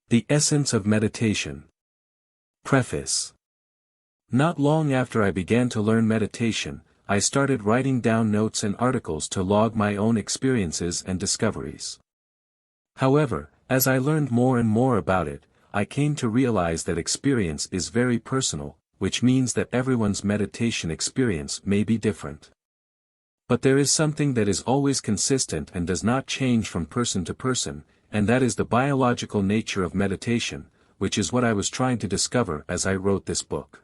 The Essence of Meditation. Preface. Not long after I began to learn meditation, I started writing down notes and articles to log my own experiences and discoveries. However, as I learned more and more about it, I came to realize that experience is very personal, which means that everyone's meditation experience may be different. But there is something that is always consistent and does not change from person to person, and that is the biological nature of meditation, which is what I was trying to discover as I wrote this book.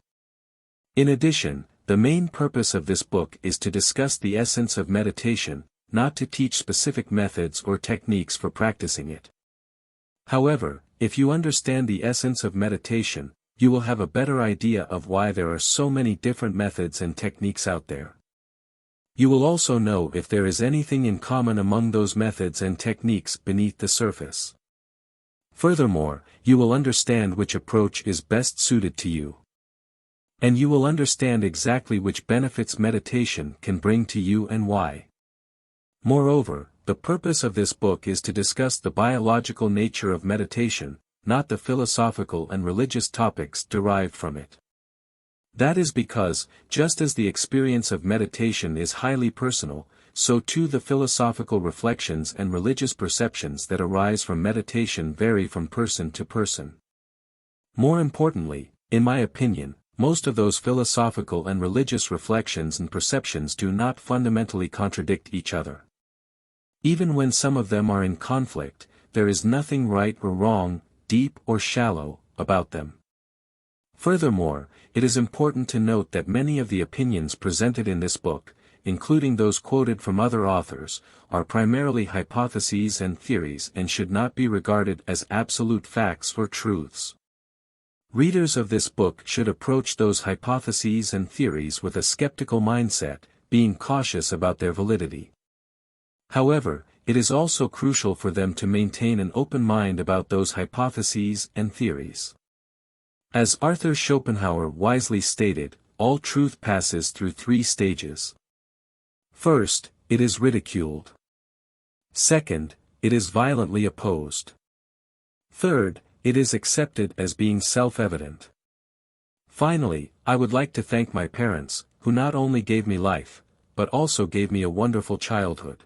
In addition, the main purpose of this book is to discuss the essence of meditation, not to teach specific methods or techniques for practicing it. However, if you understand the essence of meditation, you will have a better idea of why there are so many different methods and techniques out there. You will also know if there is anything in common among those methods and techniques beneath the surface. Furthermore, you will understand which approach is best suited to you. And you will understand exactly which benefits meditation can bring to you and why. Moreover, the purpose of this book is to discuss the biological nature of meditation, not the philosophical and religious topics derived from it. That is because, just as the experience of meditation is highly personal, so too the philosophical reflections and religious perceptions that arise from meditation vary from person to person. More importantly, in my opinion, most of those philosophical and religious reflections and perceptions do not fundamentally contradict each other. Even when some of them are in conflict, there is nothing right or wrong, deep or shallow, about them. Furthermore, it is important to note that many of the opinions presented in this book, including those quoted from other authors, are primarily hypotheses and theories and should not be regarded as absolute facts or truths. Readers of this book should approach those hypotheses and theories with a skeptical mindset, being cautious about their validity. However, it is also crucial for them to maintain an open mind about those hypotheses and theories. As Arthur Schopenhauer wisely stated, all truth passes through three stages. First, it is ridiculed. Second, it is violently opposed. Third, it is accepted as being self-evident. Finally, I would like to thank my parents, who not only gave me life, but also gave me a wonderful childhood.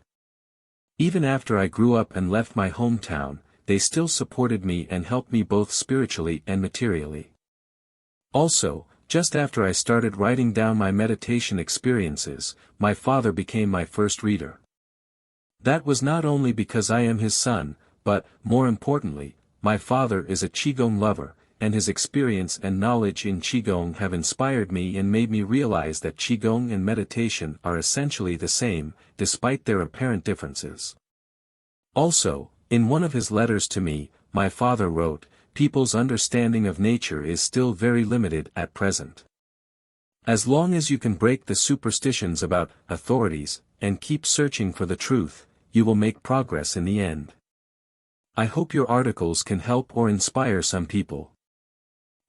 Even after I grew up and left my hometown, they still supported me and helped me both spiritually and materially. Also, just after I started writing down my meditation experiences, my father became my first reader. That was not only because I am his son, but, more importantly, my father is a Qigong lover, and his experience and knowledge in Qigong have inspired me and made me realize that Qigong and meditation are essentially the same, despite their apparent differences. Also, in one of his letters to me, my father wrote, "People's understanding of nature is still very limited at present. As long as you can break the superstitions about authorities, and keep searching for the truth, you will make progress in the end." I hope your articles can help or inspire some people.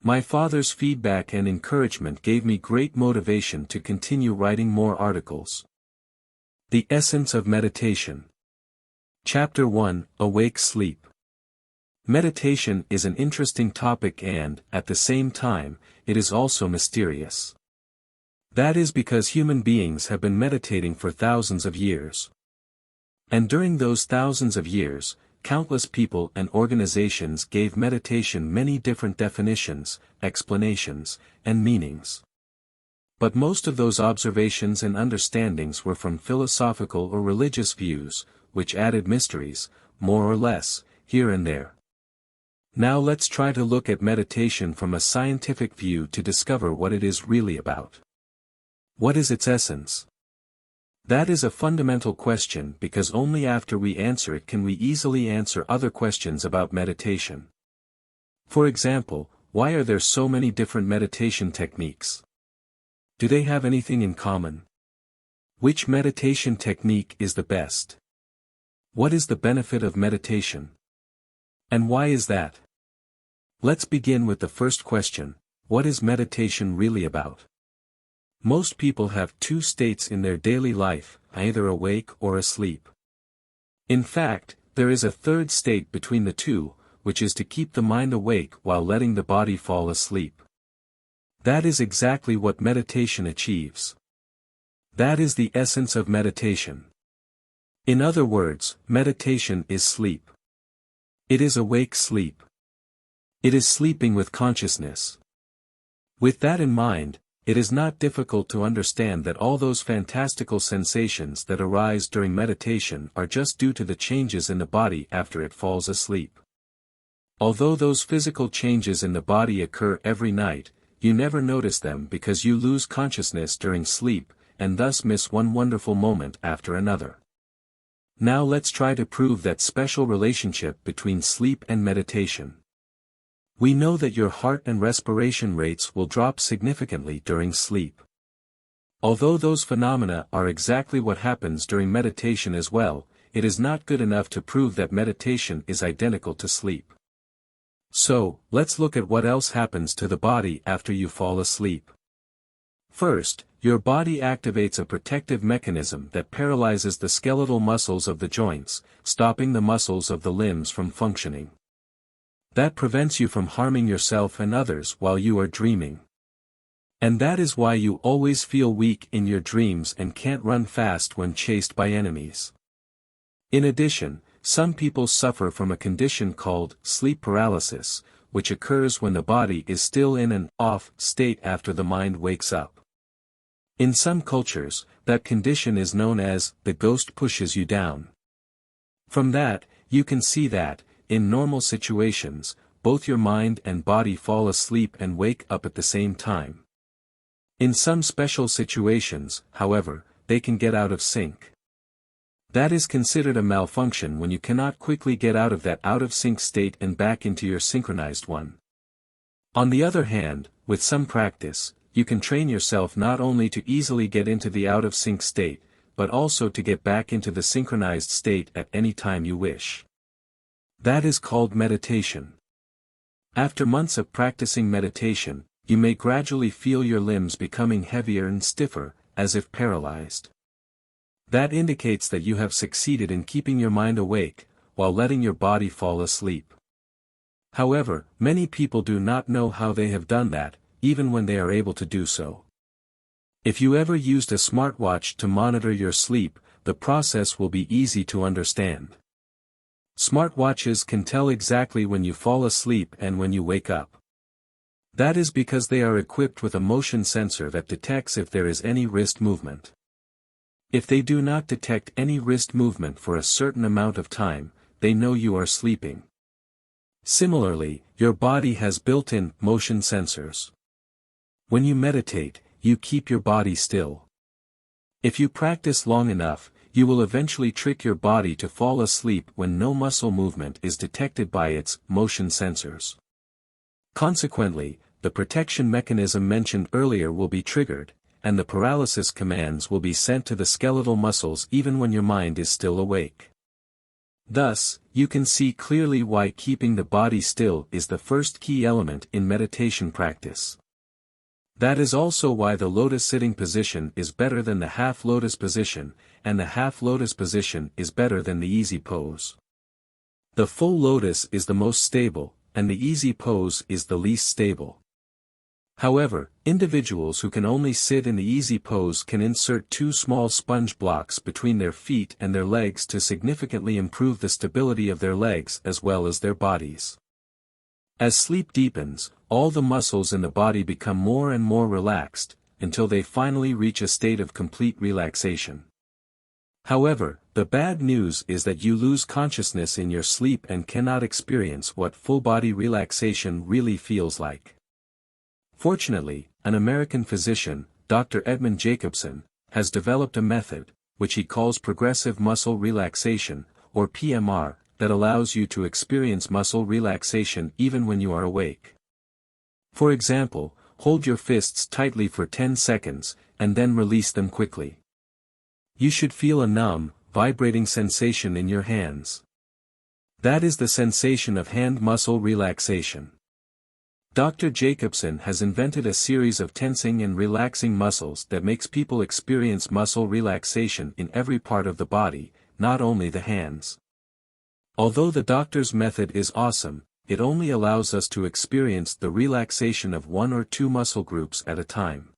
My father's feedback and encouragement gave me great motivation to continue writing more articles. The Essence of Meditation. Chapter 1, Awake Sleep. Meditation is an interesting topic and, at the same time, it is also mysterious. That is because human beings have been meditating for thousands of years. And during those thousands of years, countless people and organizations gave meditation many different definitions, explanations, and meanings. But most of those observations and understandings were from philosophical or religious views, which added mysteries, more or less, here and there. Now let's try to look at meditation from a scientific view to discover what it is really about. What is its essence? That is a fundamental question because only after we answer it can we easily answer other questions about meditation. For example, why are there so many different meditation techniques? Do they have anything in common? Which meditation technique is the best? What is the benefit of meditation? And why is that? Let's begin with the first question, what is meditation really about? Most people have two states in their daily life, either awake or asleep. In fact, there is a third state between the two, which is to keep the mind awake while letting the body fall asleep. That is exactly what meditation achieves. That is the essence of meditation. In other words, meditation is sleep. It is awake sleep. It is sleeping with consciousness. With that in mind, it is not difficult to understand that all those fantastical sensations that arise during meditation are just due to the changes in the body after it falls asleep. Although those physical changes in the body occur every night, you never notice them because you lose consciousness during sleep, and thus miss one wonderful moment after another. Now let's try to prove that special relationship between sleep and meditation. We know that your heart and respiration rates will drop significantly during sleep. Although those phenomena are exactly what happens during meditation as well, it is not good enough to prove that meditation is identical to sleep. So, let's look at what else happens to the body after you fall asleep. First, your body activates a protective mechanism that paralyzes the skeletal muscles of the joints, stopping the muscles of the limbs from functioning. That prevents you from harming yourself and others while you are dreaming. And that is why you always feel weak in your dreams and can't run fast when chased by enemies. In addition, some people suffer from a condition called sleep paralysis, which occurs when the body is still in an off state after the mind wakes up. In some cultures, that condition is known as the ghost pushes you down. From that, you can see that, in normal situations, both your mind and body fall asleep and wake up at the same time. In some special situations, however, they can get out of sync. That is considered a malfunction when you cannot quickly get out of that out-of-sync state and back into your synchronized one. On the other hand, with some practice, you can train yourself not only to easily get into the out-of-sync state, but also to get back into the synchronized state at any time you wish. That is called meditation. After months of practicing meditation, you may gradually feel your limbs becoming heavier and stiffer, as if paralyzed. That indicates that you have succeeded in keeping your mind awake, while letting your body fall asleep. However, many people do not know how they have done that, even when they are able to do so. If you ever used a smartwatch to monitor your sleep, the process will be easy to understand. Smartwatches can tell exactly when you fall asleep and when you wake up. That is because they are equipped with a motion sensor that detects if there is any wrist movement. If they do not detect any wrist movement for a certain amount of time, they know you are sleeping. Similarly, your body has built-in motion sensors. When you meditate, you keep your body still. If you practice long enough, you will eventually trick your body to fall asleep when no muscle movement is detected by its motion sensors. Consequently, the protection mechanism mentioned earlier will be triggered, and the paralysis commands will be sent to the skeletal muscles even when your mind is still awake. Thus, you can see clearly why keeping the body still is the first key element in meditation practice. That is also why the lotus sitting position is better than the half lotus position, and the half lotus position is better than the easy pose. The full lotus is the most stable, and the easy pose is the least stable. However, individuals who can only sit in the easy pose can insert 2 small sponge blocks between their feet and their legs to significantly improve the stability of their legs as well as their bodies. As sleep deepens, all the muscles in the body become more and more relaxed, until they finally reach a state of complete relaxation. However, the bad news is that you lose consciousness in your sleep and cannot experience what full-body relaxation really feels like. Fortunately, an American physician, Dr. Edmund Jacobson, has developed a method, which he calls progressive muscle relaxation, or PMR, that allows you to experience muscle relaxation even when you are awake. For example, hold your fists tightly for 10 seconds, and then release them quickly. You should feel a numb, vibrating sensation in your hands. That is the sensation of hand muscle relaxation. Dr. Jacobson has invented a series of tensing and relaxing muscles that makes people experience muscle relaxation in every part of the body, not only the hands. Although the doctor's method is awesome, it only allows us to experience the relaxation of one or two muscle groups at a time.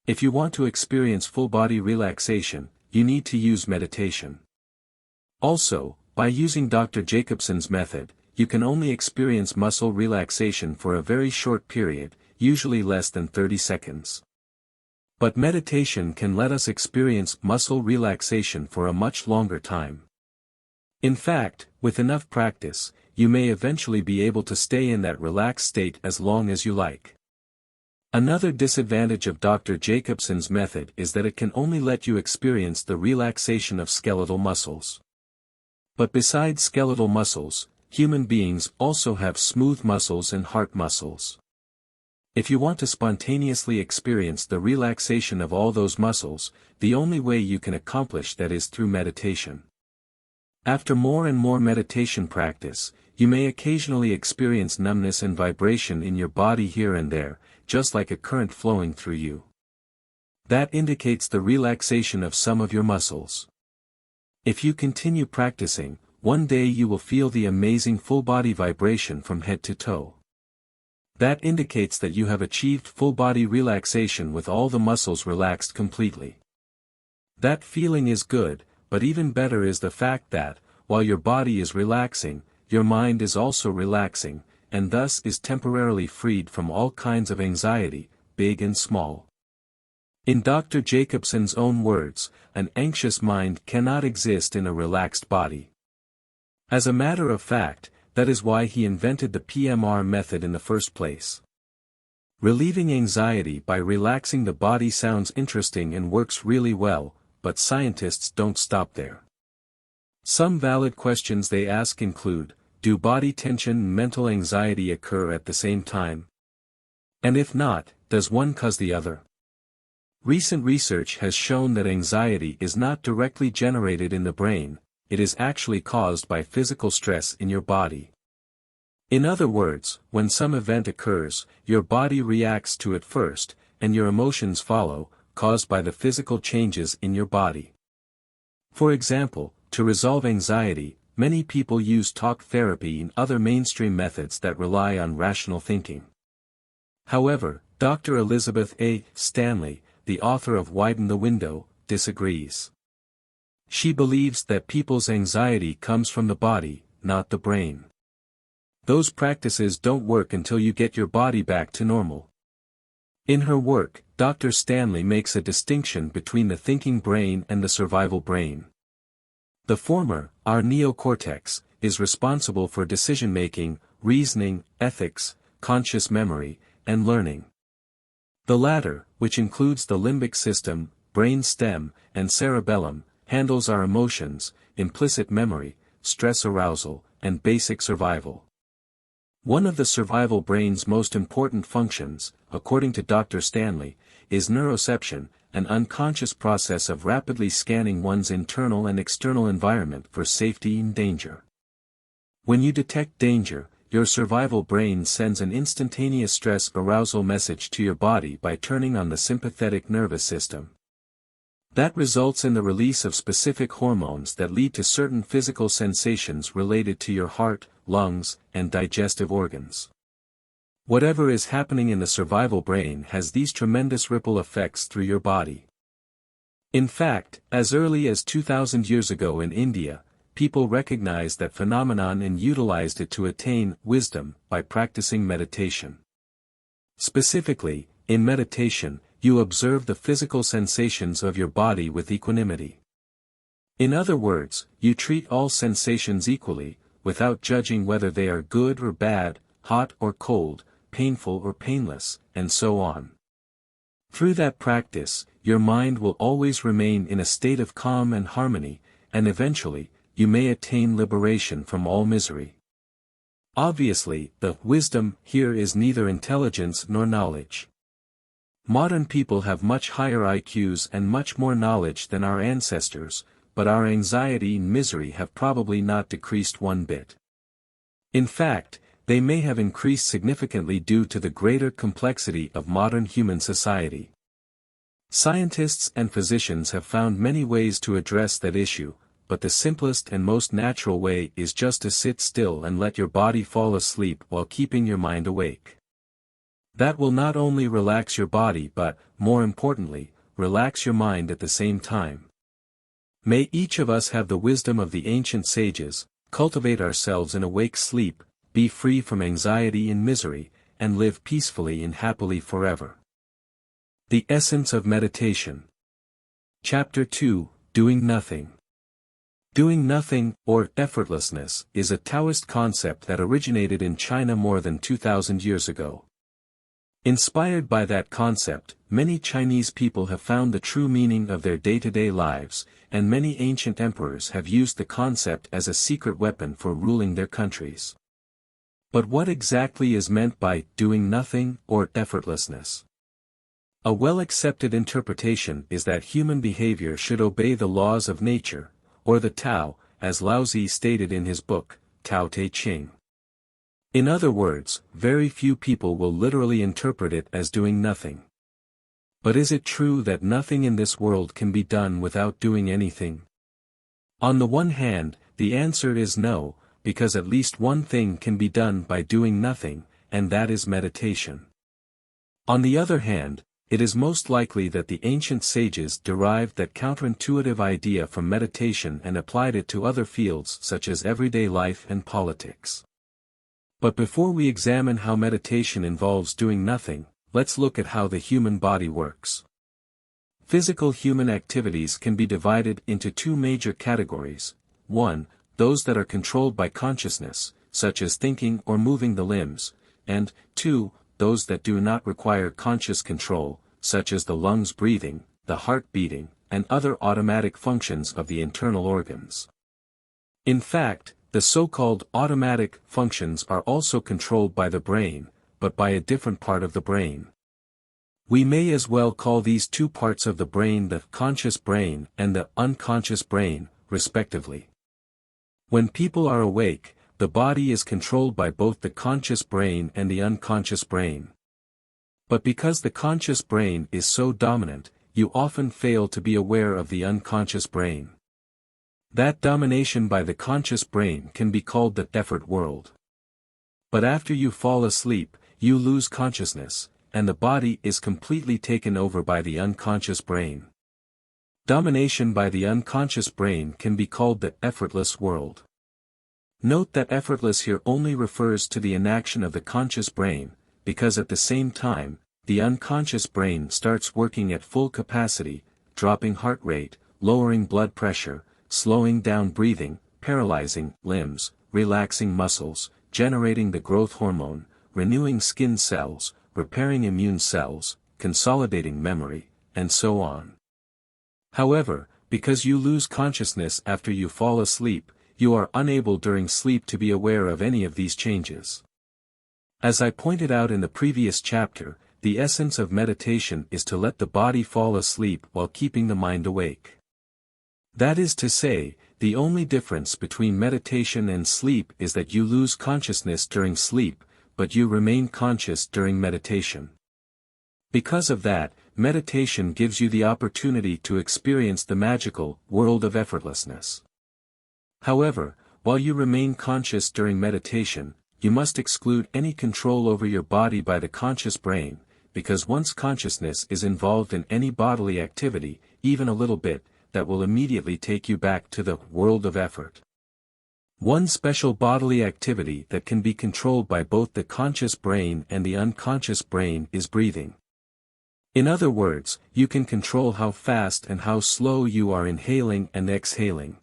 If you want to experience full body relaxation, you need to use meditation. Also, by using Dr. Jacobson's method, you can only experience muscle relaxation for a very short period, usually less than 30 seconds. But meditation can let us experience muscle relaxation for a much longer time. In fact, with enough practice, you may eventually be able to stay in that relaxed state as long as you like. Another disadvantage of Dr. Jacobson's method is that it can only let you experience the relaxation of skeletal muscles. But besides skeletal muscles, human beings also have smooth muscles and heart muscles. If you want to spontaneously experience the relaxation of all those muscles, the only way you can accomplish that is through meditation. After more and more meditation practice, you may occasionally experience numbness and vibration in your body here and there, just like a current flowing through you. That indicates the relaxation of some of your muscles. If you continue practicing, one day you will feel the amazing full-body vibration from head to toe. That indicates that you have achieved full-body relaxation with all the muscles relaxed completely. That feeling is good, but even better is the fact that, while your body is relaxing, your mind is also relaxing, and thus is temporarily freed from all kinds of anxiety, big and small. In Dr. Jacobson's own words, an anxious mind cannot exist in a relaxed body. As a matter of fact, that is why he invented the PMR method in the first place. Relieving anxiety by relaxing the body sounds interesting and works really well, but scientists don't stop there. Some valid questions they ask include, do body tension and mental anxiety occur at the same time? And if not, does one cause the other? Recent research has shown that anxiety is not directly generated in the brain, it is actually caused by physical stress in your body. In other words, when some event occurs, your body reacts to it first, and your emotions follow, caused by the physical changes in your body. For example, to resolve anxiety, many people use talk therapy and other mainstream methods that rely on rational thinking. However, Dr. Elizabeth A. Stanley, the author of Widen the Window, disagrees. She believes that people's anxiety comes from the body, not the brain. Those practices don't work until you get your body back to normal. In her work, Dr. Stanley makes a distinction between the thinking brain and the survival brain. The former, our neocortex, is responsible for decision-making, reasoning, ethics, conscious memory, and learning. The latter, which includes the limbic system, brain stem, and cerebellum, handles our emotions, implicit memory, stress arousal, and basic survival. One of the survival brain's most important functions, according to Dr. Stanley, is neuroception, an unconscious process of rapidly scanning one's internal and external environment for safety and danger. When you detect danger, your survival brain sends an instantaneous stress arousal message to your body by turning on the sympathetic nervous system. That results in the release of specific hormones that lead to certain physical sensations related to your heart, lungs, and digestive organs. Whatever is happening in the survival brain has these tremendous ripple effects through your body. In fact, as early as 2000 years ago in India, people recognized that phenomenon and utilized it to attain wisdom by practicing meditation. Specifically, in meditation, you observe the physical sensations of your body with equanimity. In other words, you treat all sensations equally, without judging whether they are good or bad, hot or cold, painful or painless, and so on. Through that practice, your mind will always remain in a state of calm and harmony, and eventually, you may attain liberation from all misery. Obviously, the wisdom here is neither intelligence nor knowledge. Modern people have much higher IQs and much more knowledge than our ancestors, but our anxiety and misery have probably not decreased one bit. In fact, they may have increased significantly due to the greater complexity of modern human society. Scientists and physicians have found many ways to address that issue, but the simplest and most natural way is just to sit still and let your body fall asleep while keeping your mind awake. That will not only relax your body but, more importantly, relax your mind at the same time. May each of us have the wisdom of the ancient sages, cultivate ourselves in awake sleep, be free from anxiety and misery, and live peacefully and happily forever. The Essence of Meditation. Chapter 2, Doing Nothing. Doing nothing, or effortlessness, is a Taoist concept that originated in China more than 2,000 years ago. Inspired by that concept, many Chinese people have found the true meaning of their day-to-day lives, and many ancient emperors have used the concept as a secret weapon for ruling their countries. But what exactly is meant by doing nothing or effortlessness? A well-accepted interpretation is that human behavior should obey the laws of nature, or the Tao, as Laozi stated in his book, Tao Te Ching. In other words, very few people will literally interpret it as doing nothing. But is it true that nothing in this world can be done without doing anything? On the one hand, the answer is no, because at least one thing can be done by doing nothing, and that is meditation. On the other hand, it is most likely that the ancient sages derived that counterintuitive idea from meditation and applied it to other fields such as everyday life and politics. But before we examine how meditation involves doing nothing, let's look at how the human body works. Physical human activities can be divided into two major categories. 1. Those that are controlled by consciousness, such as thinking or moving the limbs, and 2. Those that do not require conscious control, such as the lungs breathing, the heart beating, and other automatic functions of the internal organs. In fact, the so-called automatic functions are also controlled by the brain, but by a different part of the brain. We may as well call these two parts of the brain the conscious brain and the unconscious brain, respectively. When people are awake, the body is controlled by both the conscious brain and the unconscious brain. But because the conscious brain is so dominant, you often fail to be aware of the unconscious brain. That domination by the conscious brain can be called the effort world. But after you fall asleep, you lose consciousness, and the body is completely taken over by the unconscious brain. Domination by the unconscious brain can be called the effortless world. Note that effortless here only refers to the inaction of the conscious brain, because at the same time, the unconscious brain starts working at full capacity, dropping heart rate, lowering blood pressure, slowing down breathing, paralyzing limbs, relaxing muscles, generating the growth hormone, renewing skin cells, repairing immune cells, consolidating memory, and so on. However, because you lose consciousness after you fall asleep, you are unable during sleep to be aware of any of these changes. As I pointed out in the previous chapter, the essence of meditation is to let the body fall asleep while keeping the mind awake. That is to say, the only difference between meditation and sleep is that you lose consciousness during sleep, but you remain conscious during meditation. Because of that, meditation gives you the opportunity to experience the magical world of effortlessness. However, while you remain conscious during meditation, you must exclude any control over your body by the conscious brain, because once consciousness is involved in any bodily activity, even a little bit, that will immediately take you back to the world of effort. One special bodily activity that can be controlled by both the conscious brain and the unconscious brain is breathing. In other words, you can control how fast and how slow you are inhaling and exhaling.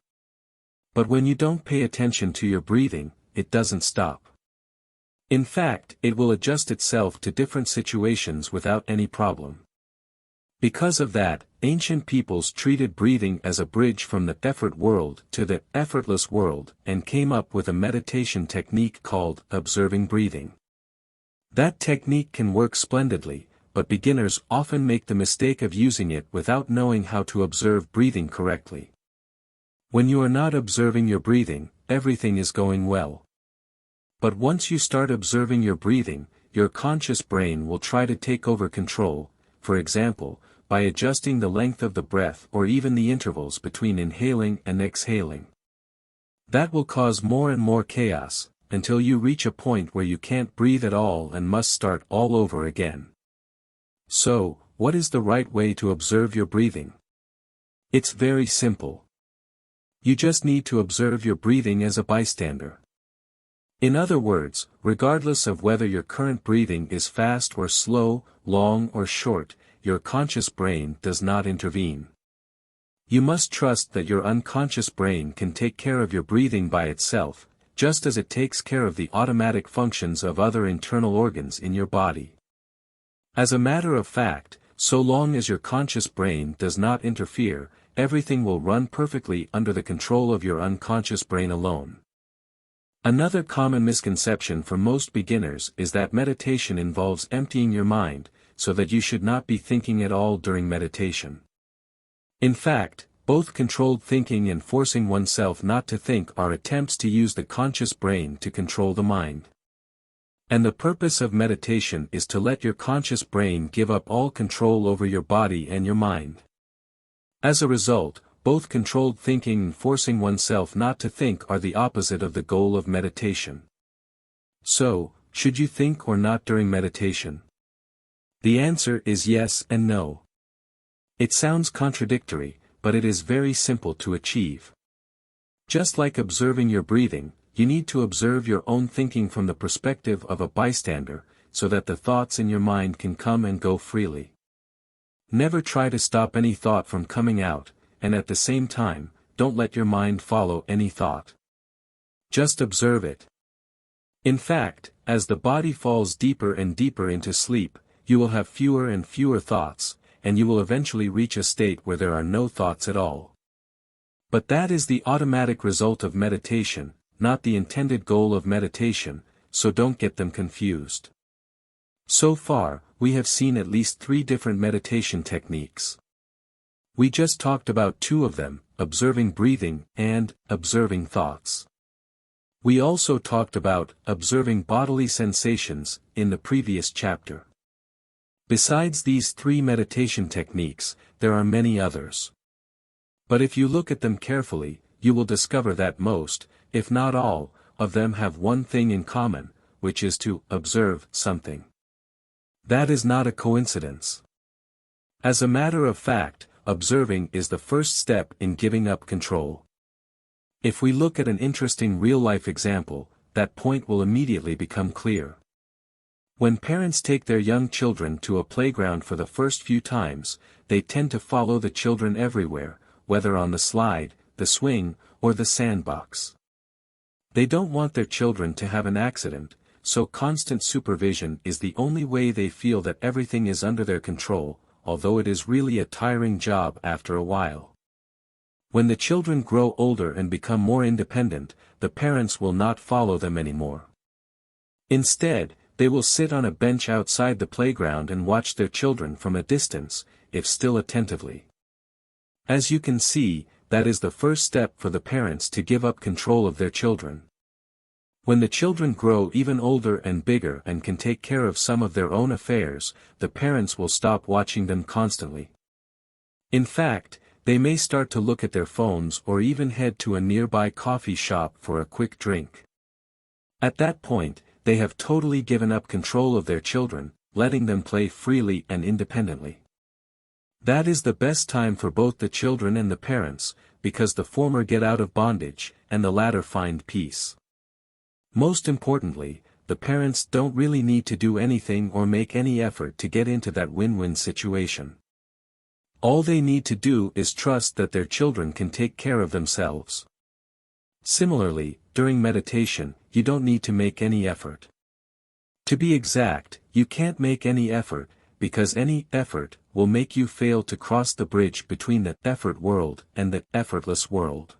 But when you don't pay attention to your breathing, it doesn't stop. In fact, it will adjust itself to different situations without any problem. Because of that, ancient peoples treated breathing as a bridge from the effort world to the effortless world and came up with a meditation technique called observing breathing. That technique can work splendidly, but beginners often make the mistake of using it without knowing how to observe breathing correctly. When you are not observing your breathing, everything is going well. But once you start observing your breathing, your conscious brain will try to take over control, for example, by adjusting the length of the breath or even the intervals between inhaling and exhaling. That will cause more and more chaos, until you reach a point where you can't breathe at all and must start all over again. So, what is the right way to observe your breathing? It's very simple. You just need to observe your breathing as a bystander. In other words, regardless of whether your current breathing is fast or slow, long or short, your conscious brain does not intervene. You must trust that your unconscious brain can take care of your breathing by itself, just as it takes care of the automatic functions of other internal organs in your body. As a matter of fact, so long as your conscious brain does not interfere, everything will run perfectly under the control of your unconscious brain alone. Another common misconception for most beginners is that meditation involves emptying your mind, so that you should not be thinking at all during meditation. In fact, both controlled thinking and forcing oneself not to think are attempts to use the conscious brain to control the mind. And the purpose of meditation is to let your conscious brain give up all control over your body and your mind. As a result, both controlled thinking and forcing oneself not to think are the opposite of the goal of meditation. So, should you think or not during meditation? The answer is yes and no. It sounds contradictory, but it is very simple to achieve. Just like observing your breathing, you need to observe your own thinking from the perspective of a bystander, so that the thoughts in your mind can come and go freely. Never try to stop any thought from coming out, and at the same time, don't let your mind follow any thought. Just observe it. In fact, as the body falls deeper and deeper into sleep, you will have fewer and fewer thoughts, and you will eventually reach a state where there are no thoughts at all. But that is the automatic result of meditation, not the intended goal of meditation, so don't get them confused. So far, we have seen at least 3 different meditation techniques. We just talked about 2 of them, observing breathing and observing thoughts. We also talked about observing bodily sensations in the previous chapter. Besides these 3 meditation techniques, there are many others. But if you look at them carefully, you will discover that most, if not all, of them have one thing in common, which is to observe something. That is not a coincidence. As a matter of fact, observing is the first step in giving up control. If we look at an interesting real-life example, that point will immediately become clear. When parents take their young children to a playground for the first few times, they tend to follow the children everywhere, whether on the slide, the swing, or the sandbox. They don't want their children to have an accident, so constant supervision is the only way they feel that everything is under their control, although it is really a tiring job after a while. When the children grow older and become more independent, the parents will not follow them anymore. Instead, they will sit on a bench outside the playground and watch their children from a distance, if still attentively. As you can see, that is the first step for the parents to give up control of their children. When the children grow even older and bigger and can take care of some of their own affairs, the parents will stop watching them constantly. In fact, they may start to look at their phones or even head to a nearby coffee shop for a quick drink. At that point, they have totally given up control of their children, letting them play freely and independently. That is the best time for both the children and the parents, because the former get out of bondage, and the latter find peace. Most importantly, the parents don't really need to do anything or make any effort to get into that win-win situation. All they need to do is trust that their children can take care of themselves. Similarly, during meditation, you don't need to make any effort. To be exact, you can't make any effort, because any effort will make you fail to cross the bridge between the effort world and the effortless world.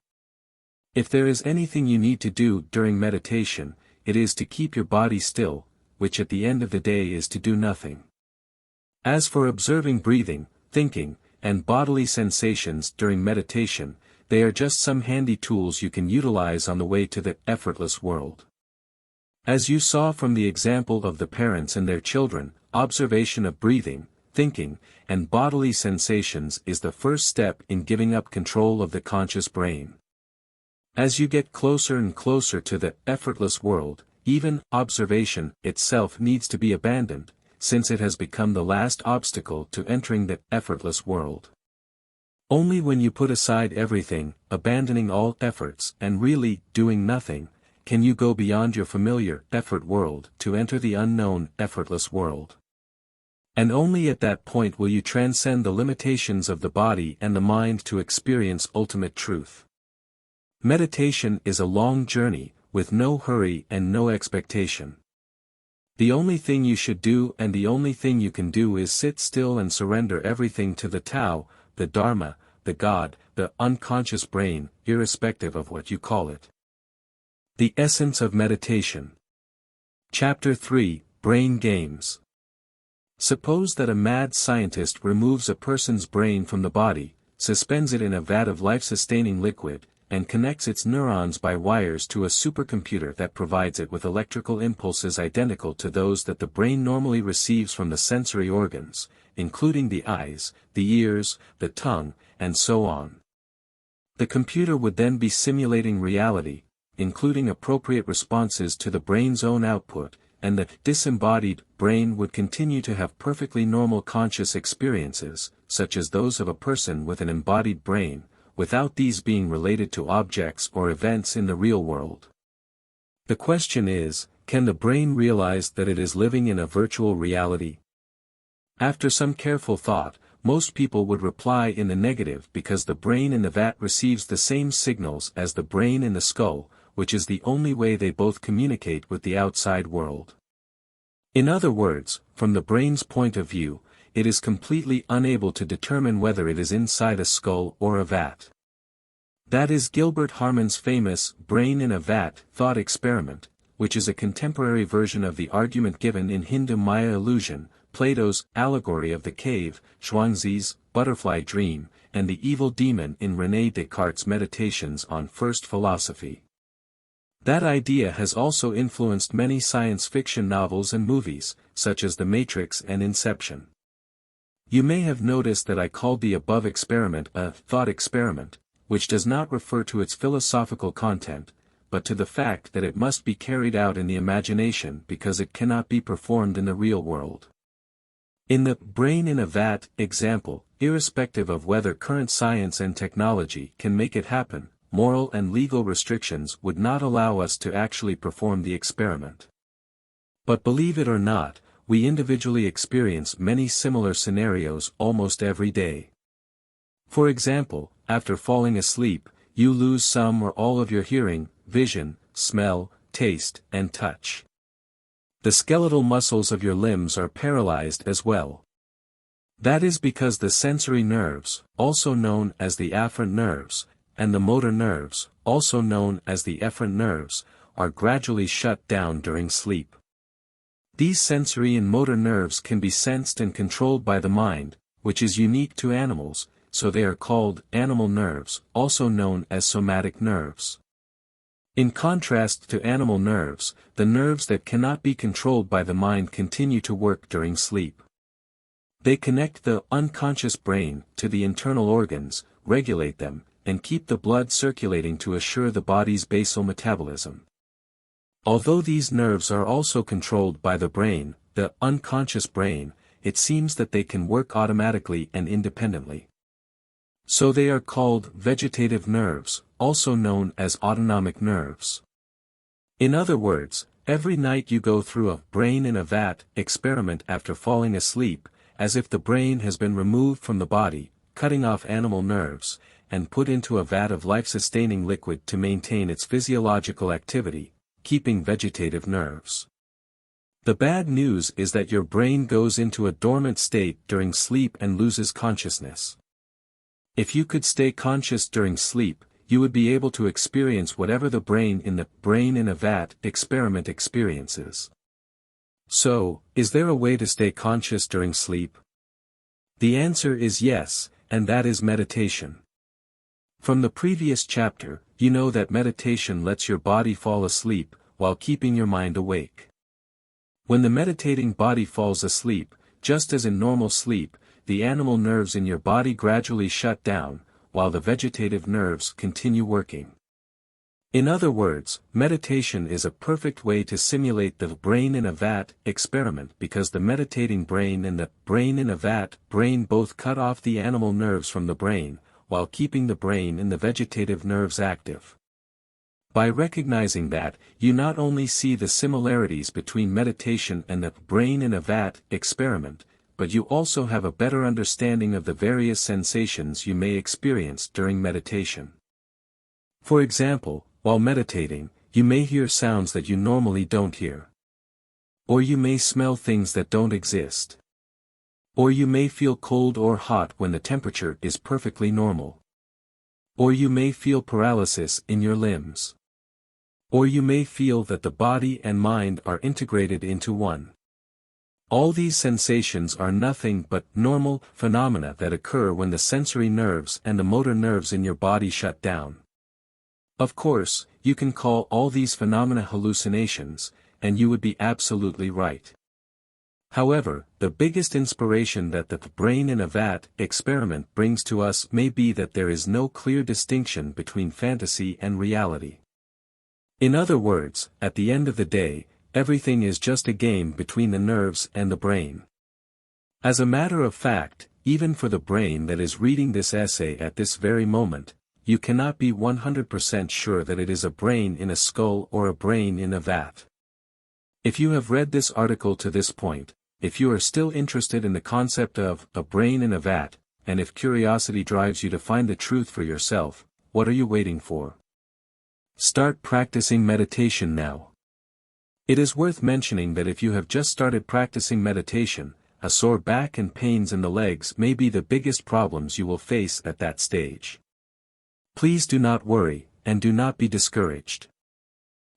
If there is anything you need to do during meditation, it is to keep your body still, which at the end of the day is to do nothing. As for observing breathing, thinking, and bodily sensations during meditation, they are just some handy tools you can utilize on the way to the effortless world. As you saw from the example of the parents and their children, observation of breathing, thinking, and bodily sensations is the first step in giving up control of the conscious brain. As you get closer and closer to the effortless world, even observation itself needs to be abandoned, since it has become the last obstacle to entering the effortless world. Only when you put aside everything, abandoning all efforts and really doing nothing, can you go beyond your familiar effort world to enter the unknown effortless world. And only at that point will you transcend the limitations of the body and the mind to experience ultimate truth. Meditation is a long journey, with no hurry and no expectation. The only thing you should do and the only thing you can do is sit still and surrender everything to the Tao, the Dharma, the God, the unconscious brain, irrespective of what you call it. The Essence of Meditation. Chapter 3, Brain Games. Suppose that a mad scientist removes a person's brain from the body, suspends it in a vat of life-sustaining liquid, and connects its neurons by wires to a supercomputer that provides it with electrical impulses identical to those that the brain normally receives from the sensory organs, including the eyes, the ears, the tongue, and so on. The computer would then be simulating reality, including appropriate responses to the brain's own output, and the disembodied brain would continue to have perfectly normal conscious experiences, such as those of a person with an embodied brain, without these being related to objects or events in the real world. The question is, can the brain realize that it is living in a virtual reality? After some careful thought, most people would reply in the negative because the brain in the vat receives the same signals as the brain in the skull, which is the only way they both communicate with the outside world. In other words, from the brain's point of view, it is completely unable to determine whether it is inside a skull or a vat. That is Gilbert Harman's famous brain in a vat thought experiment, which is a contemporary version of the argument given in Hindu Maya illusion, Plato's allegory of the cave, Zhuangzi's butterfly dream, and the evil demon in René Descartes' meditations on first philosophy. That idea has also influenced many science fiction novels and movies, such as The Matrix and Inception. You may have noticed that I called the above experiment a thought experiment, which does not refer to its philosophical content, but to the fact that it must be carried out in the imagination because it cannot be performed in the real world. In the brain in a vat example, irrespective of whether current science and technology can make it happen, moral and legal restrictions would not allow us to actually perform the experiment. But believe it or not, we individually experience many similar scenarios almost every day. For example, after falling asleep, you lose some or all of your hearing, vision, smell, taste, and touch. The skeletal muscles of your limbs are paralyzed as well. That is because the sensory nerves, also known as the afferent nerves, and the motor nerves, also known as the efferent nerves, are gradually shut down during sleep. These sensory and motor nerves can be sensed and controlled by the mind, which is unique to animals, so they are called animal nerves, also known as somatic nerves. In contrast to animal nerves, the nerves that cannot be controlled by the mind continue to work during sleep. They connect the unconscious brain to the internal organs, regulate them, and keep the blood circulating to assure the body's basal metabolism. Although these nerves are also controlled by the brain, the unconscious brain, it seems that they can work automatically and independently. So they are called vegetative nerves, also known as autonomic nerves. In other words, every night you go through a brain in a vat experiment after falling asleep, as if the brain has been removed from the body, cutting off animal nerves, and put into a vat of life-sustaining liquid to maintain its physiological activity, keeping vegetative nerves. The bad news is that your brain goes into a dormant state during sleep and loses consciousness. If you could stay conscious during sleep, you would be able to experience whatever the brain in a vat experiment experiences. So, is there a way to stay conscious during sleep? The answer is yes, and that is meditation. From the previous chapter, you know that meditation lets your body fall asleep, while keeping your mind awake. When the meditating body falls asleep, just as in normal sleep, the animal nerves in your body gradually shut down, while the vegetative nerves continue working. In other words, meditation is a perfect way to simulate the brain in a vat experiment because the meditating brain and the brain in a vat brain both cut off the animal nerves from the brain, while keeping the brain and the vegetative nerves active. By recognizing that, you not only see the similarities between meditation and the brain in a vat experiment, but you also have a better understanding of the various sensations you may experience during meditation. For example, while meditating, you may hear sounds that you normally don't hear. Or you may smell things that don't exist. Or you may feel cold or hot when the temperature is perfectly normal. Or you may feel paralysis in your limbs. Or you may feel that the body and mind are integrated into one. All these sensations are nothing but normal phenomena that occur when the sensory nerves and the motor nerves in your body shut down. Of course, you can call all these phenomena hallucinations, and you would be absolutely right. However, the biggest inspiration that the brain in a vat experiment brings to us may be that there is no clear distinction between fantasy and reality. In other words, at the end of the day, everything is just a game between the nerves and the brain. As a matter of fact, even for the brain that is reading this essay at this very moment, you cannot be 100% sure that it is a brain in a skull or a brain in a vat. If you have read this article to this point, if you are still interested in the concept of a brain in a vat, and if curiosity drives you to find the truth for yourself, what are you waiting for? Start practicing meditation now. It is worth mentioning that if you have just started practicing meditation, a sore back and pains in the legs may be the biggest problems you will face at that stage. Please do not worry, and do not be discouraged.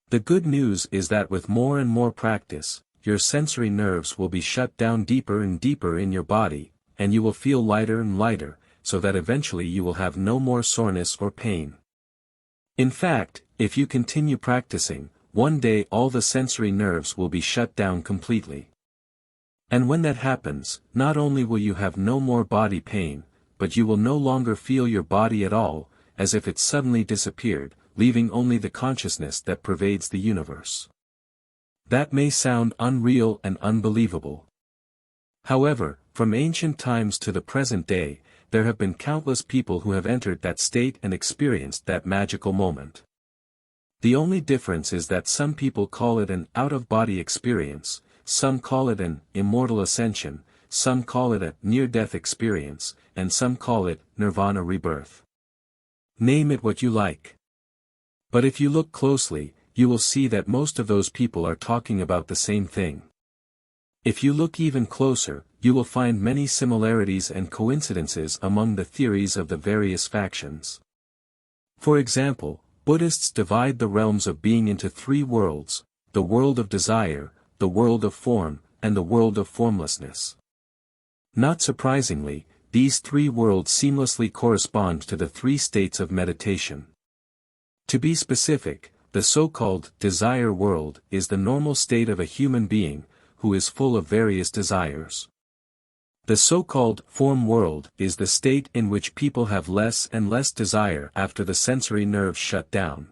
The good news is that with more and more practice, your sensory nerves will be shut down deeper and deeper in your body, and you will feel lighter and lighter, so that eventually you will have no more soreness or pain. In fact, if you continue practicing, one day all the sensory nerves will be shut down completely. And when that happens, not only will you have no more body pain, but you will no longer feel your body at all, as if it suddenly disappeared, leaving only the consciousness that pervades the universe. That may sound unreal and unbelievable. However, from ancient times to the present day, there have been countless people who have entered that state and experienced that magical moment. The only difference is that some people call it an out-of-body experience, some call it an immortal ascension, some call it a near-death experience, and some call it nirvana rebirth. Name it what you like. But if you look closely, you will see that most of those people are talking about the same thing. If you look even closer, you will find many similarities and coincidences among the theories of the various factions. For example, Buddhists divide the realms of being into three worlds: the world of desire, the world of form, and the world of formlessness. Not surprisingly, these three worlds seamlessly correspond to the three states of meditation. To be specific, the so-called desire world is the normal state of a human being, who is full of various desires. The so-called form world is the state in which people have less and less desire after the sensory nerves shut down.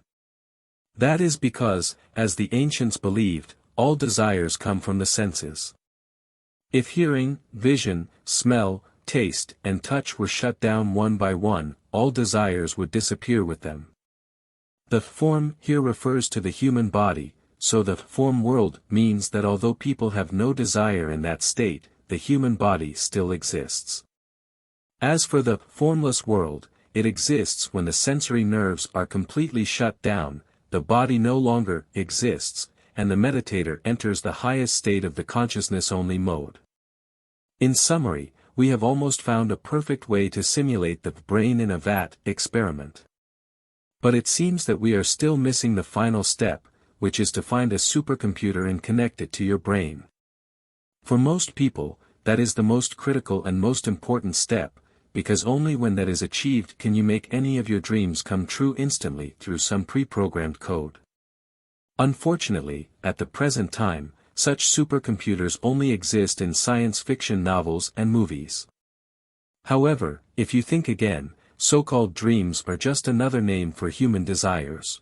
That is because, as the ancients believed, all desires come from the senses. If hearing, vision, smell, taste, and touch were shut down one by one, all desires would disappear with them. The form here refers to the human body, so the form world means that although people have no desire in that state, the human body still exists. As for the formless world, it exists when the sensory nerves are completely shut down, the body no longer exists, and the meditator enters the highest state of the consciousness-only mode. In summary, we have almost found a perfect way to simulate the brain in a vat experiment. But it seems that we are still missing the final step, which is to find a supercomputer and connect it to your brain. For most people, that is the most critical and most important step, because only when that is achieved can you make any of your dreams come true instantly through some pre-programmed code. Unfortunately, at the present time, such supercomputers only exist in science fiction novels and movies. However, if you think again, so-called dreams are just another name for human desires.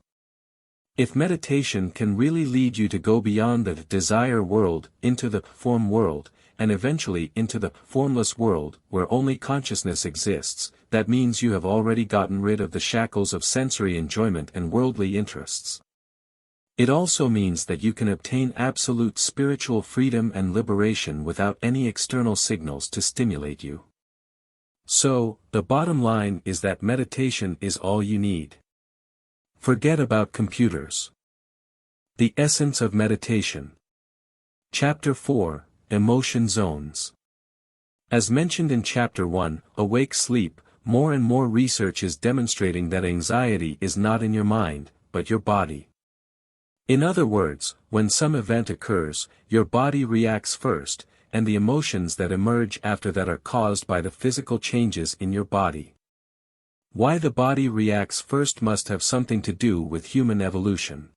If meditation can really lead you to go beyond the desire world into the form world, and eventually into the formless world where only consciousness exists, that means you have already gotten rid of the shackles of sensory enjoyment and worldly interests. It also means that you can obtain absolute spiritual freedom and liberation without any external signals to stimulate you. So, the bottom line is that meditation is all you need. Forget about computers. The essence of meditation. Chapter 4, Emotion Zones. As mentioned in Chapter 1, Awake Sleep, more and more research is demonstrating that anxiety is not in your mind, but your body. In other words, when some event occurs, your body reacts first, and the emotions that emerge after that are caused by the physical changes in your body. Why the body reacts first must have something to do with human evolution.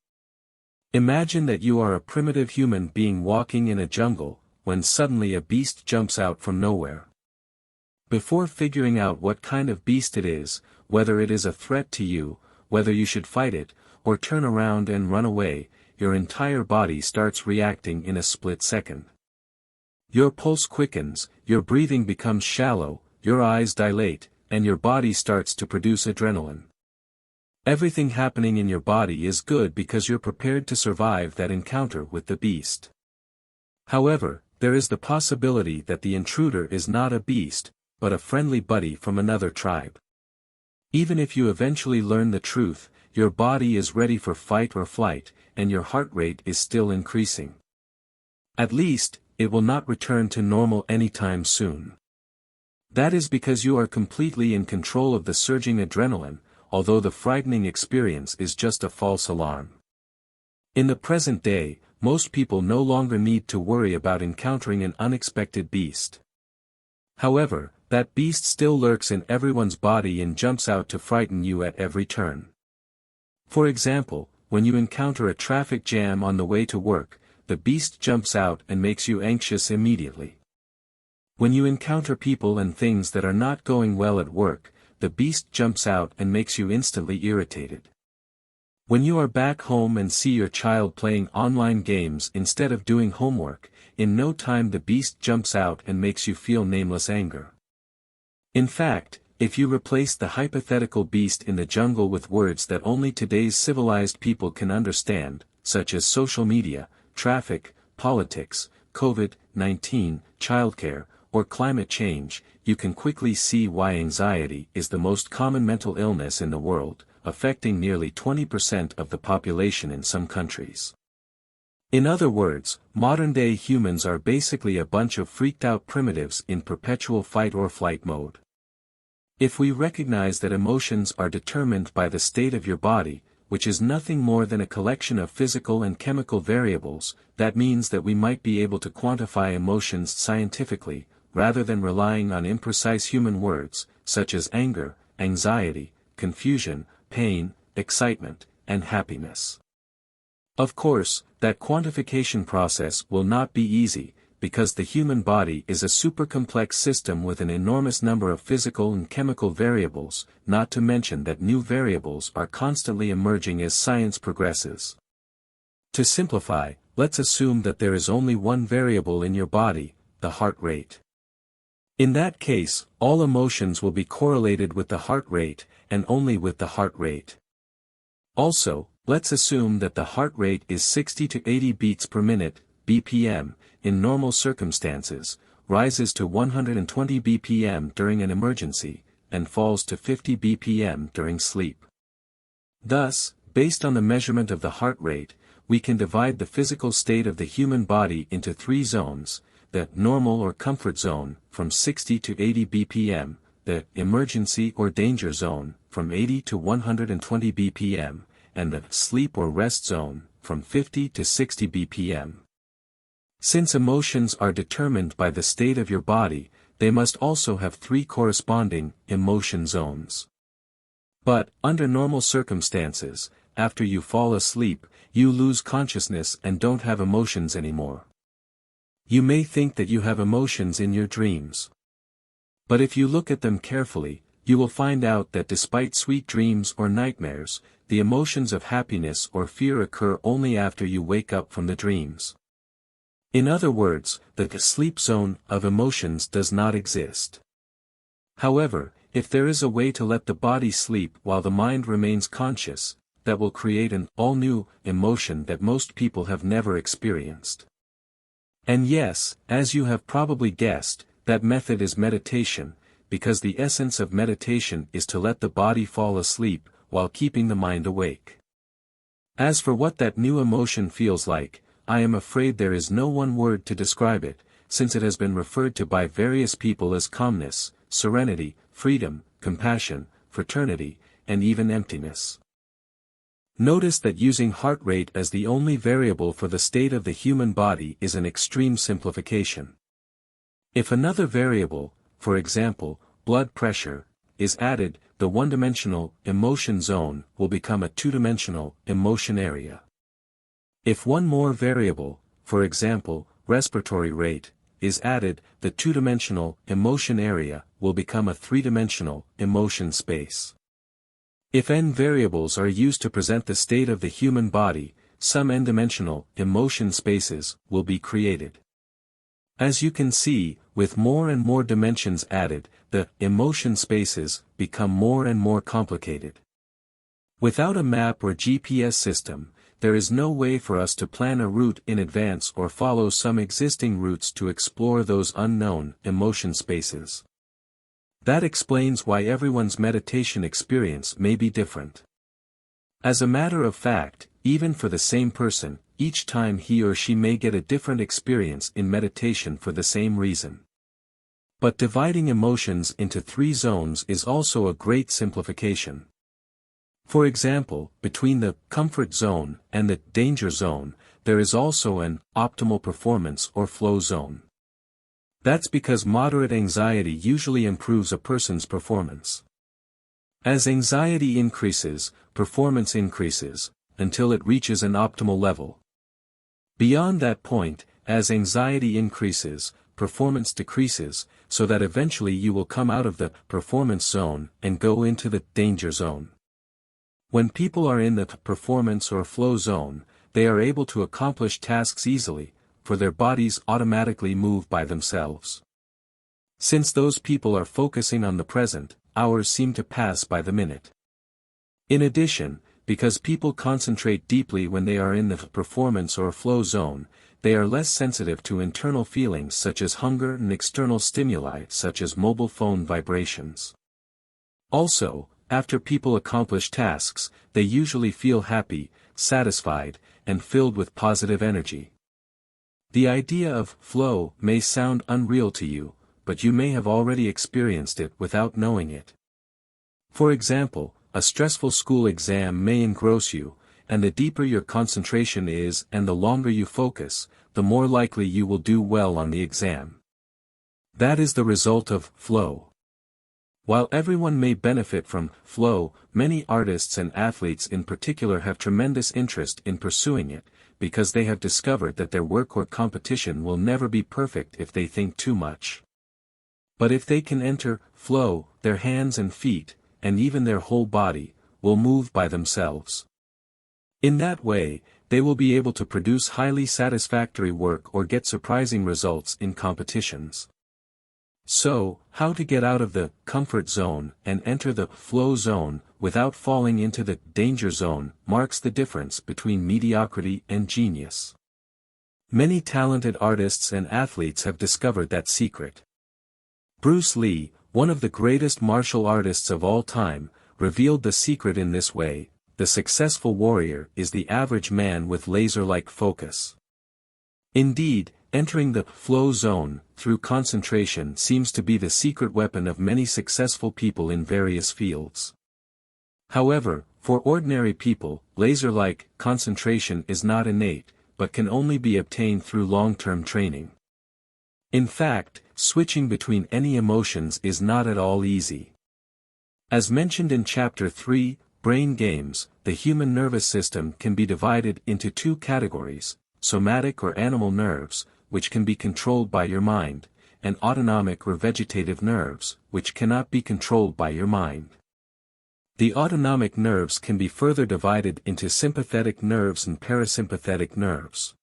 Imagine that you are a primitive human being walking in a jungle, when suddenly a beast jumps out from nowhere. Before figuring out what kind of beast it is, whether it is a threat to you, whether you should fight it, or turn around and run away, your entire body starts reacting in a split second. Your pulse quickens, your breathing becomes shallow, your eyes dilate, and your body starts to produce adrenaline. Everything happening in your body is good because you're prepared to survive that encounter with the beast. However, there is the possibility that the intruder is not a beast, but a friendly buddy from another tribe. Even if you eventually learn the truth, your body is ready for fight or flight, and your heart rate is still increasing. At least, it will not return to normal anytime soon. That is because you are completely in control of the surging adrenaline, although the frightening experience is just a false alarm. In the present day, most people no longer need to worry about encountering an unexpected beast. However, that beast still lurks in everyone's body and jumps out to frighten you at every turn. For example, when you encounter a traffic jam on the way to work, the beast jumps out and makes you anxious immediately. When you encounter people and things that are not going well at work, the beast jumps out and makes you instantly irritated. When you are back home and see your child playing online games instead of doing homework, in no time the beast jumps out and makes you feel nameless anger. In fact, if you replace the hypothetical beast in the jungle with words that only today's civilized people can understand, such as social media, traffic, politics, COVID-19, childcare, or climate change, you can quickly see why anxiety is the most common mental illness in the world, affecting nearly 20% of the population in some countries. In other words, modern-day humans are basically a bunch of freaked-out primitives in perpetual fight-or-flight mode. If we recognize that emotions are determined by the state of your body, which is nothing more than a collection of physical and chemical variables, that means that we might be able to quantify emotions scientifically, rather than relying on imprecise human words, such as anger, anxiety, confusion, pain, excitement, and happiness. Of course, that quantification process will not be easy, because the human body is a super complex system with an enormous number of physical and chemical variables, not to mention that new variables are constantly emerging as science progresses. To simplify, let's assume that there is only one variable in your body, the heart rate. In that case, all emotions will be correlated with the heart rate, and only with the heart rate. Also, let's assume that the heart rate is 60 to 80 beats per minute, BPM, in normal circumstances, rises to 120 BPM during an emergency, and falls to 50 BPM during sleep. Thus, based on the measurement of the heart rate, we can divide the physical state of the human body into three zones: the normal or comfort zone, from 60 to 80 BPM, the emergency or danger zone, from 80 to 120 BPM, and the sleep or rest zone, from 50 to 60 BPM. Since emotions are determined by the state of your body, they must also have three corresponding emotion zones. But, under normal circumstances, after you fall asleep, you lose consciousness and don't have emotions anymore. You may think that you have emotions in your dreams. But if you look at them carefully, you will find out that despite sweet dreams or nightmares, the emotions of happiness or fear occur only after you wake up from the dreams. In other words, the sleep zone of emotions does not exist. However, if there is a way to let the body sleep while the mind remains conscious, that will create an all-new emotion that most people have never experienced. And yes, as you have probably guessed, that method is meditation, because the essence of meditation is to let the body fall asleep, while keeping the mind awake. As for what that new emotion feels like, I am afraid there is no one word to describe it, since it has been referred to by various people as calmness, serenity, freedom, compassion, fraternity, and even emptiness. Notice that using heart rate as the only variable for the state of the human body is an extreme simplification. If another variable, for example, blood pressure, is added, the one-dimensional emotion zone will become a two-dimensional emotion area. If one more variable, for example, respiratory rate, is added, the two-dimensional emotion area will become a three-dimensional emotion space. If n variables are used to present the state of the human body, some n-dimensional emotion spaces will be created. As you can see, with more and more dimensions added, the emotion spaces become more and more complicated. Without a map or GPS system, there is no way for us to plan a route in advance or follow some existing routes to explore those unknown emotion spaces. That explains why everyone's meditation experience may be different. As a matter of fact, even for the same person, each time he or she may get a different experience in meditation for the same reason. But dividing emotions into three zones is also a great simplification. For example, between the comfort zone and the danger zone, there is also an optimal performance or flow zone. That's because moderate anxiety usually improves a person's performance. As anxiety increases, performance increases, until it reaches an optimal level. Beyond that point, as anxiety increases, performance decreases, so that eventually you will come out of the performance zone and go into the danger zone. When people are in the performance or flow zone, they are able to accomplish tasks easily, for their bodies automatically move by themselves. Since those people are focusing on the present, hours seem to pass by the minute. In addition, because people concentrate deeply when they are in the performance or flow zone, they are less sensitive to internal feelings such as hunger and external stimuli such as mobile phone vibrations. Also, after people accomplish tasks, they usually feel happy, satisfied, and filled with positive energy. The idea of flow may sound unreal to you, but you may have already experienced it without knowing it. For example, a stressful school exam may engross you, and the deeper your concentration is and the longer you focus, the more likely you will do well on the exam. That is the result of flow. While everyone may benefit from flow, many artists and athletes in particular have tremendous interest in pursuing it, because they have discovered that their work or competition will never be perfect if they think too much. But if they can enter flow, their hands and feet, and even their whole body, will move by themselves. In that way, they will be able to produce highly satisfactory work or get surprising results in competitions. So, how to get out of the comfort zone and enter the flow zone without falling into the danger zone marks the difference between mediocrity and genius. Many talented artists and athletes have discovered that secret. Bruce Lee, one of the greatest martial artists of all time, revealed the secret in this way: the successful warrior is the average man with laser-like focus. Indeed, entering the flow zone through concentration seems to be the secret weapon of many successful people in various fields. However, for ordinary people, laser-like concentration is not innate, but can only be obtained through long-term training. In fact, switching between any emotions is not at all easy. As mentioned in Chapter 3, brain games, the human nervous system can be divided into two categories: somatic or animal nerves, which can be controlled by your mind, and autonomic or vegetative nerves, which cannot be controlled by your mind. The autonomic nerves can be further divided into sympathetic nerves and parasympathetic nerves.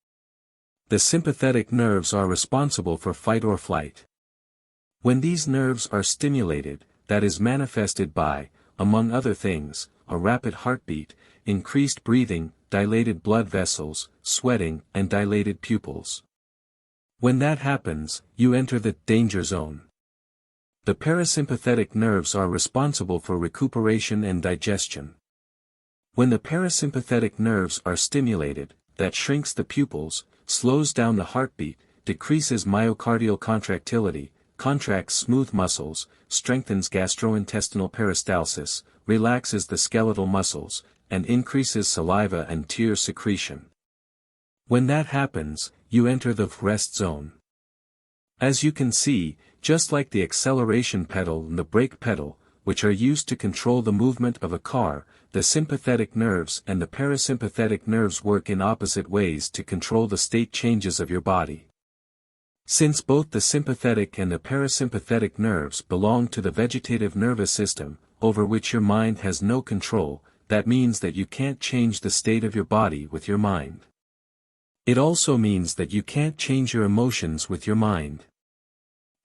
The sympathetic nerves are responsible for fight or flight. When these nerves are stimulated, that is manifested by, among other things, a rapid heartbeat, increased breathing, dilated blood vessels, sweating, and dilated pupils. When that happens, you enter the danger zone. The parasympathetic nerves are responsible for recuperation and digestion. When the parasympathetic nerves are stimulated, that shrinks the pupils, slows down the heartbeat, decreases myocardial contractility, contracts smooth muscles, strengthens gastrointestinal peristalsis, relaxes the skeletal muscles, and increases saliva and tear secretion. When that happens, you enter the rest zone. As you can see, just like the acceleration pedal and the brake pedal, which are used to control the movement of a car, the sympathetic nerves and the parasympathetic nerves work in opposite ways to control the state changes of your body. Since both the sympathetic and the parasympathetic nerves belong to the vegetative nervous system, over which your mind has no control, that means that you can't change the state of your body with your mind. It also means that you can't change your emotions with your mind.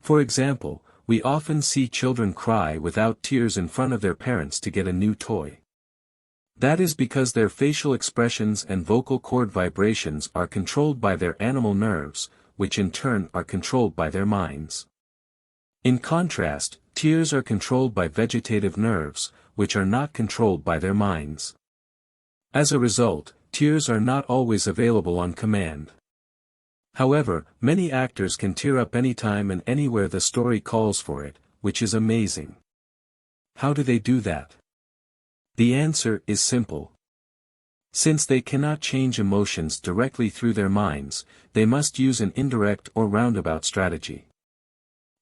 For example, we often see children cry without tears in front of their parents to get a new toy. That is because their facial expressions and vocal cord vibrations are controlled by their animal nerves, which in turn are controlled by their minds. In contrast, tears are controlled by vegetative nerves, which are not controlled by their minds. As a result, tears are not always available on command. However, many actors can tear up anytime and anywhere the story calls for it, which is amazing. How do they do that? The answer is simple. Since they cannot change emotions directly through their minds, they must use an indirect or roundabout strategy.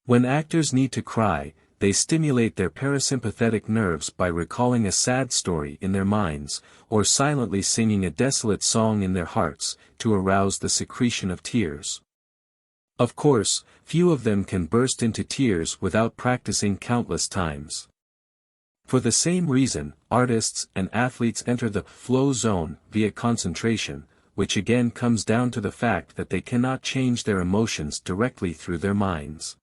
When actors need to cry, they stimulate their parasympathetic nerves by recalling a sad story in their minds, or silently singing a desolate song in their hearts, to arouse the secretion of tears. Of course, few of them can burst into tears without practicing countless times. For the same reason, artists and athletes enter the flow zone via concentration, which again comes down to the fact that they cannot change their emotions directly through their minds.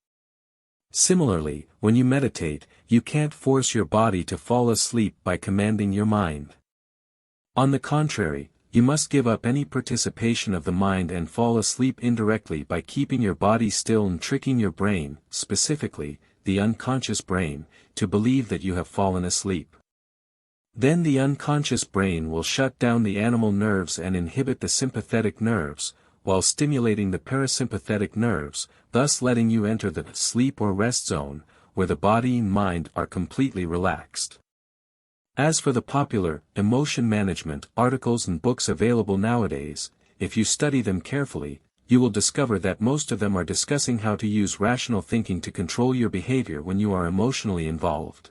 Similarly, when you meditate, you can't force your body to fall asleep by commanding your mind. On the contrary, you must give up any participation of the mind and fall asleep indirectly by keeping your body still and tricking your brain, specifically, the unconscious brain, to believe that you have fallen asleep. Then the unconscious brain will shut down the animal nerves and inhibit the sympathetic nerves, while stimulating the parasympathetic nerves, thus letting you enter the sleep or rest zone, where the body and mind are completely relaxed. As for the popular emotion management articles and books available nowadays, if you study them carefully, you will discover that most of them are discussing how to use rational thinking to control your behavior when you are emotionally involved.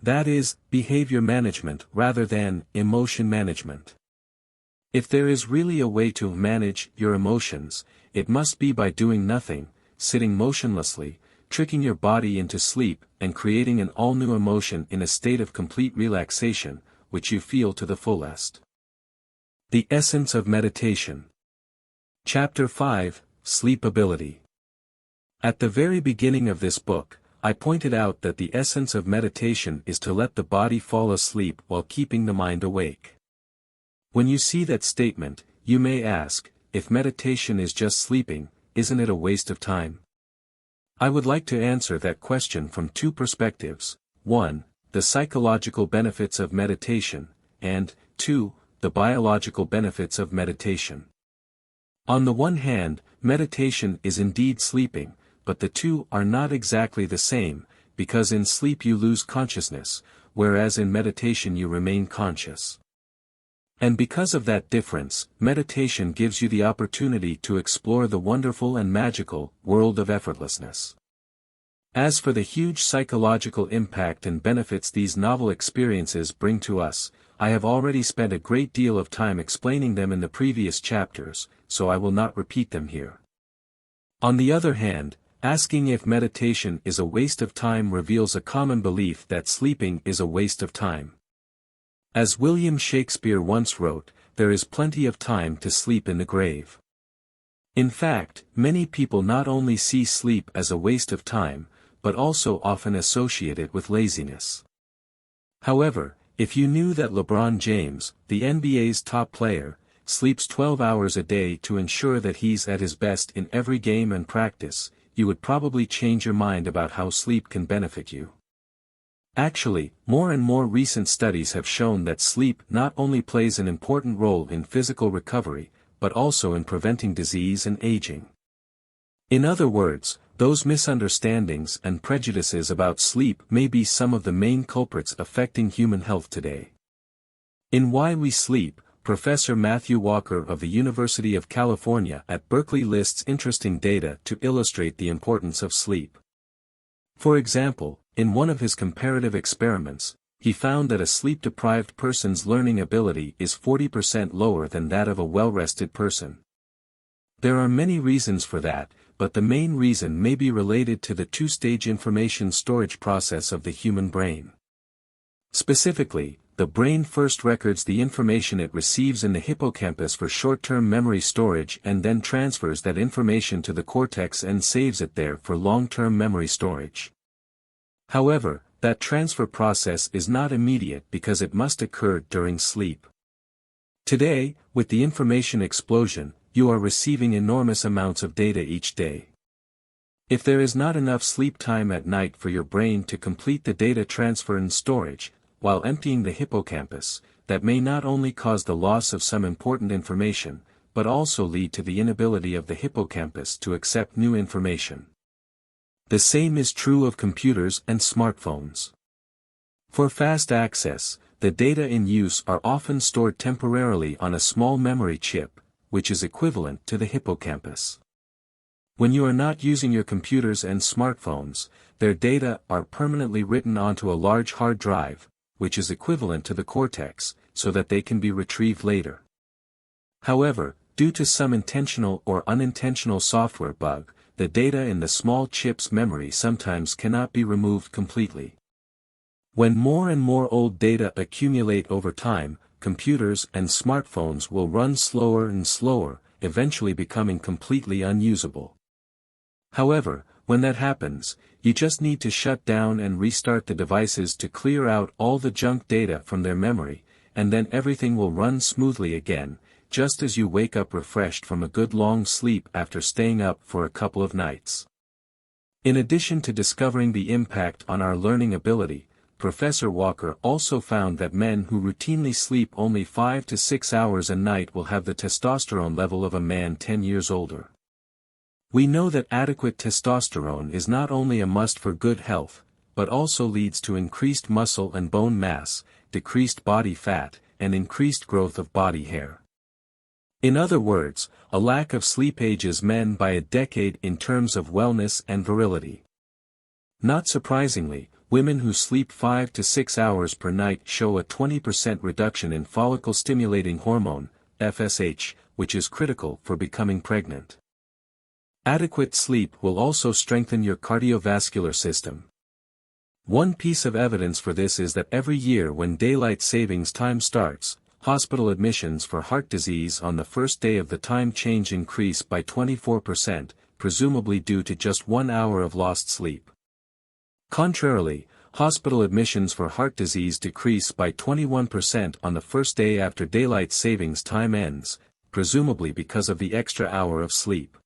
That is, behavior management rather than emotion management. If there is really a way to manage your emotions, it must be by doing nothing, sitting motionlessly, tricking your body into sleep, and creating an all-new emotion in a state of complete relaxation, which you feel to the fullest. The Essence of Meditation. Chapter 5, Sleepability. At the very beginning of this book, I pointed out that the essence of meditation is to let the body fall asleep while keeping the mind awake. When you see that statement, you may ask, if meditation is just sleeping, isn't it a waste of time? I would like to answer that question from two perspectives: 1, the psychological benefits of meditation, and 2, the biological benefits of meditation. On the one hand, meditation is indeed sleeping, but the two are not exactly the same, because in sleep you lose consciousness, whereas in meditation you remain conscious. And because of that difference, meditation gives you the opportunity to explore the wonderful and magical world of effortlessness. As for the huge psychological impact and benefits these novel experiences bring to us, I have already spent a great deal of time explaining them in the previous chapters, so I will not repeat them here. On the other hand, asking if meditation is a waste of time reveals a common belief that sleeping is a waste of time. As William Shakespeare once wrote, there is plenty of time to sleep in the grave. In fact, many people not only see sleep as a waste of time, but also often associate it with laziness. However, if you knew that LeBron James, the NBA's top player, sleeps 12 hours a day to ensure that he's at his best in every game and practice, you would probably change your mind about how sleep can benefit you. Actually, more and more recent studies have shown that sleep not only plays an important role in physical recovery, but also in preventing disease and aging. In other words, those misunderstandings and prejudices about sleep may be some of the main culprits affecting human health today. In Why We Sleep, Professor Matthew Walker of the University of California at Berkeley lists interesting data to illustrate the importance of sleep. For example, in one of his comparative experiments, he found that a sleep-deprived person's learning ability is 40% lower than that of a well-rested person. There are many reasons for that, but the main reason may be related to the two-stage information storage process of the human brain. Specifically, the brain first records the information it receives in the hippocampus for short-term memory storage and then transfers that information to the cortex and saves it there for long-term memory storage. However, that transfer process is not immediate because it must occur during sleep. Today, with the information explosion, you are receiving enormous amounts of data each day. If there is not enough sleep time at night for your brain to complete the data transfer and storage, while emptying the hippocampus, that may not only cause the loss of some important information, but also lead to the inability of the hippocampus to accept new information. The same is true of computers and smartphones. For fast access, the data in use are often stored temporarily on a small memory chip, which is equivalent to the hippocampus. When you are not using your computers and smartphones, their data are permanently written onto a large hard drive, which is equivalent to the cortex, so that they can be retrieved later. However, due to some intentional or unintentional software bug, the data in the small chip's memory sometimes cannot be removed completely. When more and more old data accumulate over time, computers and smartphones will run slower and slower, eventually becoming completely unusable. However, when that happens, you just need to shut down and restart the devices to clear out all the junk data from their memory, and then everything will run smoothly again, just as you wake up refreshed from a good long sleep after staying up for a couple of nights. In addition to discovering the impact on our learning ability, Professor Walker also found that men who routinely sleep only 5 to 6 hours a night will have the testosterone level of a man 10 years older. We know that adequate testosterone is not only a must for good health, but also leads to increased muscle and bone mass, decreased body fat, and increased growth of body hair. In other words, a lack of sleep ages men by a decade in terms of wellness and virility. Not surprisingly, women who sleep 5 to 6 hours per night show a 20% reduction in follicle-stimulating hormone, FSH, which is critical for becoming pregnant. Adequate sleep will also strengthen your cardiovascular system. One piece of evidence for this is that every year when daylight savings time starts, hospital admissions for heart disease on the first day of the time change increase by 24%, presumably due to just 1 hour of lost sleep. Contrarily, hospital admissions for heart disease decrease by 21% on the first day after daylight savings time ends, presumably because of the extra hour of sleep.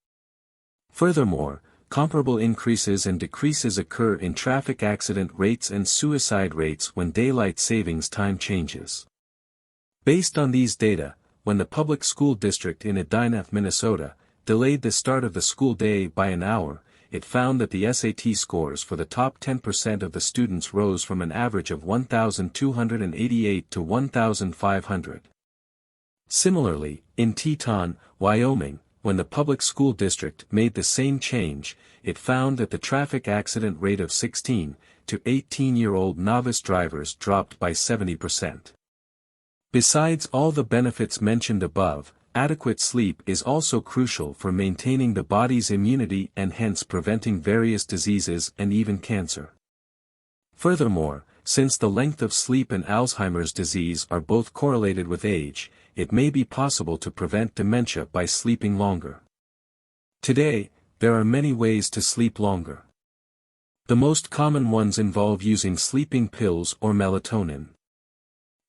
Furthermore, comparable increases and decreases occur in traffic accident rates and suicide rates when daylight savings time changes. Based on these data, when the public school district in Edina, Minnesota, delayed the start of the school day by an hour, it found that the SAT scores for the top 10% of the students rose from an average of 1,288 to 1,500. Similarly, in Teton, Wyoming, when the public school district made the same change, it found that the traffic accident rate of 16 to 18-year-old novice drivers dropped by 70%. Besides all the benefits mentioned above, adequate sleep is also crucial for maintaining the body's immunity and hence preventing various diseases and even cancer. Furthermore, since the length of sleep and Alzheimer's disease are both correlated with age, it may be possible to prevent dementia by sleeping longer. Today, there are many ways to sleep longer. The most common ones involve using sleeping pills or melatonin.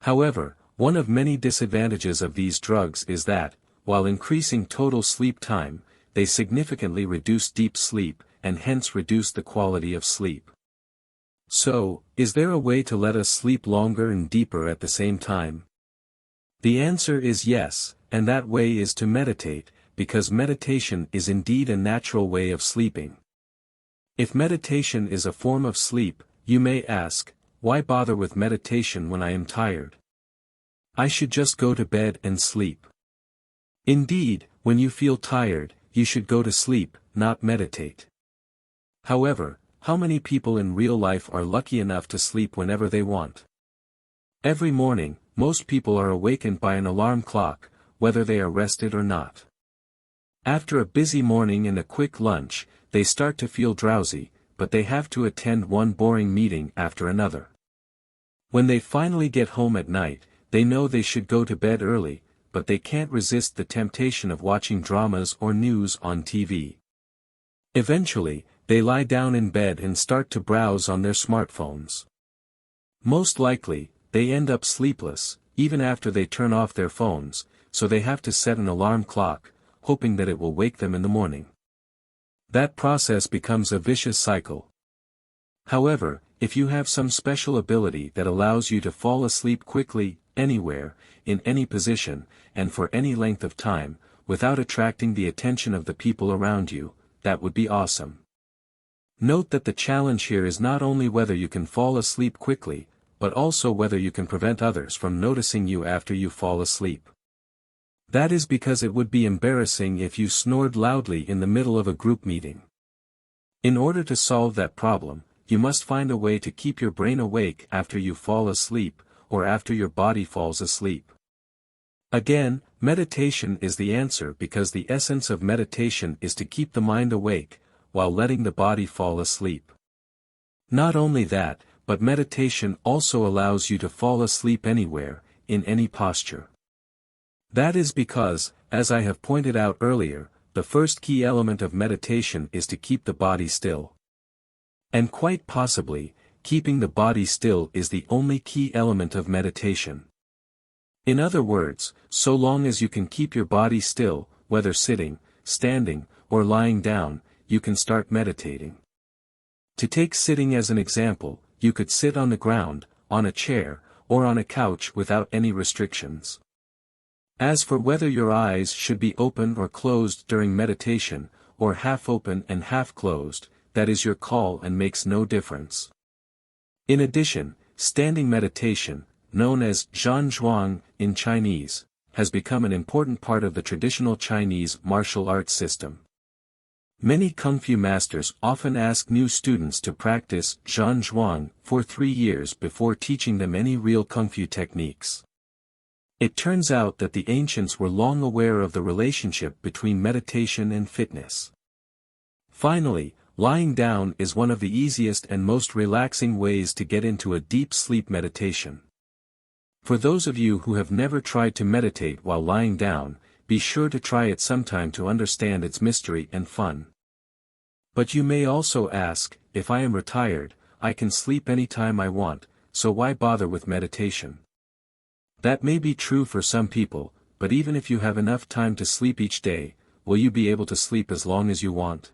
However, one of many disadvantages of these drugs is that, while increasing total sleep time, they significantly reduce deep sleep, and hence reduce the quality of sleep. So, is there a way to let us sleep longer and deeper at the same time? The answer is yes, and that way is to meditate, because meditation is indeed a natural way of sleeping. If meditation is a form of sleep, you may ask, why bother with meditation when I am tired? I should just go to bed and sleep. Indeed, when you feel tired, you should go to sleep, not meditate. However, how many people in real life are lucky enough to sleep whenever they want? Every morning, most people are awakened by an alarm clock, whether they are rested or not. After a busy morning and a quick lunch, they start to feel drowsy, but they have to attend one boring meeting after another. When they finally get home at night, they know they should go to bed early, but they can't resist the temptation of watching dramas or news on TV. Eventually, they lie down in bed and start to browse on their smartphones. Most likely, they end up sleepless, even after they turn off their phones, so they have to set an alarm clock, hoping that it will wake them in the morning. That process becomes a vicious cycle. However, if you have some special ability that allows you to fall asleep quickly, anywhere, in any position, and for any length of time, without attracting the attention of the people around you, that would be awesome. Note that the challenge here is not only whether you can fall asleep quickly, but also whether you can prevent others from noticing you after you fall asleep. That is because it would be embarrassing if you snored loudly in the middle of a group meeting. In order to solve that problem, you must find a way to keep your brain awake after you fall asleep, or after your body falls asleep. Again, meditation is the answer because the essence of meditation is to keep the mind awake, while letting the body fall asleep. Not only that, but meditation also allows you to fall asleep anywhere, in any posture. That is because, as I have pointed out earlier, the first key element of meditation is to keep the body still. And quite possibly, keeping the body still is the only key element of meditation. In other words, so long as you can keep your body still, whether sitting, standing, or lying down, you can start meditating. To take sitting as an example, you could sit on the ground, on a chair, or on a couch without any restrictions. As for whether your eyes should be open or closed during meditation, or half open and half closed, that is your call and makes no difference. In addition, standing meditation, known as Zhanzhuang in Chinese, has become an important part of the traditional Chinese martial arts system. Many Kung Fu masters often ask new students to practice Zhanzhuang for 3 years before teaching them any real Kung Fu techniques. It turns out that the ancients were long aware of the relationship between meditation and fitness. Finally, lying down is one of the easiest and most relaxing ways to get into a deep sleep meditation. For those of you who have never tried to meditate while lying down, be sure to try it sometime to understand its mystery and fun. But you may also ask, if I am retired, I can sleep anytime I want, so why bother with meditation? That may be true for some people, but even if you have enough time to sleep each day, will you be able to sleep as long as you want?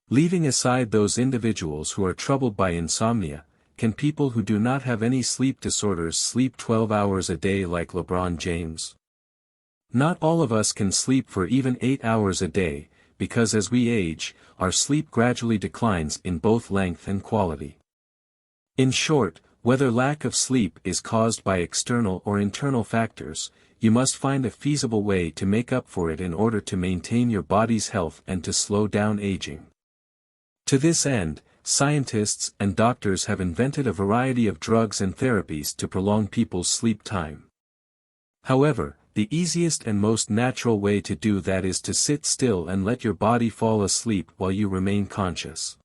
Leaving aside those individuals who are troubled by insomnia, can people who do not have any sleep disorders sleep 12 hours a day like LeBron James? Not all of us can sleep for even 8 hours a day, because as we age, our sleep gradually declines in both length and quality. In short, whether lack of sleep is caused by external or internal factors, you must find a feasible way to make up for it in order to maintain your body's health and to slow down aging. To this end, scientists and doctors have invented a variety of drugs and therapies to prolong people's sleep time. However, the easiest and most natural way to do that is to sit still and let your body fall asleep while you remain conscious.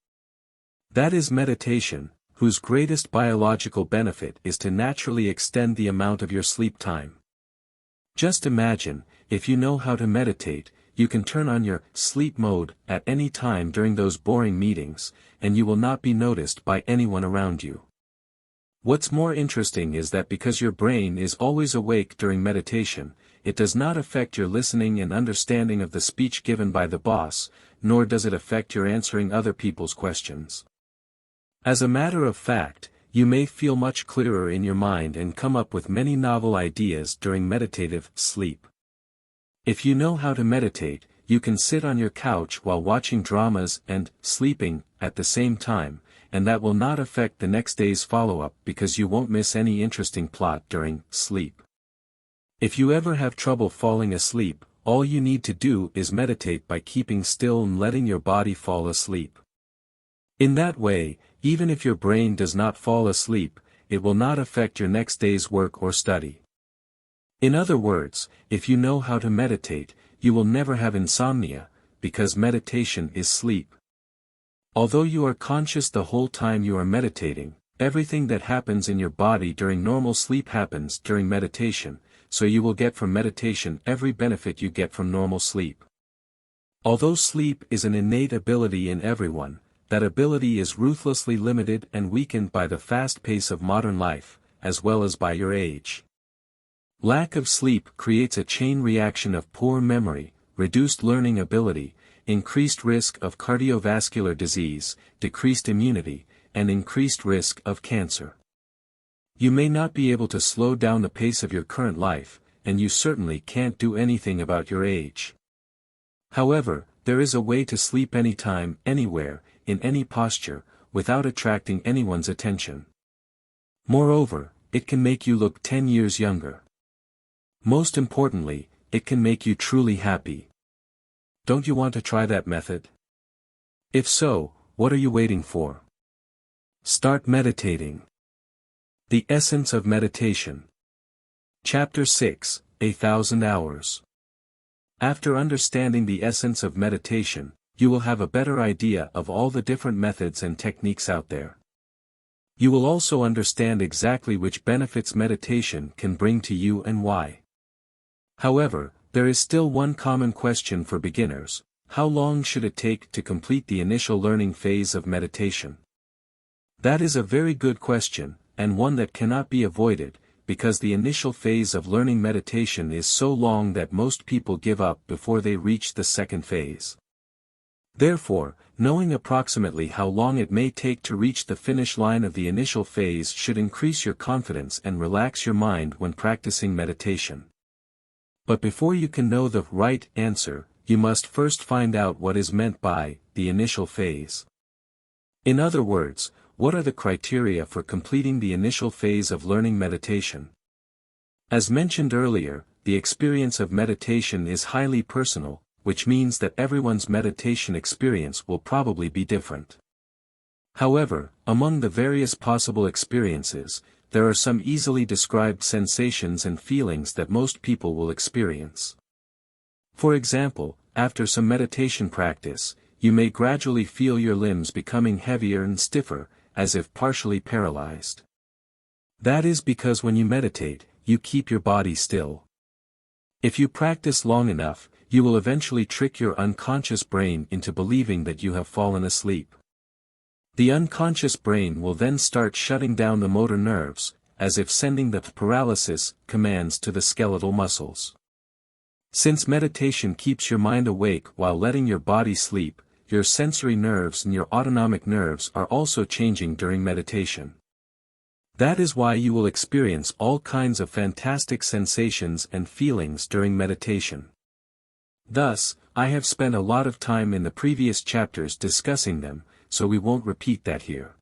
That is meditation, whose greatest biological benefit is to naturally extend the amount of your sleep time. Just imagine, if you know how to meditate, you can turn on your sleep mode at any time during those boring meetings, and you will not be noticed by anyone around you. What's more interesting is that because your brain is always awake during meditation, it does not affect your listening and understanding of the speech given by the boss, nor does it affect your answering other people's questions. As a matter of fact, you may feel much clearer in your mind and come up with many novel ideas during meditative sleep. If you know how to meditate, you can sit on your couch while watching dramas and sleeping at the same time, and that will not affect the next day's follow-up because you won't miss any interesting plot during sleep. If you ever have trouble falling asleep, all you need to do is meditate by keeping still and letting your body fall asleep. In that way, even if your brain does not fall asleep, it will not affect your next day's work or study. In other words, if you know how to meditate, you will never have insomnia, because meditation is sleep. Although you are conscious the whole time you are meditating, everything that happens in your body during normal sleep happens during meditation, so you will get from meditation every benefit you get from normal sleep. Although sleep is an innate ability in everyone, that ability is ruthlessly limited and weakened by the fast pace of modern life, as well as by your age. Lack of sleep creates a chain reaction of poor memory, reduced learning ability, increased risk of cardiovascular disease, decreased immunity, and increased risk of cancer. You may not be able to slow down the pace of your current life, and you certainly can't do anything about your age. However, there is a way to sleep anytime, anywhere, in any posture, without attracting anyone's attention. Moreover, it can make you look 10 years younger. Most importantly, it can make you truly happy. Don't you want to try that method? If so, what are you waiting for? Start meditating. The Essence of Meditation. Chapter 6, 1,000 Hours. After understanding the essence of meditation, you will have a better idea of all the different methods and techniques out there. You will also understand exactly which benefits meditation can bring to you and why. However, there is still one common question for beginners: how long should it take to complete the initial learning phase of meditation? That is a very good question, and one that cannot be avoided, because the initial phase of learning meditation is so long that most people give up before they reach the second phase. Therefore, knowing approximately how long it may take to reach the finish line of the initial phase should increase your confidence and relax your mind when practicing meditation. But before you can know the right answer, you must first find out what is meant by the initial phase. In other words, what are the criteria for completing the initial phase of learning meditation? As mentioned earlier, the experience of meditation is highly personal, which means that everyone's meditation experience will probably be different. However, among the various possible experiences, there are some easily described sensations and feelings that most people will experience. For example, after some meditation practice, you may gradually feel your limbs becoming heavier and stiffer, as if partially paralyzed. That is because when you meditate, you keep your body still. If you practice long enough, you will eventually trick your unconscious brain into believing that you have fallen asleep. The unconscious brain will then start shutting down the motor nerves, as if sending the paralysis commands to the skeletal muscles. Since meditation keeps your mind awake while letting your body sleep, your sensory nerves and your autonomic nerves are also changing during meditation. That is why you will experience all kinds of fantastic sensations and feelings during meditation. Thus, I have spent a lot of time in the previous chapters discussing them, so we won't repeat that here.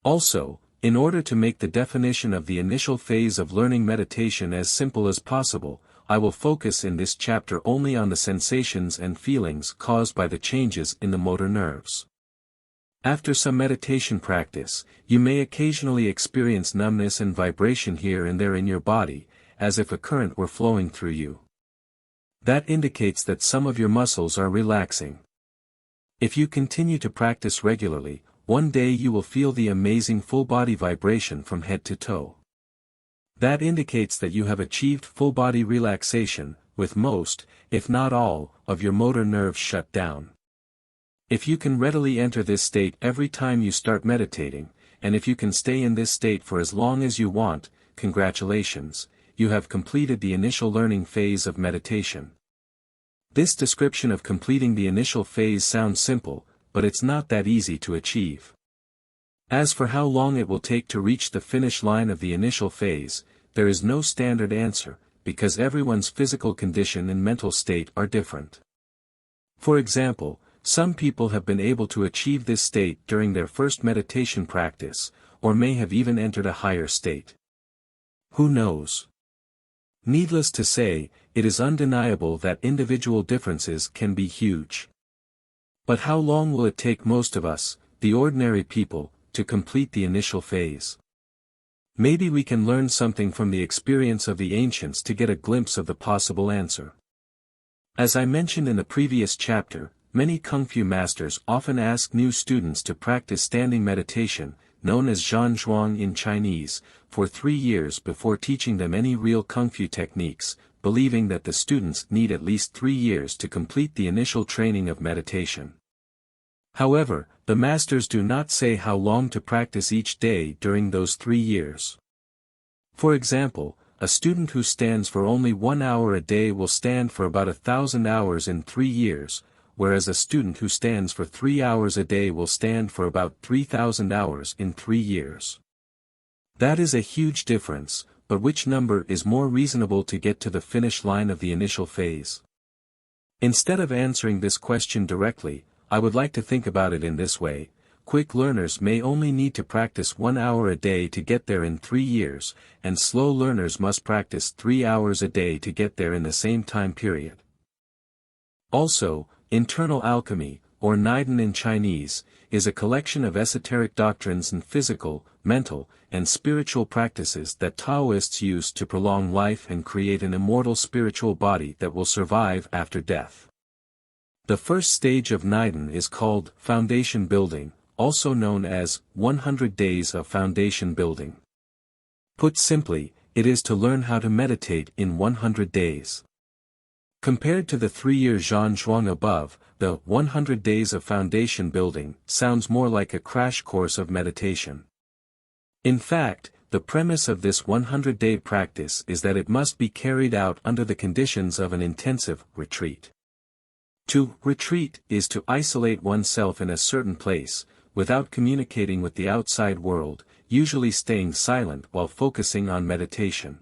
Also, In order to make the definition of the initial phase of learning meditation as simple as possible, I will focus in this chapter only on the sensations and feelings caused by the changes in the motor nerves. After some meditation practice, you may occasionally experience numbness and vibration here and there in your body, as if a current were flowing through you. That indicates that some of your muscles are relaxing. If you continue to practice regularly, one day you will feel the amazing full-body vibration from head to toe. That indicates that you have achieved full-body relaxation, with most, if not all, of your motor nerves shut down. If you can readily enter this state every time you start meditating, and if you can stay in this state for as long as you want, congratulations, you have completed the initial learning phase of meditation. This description of completing the initial phase sounds simple, but it's not that easy to achieve. As for how long it will take to reach the finish line of the initial phase, there is no standard answer, because everyone's physical condition and mental state are different. For example, some people have been able to achieve this state during their first meditation practice, or may have even entered a higher state. Who knows? Needless to say, it is undeniable that individual differences can be huge. But how long will it take most of us, the ordinary people, to complete the initial phase? Maybe we can learn something from the experience of the ancients to get a glimpse of the possible answer. As I mentioned in the previous chapter, many Kung Fu masters often ask new students to practice standing meditation, known as Zhanzhuang in Chinese, for 3 years before teaching them any real Kung Fu techniques, believing that the students need at least 3 years to complete the initial training of meditation. However, the masters do not say how long to practice each day during those 3 years. For example, a student who stands for only 1 hour a day will stand for about 1,000 hours in 3 years, whereas a student who stands for 3 hours a day will stand for about 3,000 hours in 3 years. That is a huge difference, but which number is more reasonable to get to the finish line of the initial phase? Instead of answering this question directly, I would like to think about it in this way. Quick learners may only need to practice 1 hour a day to get there in 3 years, and slow learners must practice 3 hours a day to get there in the same time period. Also, internal alchemy, or Niden in Chinese, is a collection of esoteric doctrines and physical, mental, and spiritual practices that Taoists use to prolong life and create an immortal spiritual body that will survive after death. The first stage of Niden is called foundation building, also known as 100 days of foundation building. Put simply, it is to learn how to meditate in 100 days. Compared to the 3-year Zhanzhuang above, the 100 days of foundation building sounds more like a crash course of meditation. In fact, the premise of this 100-day practice is that it must be carried out under the conditions of an intensive retreat. To retreat is to isolate oneself in a certain place, without communicating with the outside world, usually staying silent while focusing on meditation.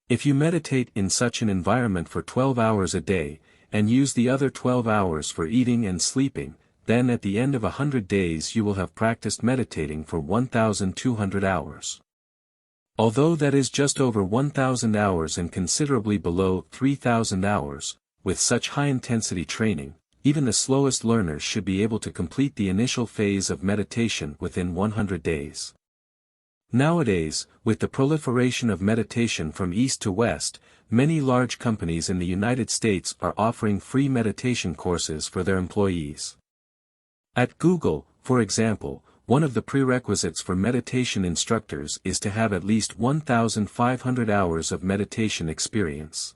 If you meditate in such an environment for 12 hours a day, and use the other 12 hours for eating and sleeping, then at the end of 100 days you will have practiced meditating for 1,200 hours. Although that is just over 1,000 hours and considerably below 3,000 hours, with such high-intensity training, even the slowest learners should be able to complete the initial phase of meditation within 100 days. Nowadays, with the proliferation of meditation from east to west, many large companies in the United States are offering free meditation courses for their employees. At Google, for example, one of the prerequisites for meditation instructors is to have at least 1,500 hours of meditation experience.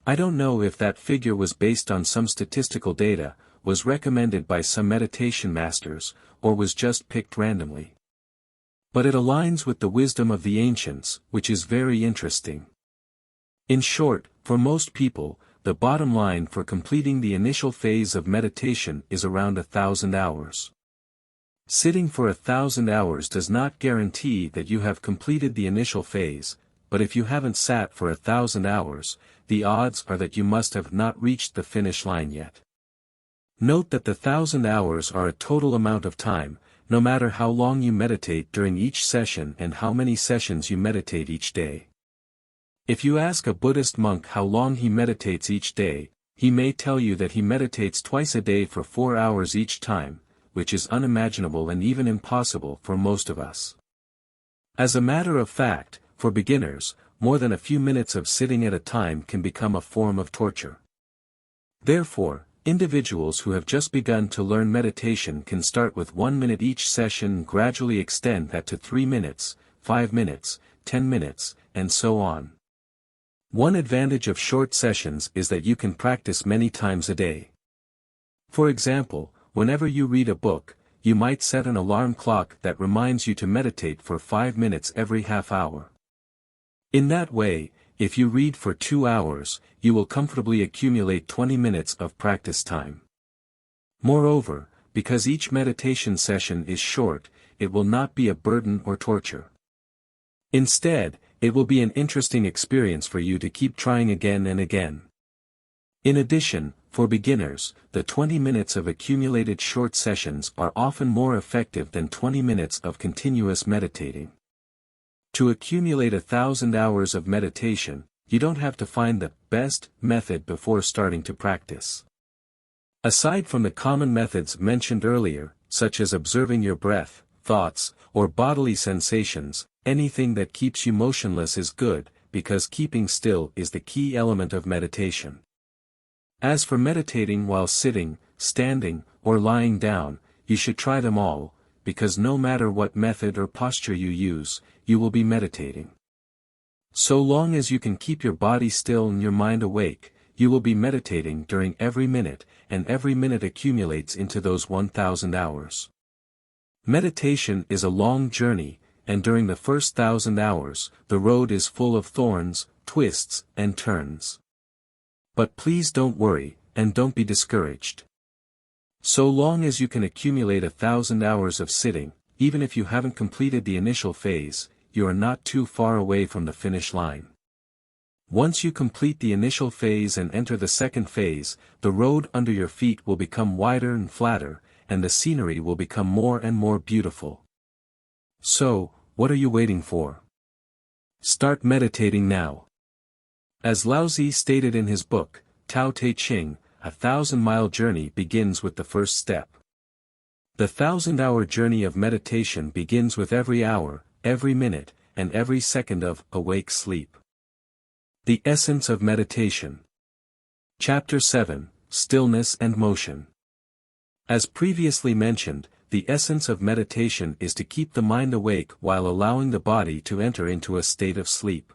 I don't know if that figure was based on some statistical data, was recommended by some meditation masters, or was just picked randomly. But it aligns with the wisdom of the ancients, which is very interesting. In short, for most people, the bottom line for completing the initial phase of meditation is around 1,000 hours. Sitting for 1,000 hours does not guarantee that you have completed the initial phase, but if you haven't sat for 1,000 hours, the odds are that you must have not reached the finish line yet. Note that the 1,000 hours are a total amount of time, no matter how long you meditate during each session and how many sessions you meditate each day. If you ask a Buddhist monk how long he meditates each day, he may tell you that he meditates twice a day for 4 hours each time, which is unimaginable and even impossible for most of us. As a matter of fact, for beginners, more than a few minutes of sitting at a time can become a form of torture. Therefore, individuals who have just begun to learn meditation can start with 1 minute each session and gradually extend that to 3 minutes, 5 minutes, 10 minutes, and so on. One advantage of short sessions is that you can practice many times a day. For example, whenever you read a book, you might set an alarm clock that reminds you to meditate for 5 minutes every half hour. In that way, if you read for 2 hours, you will comfortably accumulate 20 minutes of practice time. Moreover, because each meditation session is short, it will not be a burden or torture. Instead, it will be an interesting experience for you to keep trying again and again. In addition, for beginners, the 20 minutes of accumulated short sessions are often more effective than 20 minutes of continuous meditating. To accumulate 1,000 hours of meditation, you don't have to find the best method before starting to practice. Aside from the common methods mentioned earlier, such as observing your breath, thoughts, or bodily sensations, anything that keeps you motionless is good, because keeping still is the key element of meditation. As for meditating while sitting, standing, or lying down, you should try them all, because no matter what method or posture you use, you will be meditating. So long as you can keep your body still and your mind awake, you will be meditating during every minute, and every minute accumulates into those 1,000 hours. Meditation is a long journey, and during the first 1,000 hours, the road is full of thorns, twists, and turns. But please don't worry, and don't be discouraged. So long as you can accumulate 1,000 hours of sitting, even if you haven't completed the initial phase, you are not too far away from the finish line. Once you complete the initial phase and enter the second phase, the road under your feet will become wider and flatter, and the scenery will become more and more beautiful. So, what are you waiting for? Start meditating now. As Laozi stated in his book, Tao Te Ching, a 1,000-mile journey begins with the first step. The 1,000-hour journey of meditation begins with every hour, every minute, and every second of awake sleep. The Essence of Meditation. Chapter 7, Stillness and Motion. As previously mentioned, the essence of meditation is to keep the mind awake while allowing the body to enter into a state of sleep.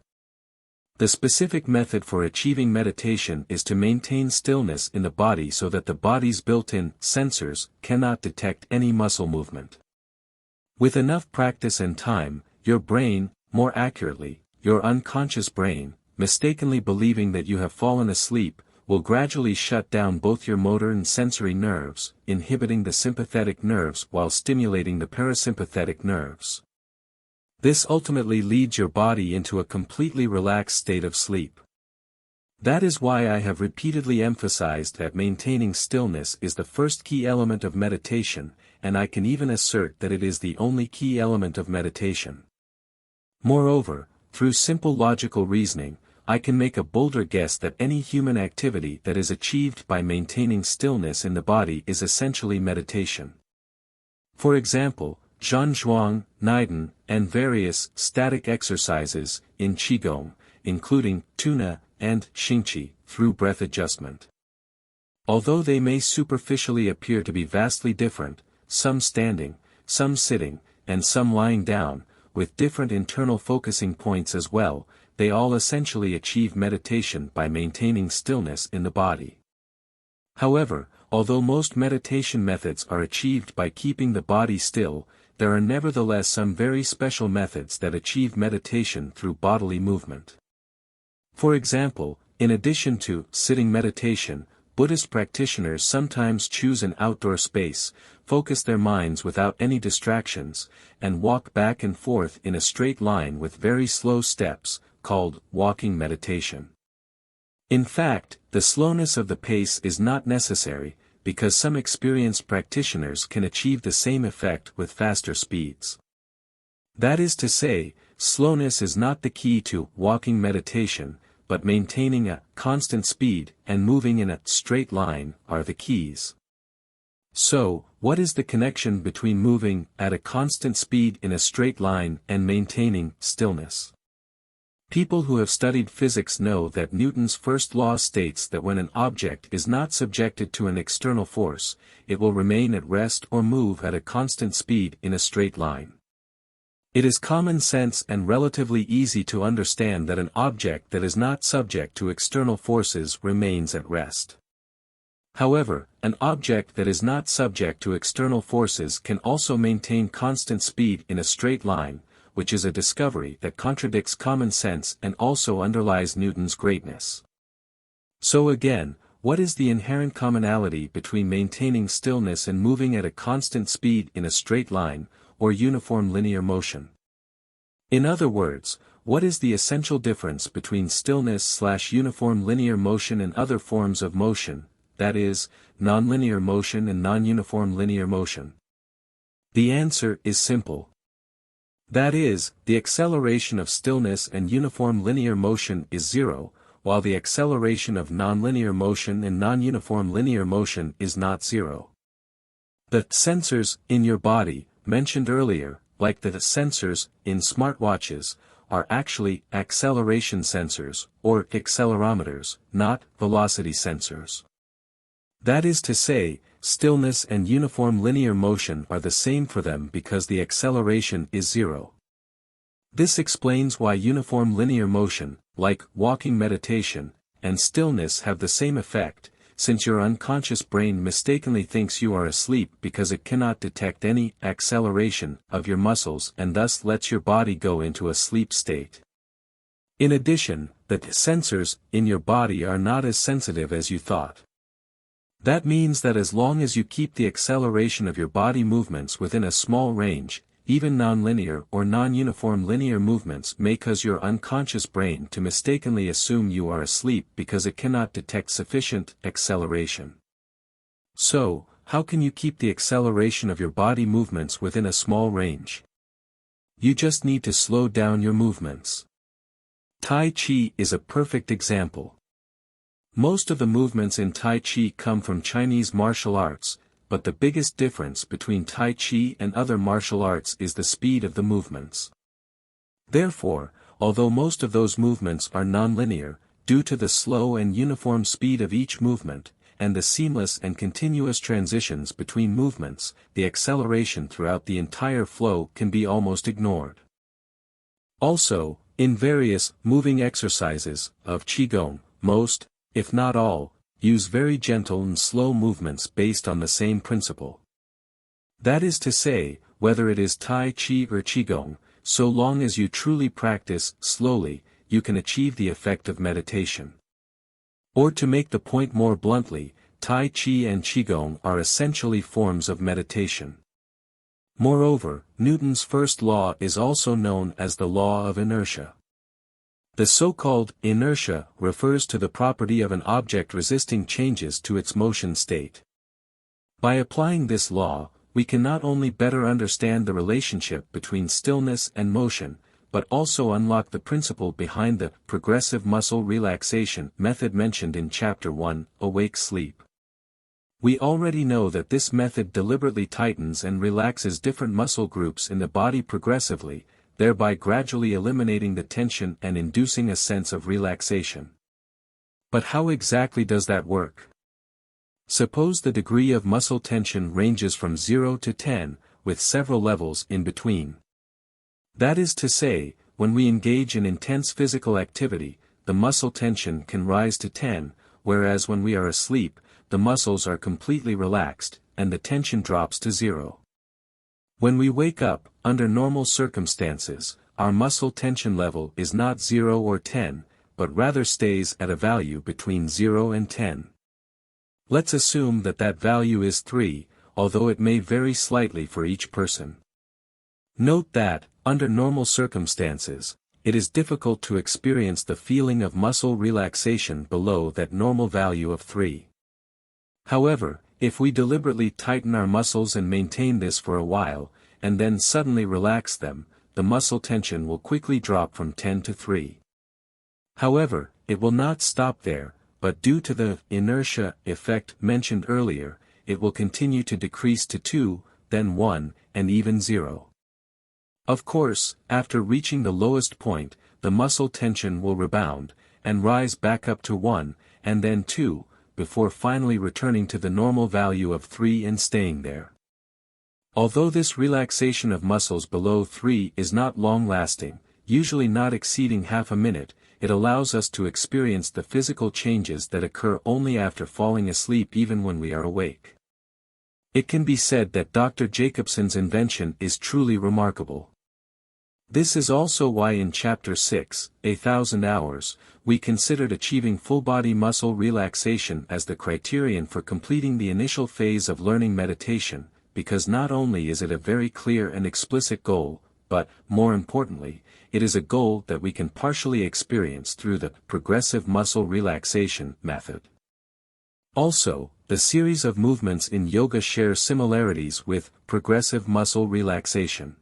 The specific method for achieving meditation is to maintain stillness in the body so that the body's built-in sensors cannot detect any muscle movement. With enough practice and time, your brain, more accurately, your unconscious brain, mistakenly believing that you have fallen asleep, will gradually shut down both your motor and sensory nerves, inhibiting the sympathetic nerves while stimulating the parasympathetic nerves. This ultimately leads your body into a completely relaxed state of sleep. That is why I have repeatedly emphasized that maintaining stillness is the first key element of meditation, and I can even assert that it is the only key element of meditation. Moreover, through simple logical reasoning, I can make a bolder guess that any human activity that is achieved by maintaining stillness in the body is essentially meditation. For example, Zhanzhuang, Niden, and various static exercises in Qigong, including Tuna and Xingqi, through breath adjustment. Although they may superficially appear to be vastly different, some standing, some sitting, and some lying down, with different internal focusing points as well, they all essentially achieve meditation by maintaining stillness in the body. However, although most meditation methods are achieved by keeping the body still, there are nevertheless some very special methods that achieve meditation through bodily movement. For example, in addition to sitting meditation, Buddhist practitioners sometimes choose an outdoor space, focus their minds without any distractions, and walk back and forth in a straight line with very slow steps, called walking meditation. In fact, the slowness of the pace is not necessary, because some experienced practitioners can achieve the same effect with faster speeds. That is to say, slowness is not the key to walking meditation, but maintaining a constant speed and moving in a straight line are the keys. So, what is the connection between moving at a constant speed in a straight line and maintaining stillness? People who have studied physics know that Newton's first law states that when an object is not subjected to an external force, it will remain at rest or move at a constant speed in a straight line. It is common sense and relatively easy to understand that an object that is not subject to external forces remains at rest. However, an object that is not subject to external forces can also maintain constant speed in a straight line, which is a discovery that contradicts common sense and also underlies Newton's greatness. So again, what is the inherent commonality between maintaining stillness and moving at a constant speed in a straight line, or uniform linear motion? In other words, what is the essential difference between stillness/uniform linear motion and other forms of motion, that is, nonlinear motion and non-uniform linear motion? The answer is simple. That is, the acceleration of stillness and uniform linear motion is zero, while the acceleration of nonlinear motion and non-uniform linear motion is not zero. The sensors in your body, mentioned earlier, like the sensors in smartwatches, are actually acceleration sensors, or accelerometers, not velocity sensors. That is to say, stillness and uniform linear motion are the same for them because the acceleration is zero. This explains why uniform linear motion, like walking meditation, and stillness have the same effect, since your unconscious brain mistakenly thinks you are asleep because it cannot detect any acceleration of your muscles and thus lets your body go into a sleep state. In addition, the sensors in your body are not as sensitive as you thought. That means that as long as you keep the acceleration of your body movements within a small range, even nonlinear or non-uniform linear movements may cause your unconscious brain to mistakenly assume you are asleep because it cannot detect sufficient acceleration. So, how can you keep the acceleration of your body movements within a small range? You just need to slow down your movements. Tai Chi is a perfect example. Most of the movements in Tai Chi come from Chinese martial arts, but the biggest difference between Tai Chi and other martial arts is the speed of the movements. Therefore, although most of those movements are nonlinear, due to the slow and uniform speed of each movement, and the seamless and continuous transitions between movements, the acceleration throughout the entire flow can be almost ignored. Also, in various moving exercises of Qigong, most, if not all, use very gentle and slow movements based on the same principle. That is to say, whether it is Tai Chi or Qigong, so long as you truly practice slowly, you can achieve the effect of meditation. Or to make the point more bluntly, Tai Chi and Qigong are essentially forms of meditation. Moreover, Newton's first law is also known as the law of inertia. The so-called inertia refers to the property of an object resisting changes to its motion state. By applying this law, we can not only better understand the relationship between stillness and motion, but also unlock the principle behind the progressive muscle relaxation method mentioned in Chapter 1, Awake Sleep. We already know that this method deliberately tightens and relaxes different muscle groups in the body progressively, thereby gradually eliminating the tension and inducing a sense of relaxation. But how exactly does that work? Suppose the degree of muscle tension ranges from 0 to 10, with several levels in between. That is to say, when we engage in intense physical activity, the muscle tension can rise to 10, whereas when we are asleep, the muscles are completely relaxed, and the tension drops to 0. When we wake up, under normal circumstances, our muscle tension level is not 0 or 10, but rather stays at a value between 0 and 10. Let's assume that that value is 3, although it may vary slightly for each person. Note that, under normal circumstances, it is difficult to experience the feeling of muscle relaxation below that normal value of 3. However, If we deliberately tighten our muscles and maintain this for a while, and then suddenly relax them, the muscle tension will quickly drop from 10 to 3. However, it will not stop there, but due to the inertia effect mentioned earlier, it will continue to decrease to 2, then 1, and even 0. Of course, after reaching the lowest point, the muscle tension will rebound, and rise back up to 1, and then 2, before finally returning to the normal value of 3 and staying there. Although this relaxation of muscles below 3 is not long-lasting, usually not exceeding half a minute, it allows us to experience the physical changes that occur only after falling asleep even when we are awake. It can be said that Dr. Jacobson's invention is truly remarkable. This is also why in Chapter 6, 1,000 Hours, we considered achieving full-body muscle relaxation as the criterion for completing the initial phase of learning meditation, because not only is it a very clear and explicit goal, but, more importantly, it is a goal that we can partially experience through the progressive muscle relaxation method. Also, the series of movements in yoga share similarities with progressive muscle relaxation.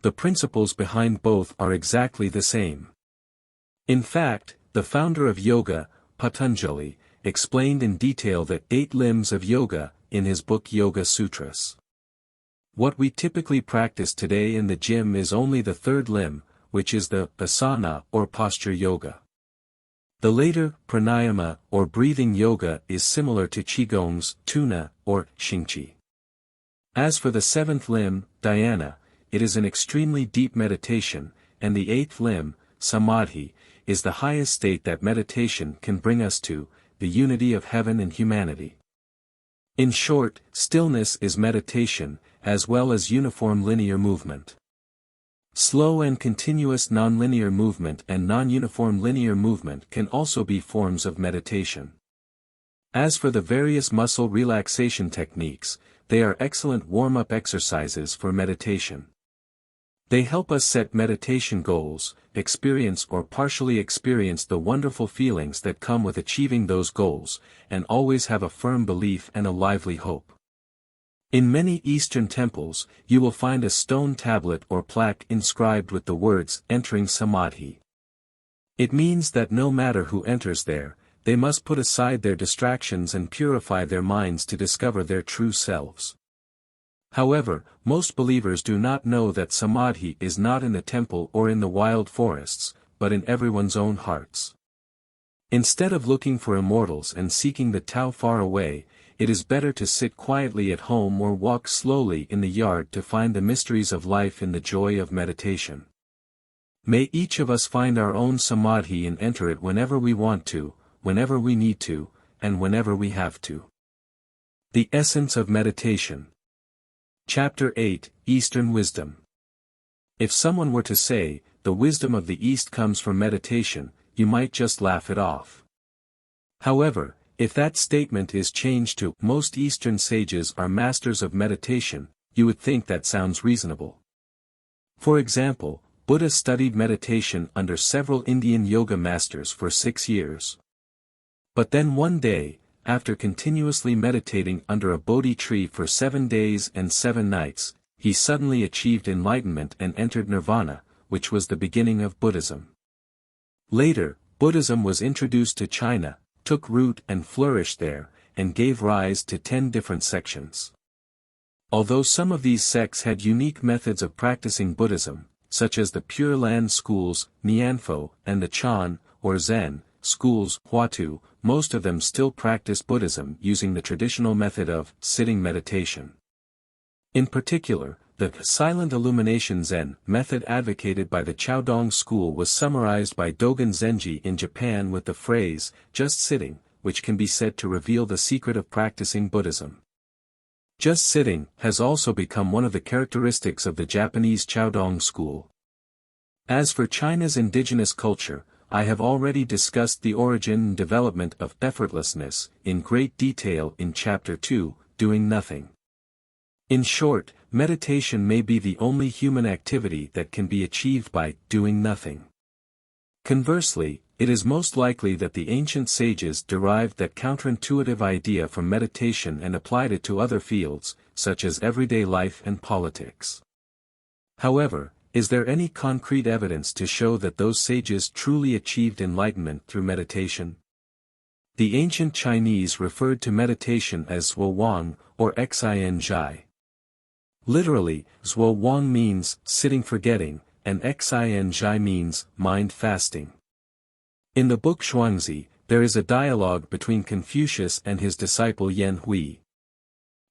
The principles behind both are exactly the same. In fact, the founder of yoga, Patanjali, explained in detail the 8 limbs of yoga in his book Yoga Sutras. What we typically practice today in the gym is only the 3rd limb, which is the asana or posture yoga. The later pranayama or breathing yoga is similar to qigong's tuna or xingqi. As for the 7th limb, dhyana, it is an extremely deep meditation, and the 8th limb, samadhi, is the highest state that meditation can bring us to, the unity of heaven and humanity. In short, stillness is meditation, as well as uniform linear movement. Slow and continuous nonlinear movement and non-uniform linear movement can also be forms of meditation. As for the various muscle relaxation techniques, they are excellent warm-up exercises for meditation. They help us set meditation goals, experience or partially experience the wonderful feelings that come with achieving those goals, and always have a firm belief and a lively hope. In many Eastern temples, you will find a stone tablet or plaque inscribed with the words "entering samadhi." It means that no matter who enters there, they must put aside their distractions and purify their minds to discover their true selves. However, most believers do not know that samadhi is not in the temple or in the wild forests, but in everyone's own hearts. Instead of looking for immortals and seeking the Tao far away, it is better to sit quietly at home or walk slowly in the yard to find the mysteries of life in the joy of meditation. May each of us find our own samadhi and enter it whenever we want to, whenever we need to, and whenever we have to. The Essence of Meditation. Chapter 8, Eastern Wisdom. If someone were to say, the wisdom of the East comes from meditation, you might just laugh it off. However, if that statement is changed to, most Eastern sages are masters of meditation, you would think that sounds reasonable. For example, Buddha studied meditation under several Indian yoga masters for 6 years. But then one day, after continuously meditating under a Bodhi tree for 7 days and 7 nights, he suddenly achieved enlightenment and entered nirvana, which was the beginning of Buddhism. Later, Buddhism was introduced to China, took root and flourished there, and gave rise to 10 different sections. Although some of these sects had unique methods of practicing Buddhism, such as the Pure Land schools, Nianfo, and the Chan, or Zen, schools, Huatu, most of them still practiced Buddhism using the traditional method of sitting meditation. In particular, the silent illumination Zen method advocated by the Chaodong school was summarized by Dogen Zenji in Japan with the phrase, just sitting, which can be said to reveal the secret of practicing Buddhism. Just sitting has also become one of the characteristics of the Japanese Chaodong school. As for China's indigenous culture, I have already discussed the origin and development of effortlessness in great detail in Chapter 2, Doing Nothing. In short, meditation may be the only human activity that can be achieved by doing nothing. Conversely, it is most likely that the ancient sages derived that counterintuitive idea from meditation and applied it to other fields, such as everyday life and politics. However, is there any concrete evidence to show that those sages truly achieved enlightenment through meditation? The ancient Chinese referred to meditation as Zhuowang, or Xin-Zhai. Literally, Zhuowang means sitting forgetting, and Xin-Zhai means mind fasting. In the book Xuanzi, there is a dialogue between Confucius and his disciple Yan Hui.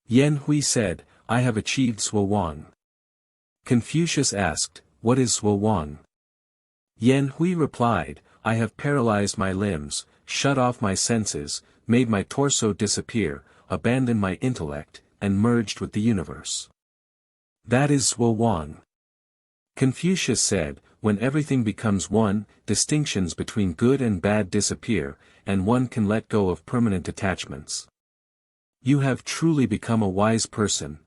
Yan Hui said, "I have achieved Zhuowang." Confucius asked, "What is Zhuowang?" Yan Hui replied, "I have paralyzed my limbs, shut off my senses, made my torso disappear, abandoned my intellect, and merged with the universe. That is Zhuowang." Confucius said, "When everything becomes one, distinctions between good and bad disappear, and one can let go of permanent attachments. You have truly become a wise person.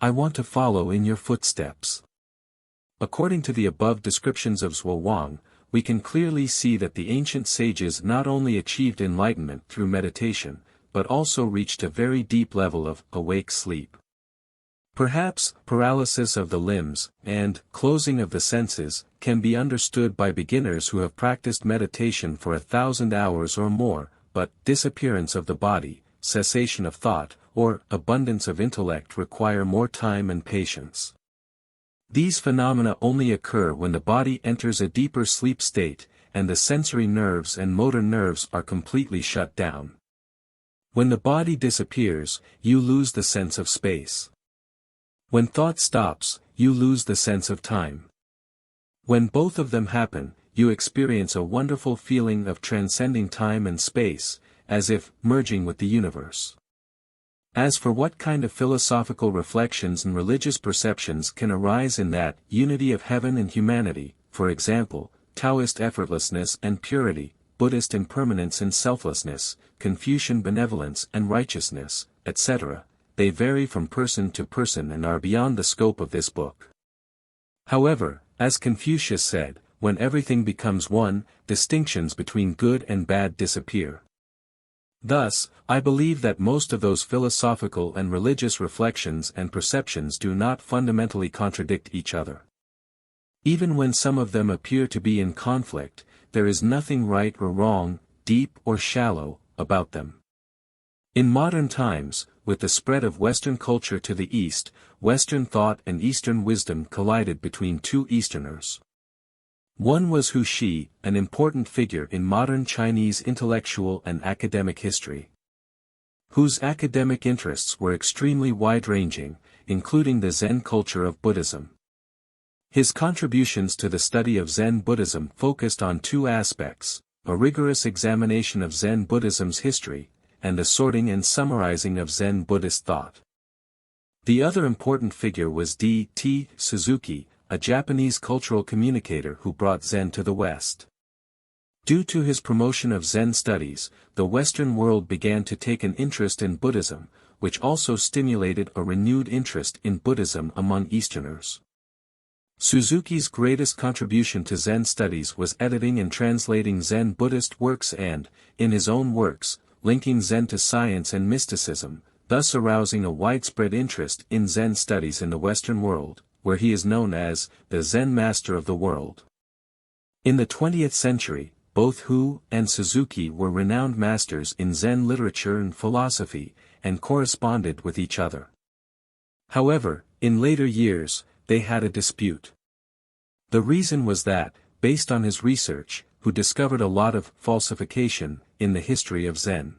I want to follow in your footsteps." According to the above descriptions of Zhuowang, we can clearly see that the ancient sages not only achieved enlightenment through meditation, but also reached a very deep level of awake sleep. Perhaps, paralysis of the limbs, and closing of the senses, can be understood by beginners who have practiced meditation for 1,000 hours or more, but disappearance of the body, cessation of thought, or abundance of intellect require more time and patience. These phenomena only occur when the body enters a deeper sleep state, and the sensory nerves and motor nerves are completely shut down. When the body disappears, you lose the sense of space. When thought stops, you lose the sense of time. When both of them happen, you experience a wonderful feeling of transcending time and space, as if merging with the universe. As for what kind of philosophical reflections and religious perceptions can arise in that unity of heaven and humanity, for example, Taoist effortlessness and purity, Buddhist impermanence and selflessness, Confucian benevolence and righteousness, etc., they vary from person to person and are beyond the scope of this book. However, as Confucius said, when everything becomes one, distinctions between good and bad disappear. Thus, I believe that most of those philosophical and religious reflections and perceptions do not fundamentally contradict each other. Even when some of them appear to be in conflict, there is nothing right or wrong, deep or shallow, about them. In modern times, with the spread of Western culture to the East, Western thought and Eastern wisdom collided between two Easterners. One was Hu Shi, an important figure in modern Chinese intellectual and academic history. Hu's academic interests were extremely wide-ranging, including the Zen culture of Buddhism. His contributions to the study of Zen Buddhism focused on two aspects: a rigorous examination of Zen Buddhism's history, and the sorting and summarizing of Zen Buddhist thought. The other important figure was D.T. Suzuki, a Japanese cultural communicator who brought Zen to the West. Due to his promotion of Zen studies, the Western world began to take an interest in Buddhism, which also stimulated a renewed interest in Buddhism among Easterners. Suzuki's greatest contribution to Zen studies was editing and translating Zen Buddhist works and, in his own works, linking Zen to science and mysticism, thus arousing a widespread interest in Zen studies in the Western world, where he is known as the Zen master of the world. In the 20th century, both Hu and Suzuki were renowned masters in Zen literature and philosophy, and corresponded with each other. However, in later years, they had a dispute. The reason was that, based on his research, Hu discovered a lot of falsification in the history of Zen.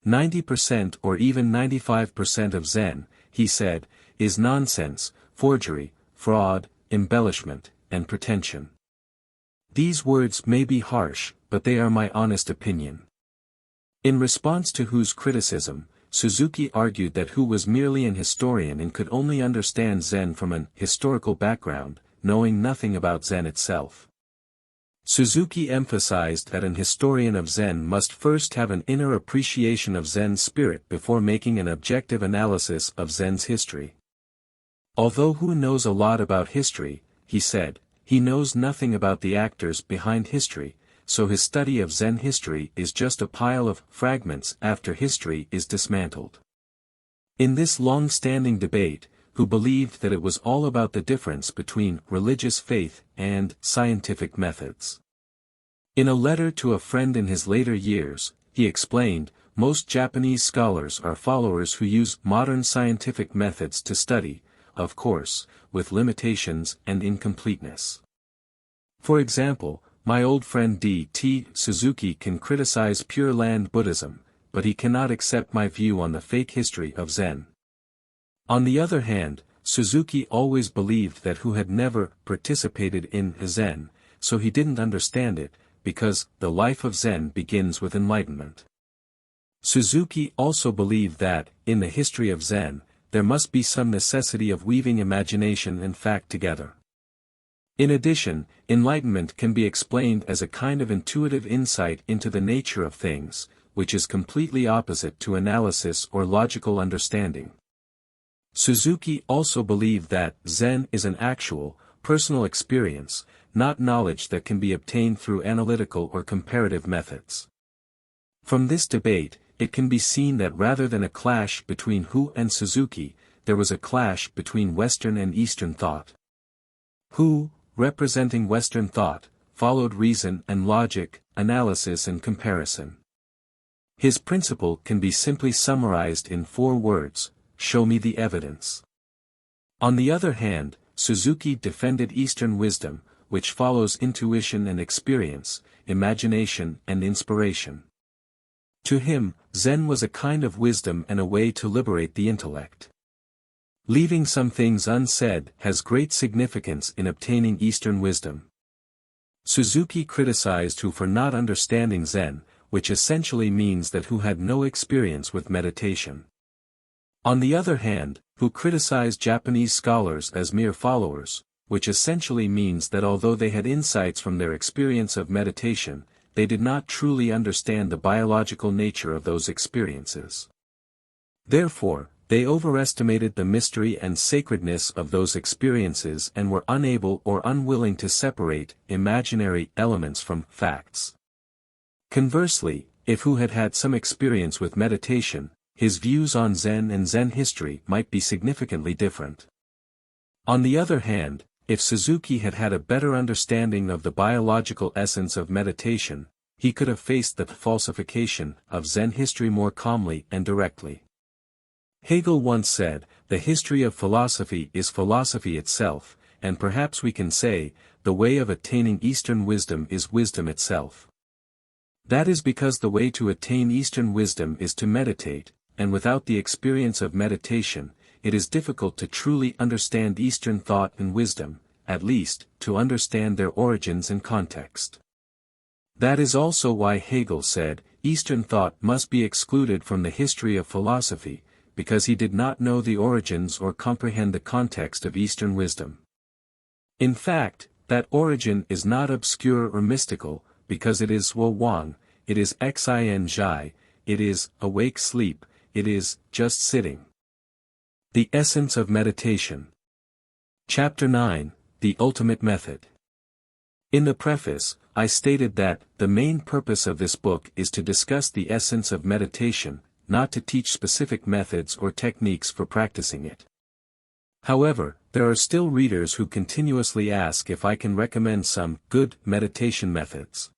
90% or even 95% of Zen, he said, is nonsense, forgery, fraud, embellishment, and pretension. These words may be harsh, but they are my honest opinion. In response to Hu's criticism, Suzuki argued that Hu was merely an historian and could only understand Zen from an historical background, knowing nothing about Zen itself. Suzuki emphasized that an historian of Zen must first have an inner appreciation of Zen's spirit before making an objective analysis of Zen's history. Although Hu knows a lot about history, he said, he knows nothing about the actors behind history, so his study of Zen history is just a pile of fragments after history is dismantled. In this long-standing debate, who believed that it was all about the difference between religious faith and scientific methods. In a letter to a friend in his later years, he explained, most Japanese scholars are followers who use modern scientific methods to study, of course, with limitations and incompleteness. For example, my old friend D.T. Suzuki can criticize Pure Land Buddhism, but he cannot accept my view on the fake history of Zen. On the other hand, Suzuki always believed that who had never participated in Zen, so he didn't understand it, because the life of Zen begins with enlightenment. Suzuki also believed that, in the history of Zen, there must be some necessity of weaving imagination and fact together. In addition, enlightenment can be explained as a kind of intuitive insight into the nature of things, which is completely opposite to analysis or logical understanding. Suzuki also believed that Zen is an actual, personal experience, not knowledge that can be obtained through analytical or comparative methods. From this debate, it can be seen that rather than a clash between Hu and Suzuki, there was a clash between Western and Eastern thought. Hu, representing Western thought, followed reason and logic, analysis and comparison. His principle can be simply summarized in 4 words: show me the evidence. On the other hand, Suzuki defended Eastern wisdom, which follows intuition and experience, imagination and inspiration. To him, Zen was a kind of wisdom and a way to liberate the intellect. Leaving some things unsaid has great significance in obtaining Eastern wisdom. Suzuki criticized Hu for not understanding Zen, which essentially means that Hu had no experience with meditation. On the other hand, Hu criticized Japanese scholars as mere followers, which essentially means that although they had insights from their experience of meditation, they did not truly understand the biological nature of those experiences. Therefore, they overestimated the mystery and sacredness of those experiences and were unable or unwilling to separate imaginary elements from facts. Conversely, if Hu had had some experience with meditation, his views on Zen and Zen history might be significantly different. On the other hand, if Suzuki had had a better understanding of the biological essence of meditation, he could have faced the falsification of Zen history more calmly and directly. Hegel once said, "The history of philosophy is philosophy itself," and perhaps we can say, the way of attaining Eastern wisdom is wisdom itself. That is because the way to attain Eastern wisdom is to meditate, and without the experience of meditation, it is difficult to truly understand Eastern thought and wisdom, at least, to understand their origins and context. That is also why Hegel said, Eastern thought must be excluded from the history of philosophy, because he did not know the origins or comprehend the context of Eastern wisdom. In fact, that origin is not obscure or mystical, because it is Wo Wang, it is Xin Zhai, it is awake sleep, it is just sitting. The Essence of Meditation. Chapter 9, The Ultimate Method. In the preface, I stated that, the main purpose of this book is to discuss the essence of meditation, not to teach specific methods or techniques for practicing it. However, there are still readers who continuously ask if I can recommend some good meditation methods.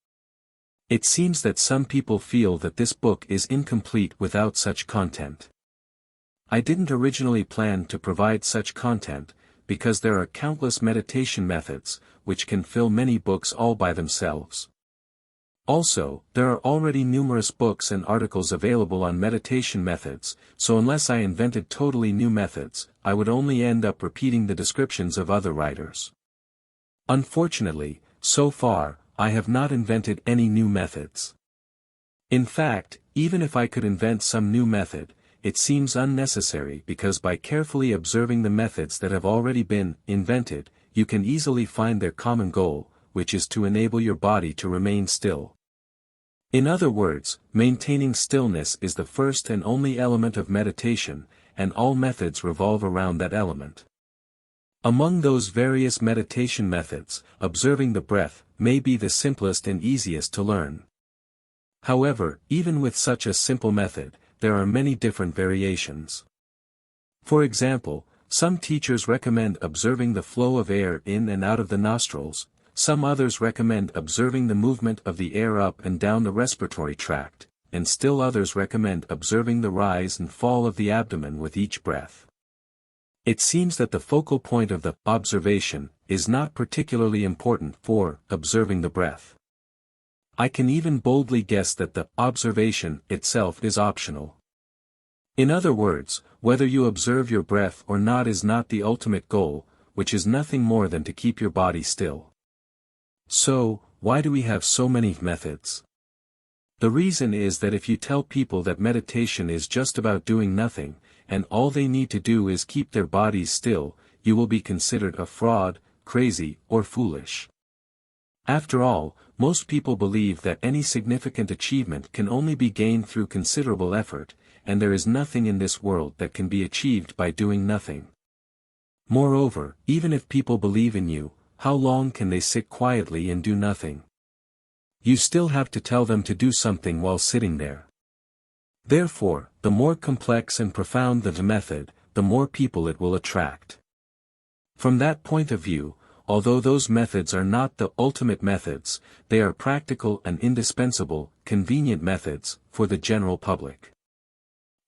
It seems that some people feel that this book is incomplete without such content. I didn't originally plan to provide such content, because there are countless meditation methods, which can fill many books all by themselves. Also, there are already numerous books and articles available on meditation methods, so unless I invented totally new methods, I would only end up repeating the descriptions of other writers. Unfortunately, so far, I have not invented any new methods. In fact, even if I could invent some new method, it seems unnecessary because by carefully observing the methods that have already been invented, you can easily find their common goal, which is to enable your body to remain still. In other words, maintaining stillness is the first and only element of meditation, and all methods revolve around that element. Among those various meditation methods, observing the breath may be the simplest and easiest to learn. However, even with such a simple method, there are many different variations. For example, some teachers recommend observing the flow of air in and out of the nostrils, some others recommend observing the movement of the air up and down the respiratory tract, and still others recommend observing the rise and fall of the abdomen with each breath. It seems that the focal point of the observation is not particularly important for observing the breath. I can even boldly guess that the observation itself is optional. In other words, whether you observe your breath or not is not the ultimate goal, which is nothing more than to keep your body still. So, why do we have so many methods? The reason is that if you tell people that meditation is just about doing nothing, and all they need to do is keep their bodies still, you will be considered a fraud, crazy, or foolish. After all, most people believe that any significant achievement can only be gained through considerable effort, and there is nothing in this world that can be achieved by doing nothing. Moreover, even if people believe in you, how long can they sit quietly and do nothing? You still have to tell them to do something while sitting there. Therefore, the more complex and profound the method, the more people it will attract. From that point of view, although those methods are not the ultimate methods, they are practical and indispensable, convenient methods, for the general public.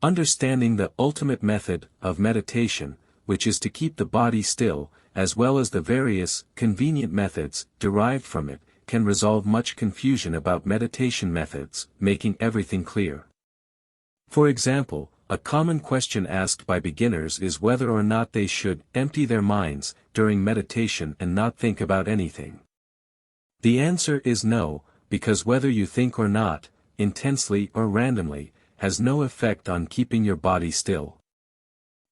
Understanding the ultimate method of meditation, which is to keep the body still, as well as the various, convenient methods, derived from it, can resolve much confusion about meditation methods, making everything clear. For example, a common question asked by beginners is whether or not they should empty their minds during meditation and not think about anything. The answer is no, because whether you think or not, intensely or randomly, has no effect on keeping your body still.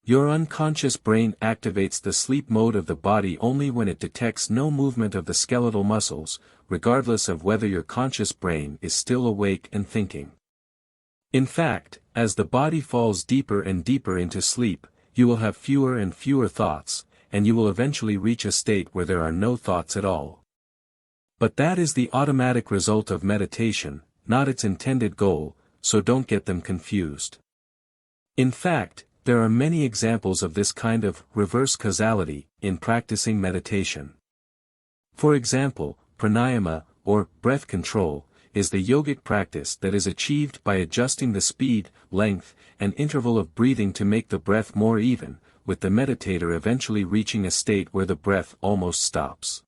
Your unconscious brain activates the sleep mode of the body only when it detects no movement of the skeletal muscles, regardless of whether your conscious brain is still awake and thinking. In fact, as the body falls deeper and deeper into sleep, you will have fewer and fewer thoughts, and you will eventually reach a state where there are no thoughts at all. But that is the automatic result of meditation, not its intended goal, so don't get them confused. In fact, there are many examples of this kind of reverse causality in practicing meditation. For example, pranayama, or breath control, is the yogic practice that is achieved by adjusting the speed, length, and interval of breathing to make the breath more even, with the meditator eventually reaching a state where the breath almost stops.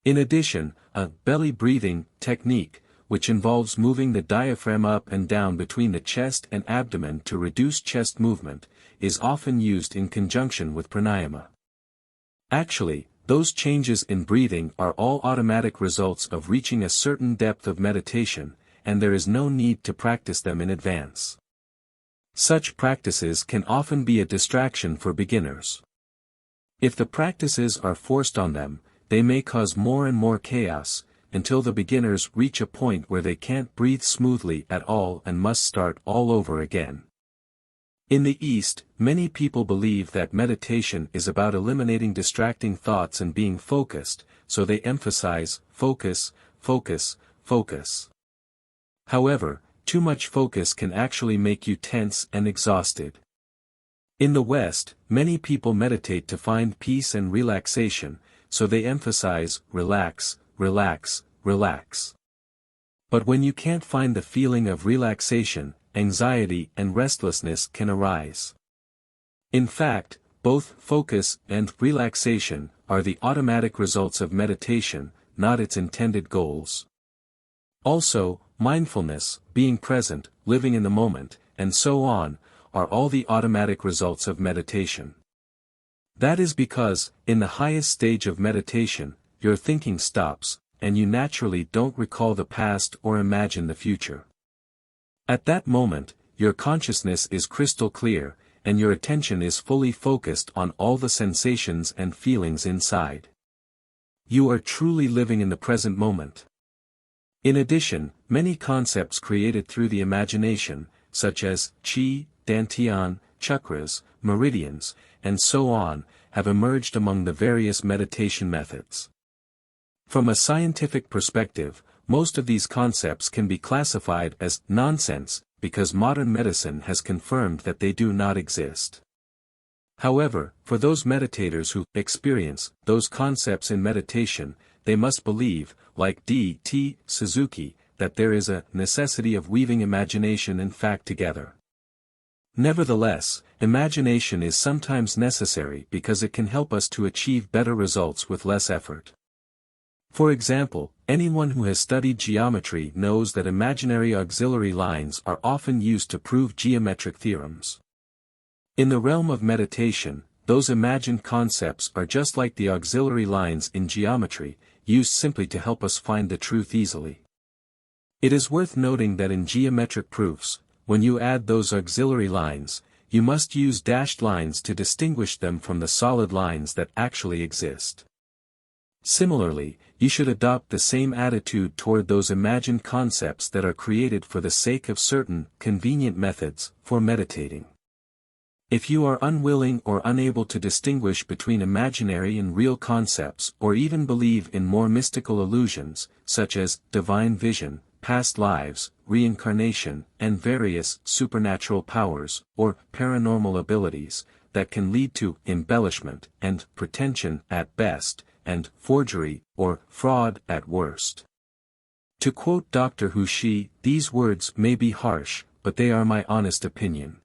In addition, a belly breathing technique, which involves moving the diaphragm up and down between the chest and abdomen to reduce chest movement, is often used in conjunction with pranayama. Actually, those changes in breathing are all automatic results of reaching a certain depth of meditation, and there is no need to practice them in advance. Such practices can often be a distraction for beginners. If the practices are forced on them, they may cause more and more chaos, until the beginners reach a point where they can't breathe smoothly at all and must start all over again. In the East, many people believe that meditation is about eliminating distracting thoughts and being focused, so they emphasize focus, focus, focus. However, too much focus can actually make you tense and exhausted. In the West, many people meditate to find peace and relaxation, so they emphasize relax, relax, relax. But when you can't find the feeling of relaxation, anxiety and restlessness can arise. In fact, both focus and relaxation are the automatic results of meditation, not its intended goals. Also, mindfulness, being present, living in the moment, and so on, are all the automatic results of meditation. That is because, in the highest stage of meditation, your thinking stops, and you naturally don't recall the past or imagine the future. At that moment, your consciousness is crystal clear, and your attention is fully focused on all the sensations and feelings inside. You are truly living in the present moment. In addition, many concepts created through the imagination, such as chi, dantian, chakras, meridians, and so on, have emerged among the various meditation methods. From a scientific perspective, most of these concepts can be classified as nonsense, because modern medicine has confirmed that they do not exist. However, for those meditators who experience those concepts in meditation, they must believe, like D.T. Suzuki, that there is a necessity of weaving imagination and fact together. Nevertheless, imagination is sometimes necessary because it can help us to achieve better results with less effort. For example, anyone who has studied geometry knows that imaginary auxiliary lines are often used to prove geometric theorems. In the realm of meditation, those imagined concepts are just like the auxiliary lines in geometry, used simply to help us find the truth easily. It is worth noting that in geometric proofs, when you add those auxiliary lines, you must use dashed lines to distinguish them from the solid lines that actually exist. Similarly, you should adopt the same attitude toward those imagined concepts that are created for the sake of certain convenient methods for meditating. If you are unwilling or unable to distinguish between imaginary and real concepts or even believe in more mystical illusions, such as divine vision, past lives, reincarnation, and various supernatural powers, or paranormal abilities, that can lead to embellishment and pretension at best, and forgery or fraud at worst. To quote Dr. Hushi, these words may be harsh, but they are my honest opinion.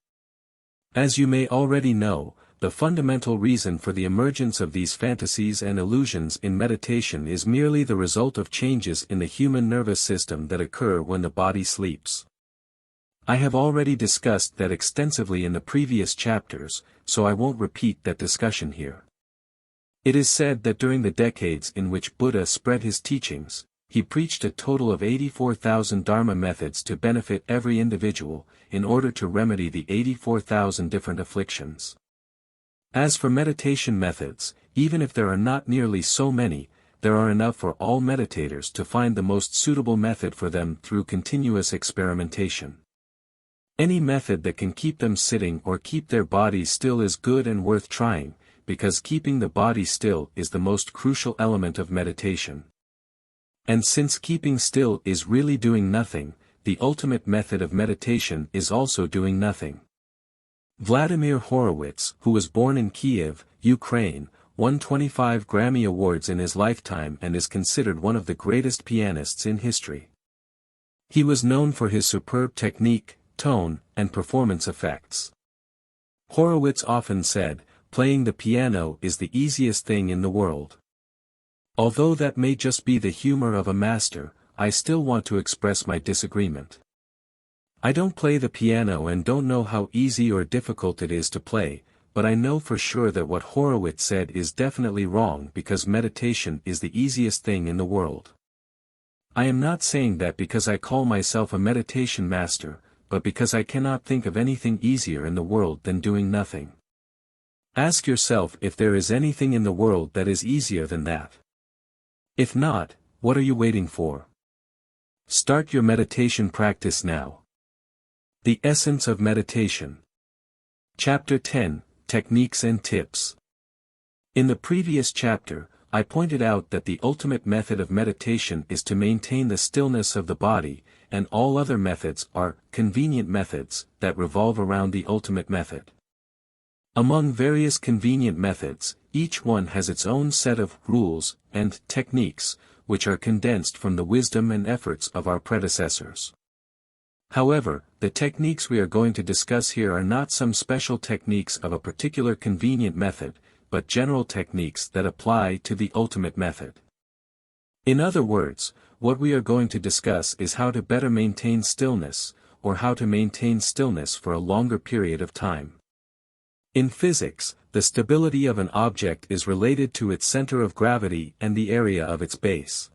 As you may already know, the fundamental reason for the emergence of these fantasies and illusions in meditation is merely the result of changes in the human nervous system that occur when the body sleeps. I have already discussed that extensively in the previous chapters, so I won't repeat that discussion here. It is said that during the decades in which Buddha spread his teachings, he preached a total of 84,000 Dharma methods to benefit every individual, in order to remedy the 84,000 different afflictions. As for meditation methods, even if there are not nearly so many, there are enough for all meditators to find the most suitable method for them through continuous experimentation. Any method that can keep them sitting or keep their bodies still is good and worth trying, because keeping the body still is the most crucial element of meditation. And since keeping still is really doing nothing, the ultimate method of meditation is also doing nothing. Vladimir Horowitz, who was born in Kiev, Ukraine, won 25 Grammy Awards in his lifetime and is considered one of the greatest pianists in history. He was known for his superb technique, tone, and performance effects. Horowitz often said, "Playing the piano is the easiest thing in the world." Although that may just be the humor of a master, I still want to express my disagreement. I don't play the piano and don't know how easy or difficult it is to play, but I know for sure that what Horowitz said is definitely wrong because meditation is the easiest thing in the world. I am not saying that because I call myself a meditation master, but because I cannot think of anything easier in the world than doing nothing. Ask yourself if there is anything in the world that is easier than that. If not, what are you waiting for? Start your meditation practice now. The Essence of Meditation. Chapter 10, Techniques and Tips. In the previous chapter, I pointed out that the ultimate method of meditation is to maintain the stillness of the body, and all other methods are convenient methods that revolve around the ultimate method. Among various convenient methods, each one has its own set of rules and techniques, which are condensed from the wisdom and efforts of our predecessors. However, the techniques we are going to discuss here are not some special techniques of a particular convenient method, but general techniques that apply to the ultimate method. In other words, what we are going to discuss is how to better maintain stillness, or how to maintain stillness for a longer period of time. In physics, the stability of an object is related to its center of gravity and the area of its base.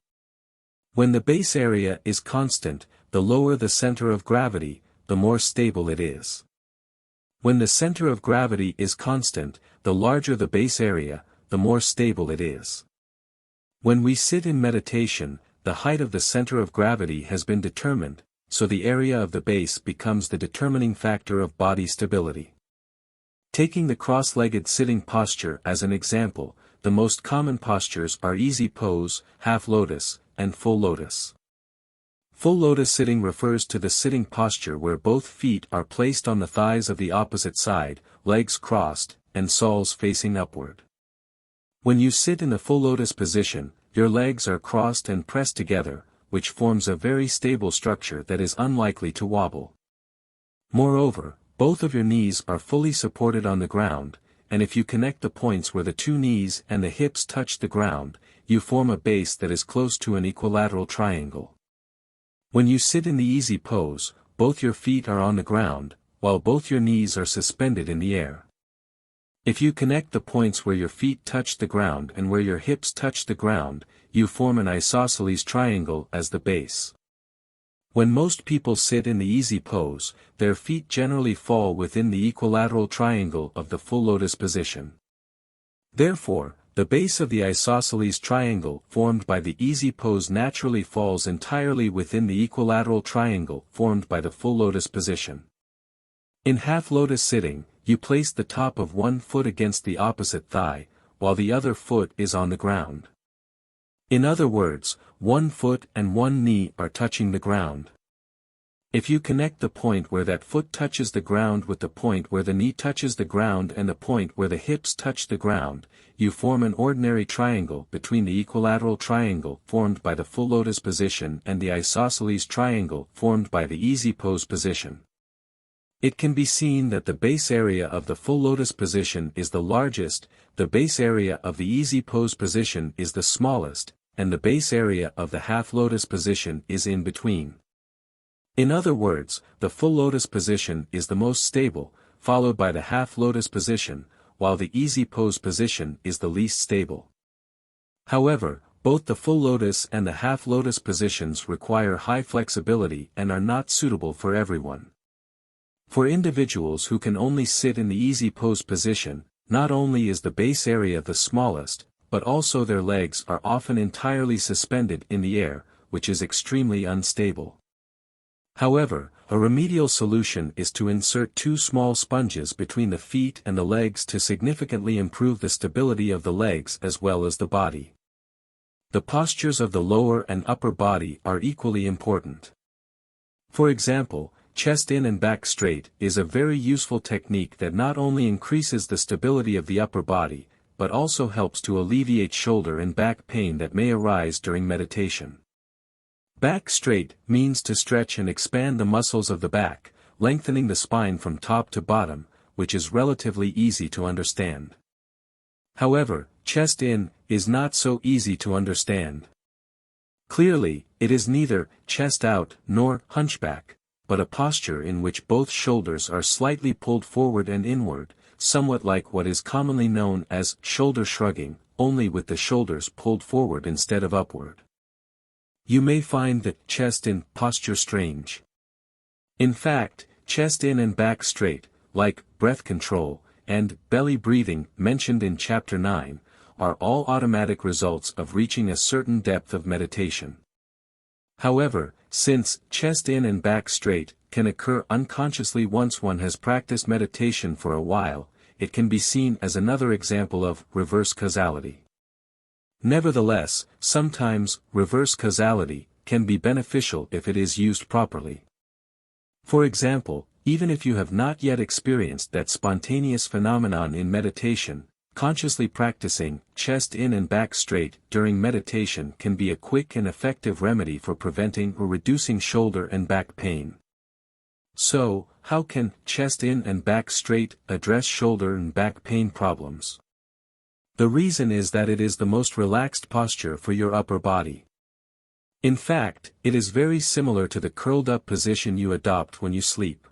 When the base area is constant, the lower the center of gravity, the more stable it is. When the center of gravity is constant, the larger the base area, the more stable it is. When we sit in meditation, the height of the center of gravity has been determined, so the area of the base becomes the determining factor of body stability. Taking the cross-legged sitting posture as an example, the most common postures are easy pose, half lotus, and full lotus. Full lotus sitting refers to the sitting posture where both feet are placed on the thighs of the opposite side, legs crossed, and soles facing upward. When you sit in the full lotus position, your legs are crossed and pressed together, which forms a very stable structure that is unlikely to wobble. Moreover, both of your knees are fully supported on the ground, and if you connect the points where the two knees and the hips touch the ground, you form a base that is close to an equilateral triangle. When you sit in the easy pose, both your feet are on the ground, while both your knees are suspended in the air. If you connect the points where your feet touch the ground and where your hips touch the ground, you form an isosceles triangle as the base. When most people sit in the easy pose, their feet generally fall within the equilateral triangle of the full lotus position. Therefore, the base of the isosceles triangle formed by the easy pose naturally falls entirely within the equilateral triangle formed by the full lotus position. In half lotus sitting, you place the top of one foot against the opposite thigh, while the other foot is on the ground. In other words, one foot and one knee are touching the ground. If you connect the point where that foot touches the ground with the point where the knee touches the ground and the point where the hips touch the ground, you form an ordinary triangle between the equilateral triangle formed by the full lotus position and the isosceles triangle formed by the easy pose position. It can be seen that the base area of the full lotus position is the largest, the base area of the easy pose position is the smallest, and the base area of the half lotus position is in between. In other words, the full lotus position is the most stable, followed by the half lotus position, while the easy pose position is the least stable. However, both the full lotus and the half lotus positions require high flexibility and are not suitable for everyone. For individuals who can only sit in the easy pose position, not only is the base area the smallest, but also their legs are often entirely suspended in the air, which is extremely unstable. However, a remedial solution is to insert two small sponges between the feet and the legs to significantly improve the stability of the legs as well as the body. The postures of the lower and upper body are equally important. For example, chest in and back straight is a very useful technique that not only increases the stability of the upper body, but also helps to alleviate shoulder and back pain that may arise during meditation. Back straight means to stretch and expand the muscles of the back, lengthening the spine from top to bottom, which is relatively easy to understand. However, chest in is not so easy to understand. Clearly, it is neither chest out nor hunchback, but a posture in which both shoulders are slightly pulled forward and inward, somewhat like what is commonly known as shoulder shrugging, only with the shoulders pulled forward instead of upward. You may find the chest in posture strange. In fact, chest in and back straight, like breath control, and belly breathing mentioned in Chapter 9, are all automatic results of reaching a certain depth of meditation. However, since chest in and back straight can occur unconsciously once one has practiced meditation for a while, it can be seen as another example of reverse causality. Nevertheless, sometimes reverse causality can be beneficial if it is used properly. For example, even if you have not yet experienced that spontaneous phenomenon in meditation, consciously practicing chest in and back straight during meditation can be a quick and effective remedy for preventing or reducing shoulder and back pain. So, how can chest in and back straight address shoulder and back pain problems? The reason is that it is the most relaxed posture for your upper body. In fact, it is very similar to the curled-up position you adopt when you sleep.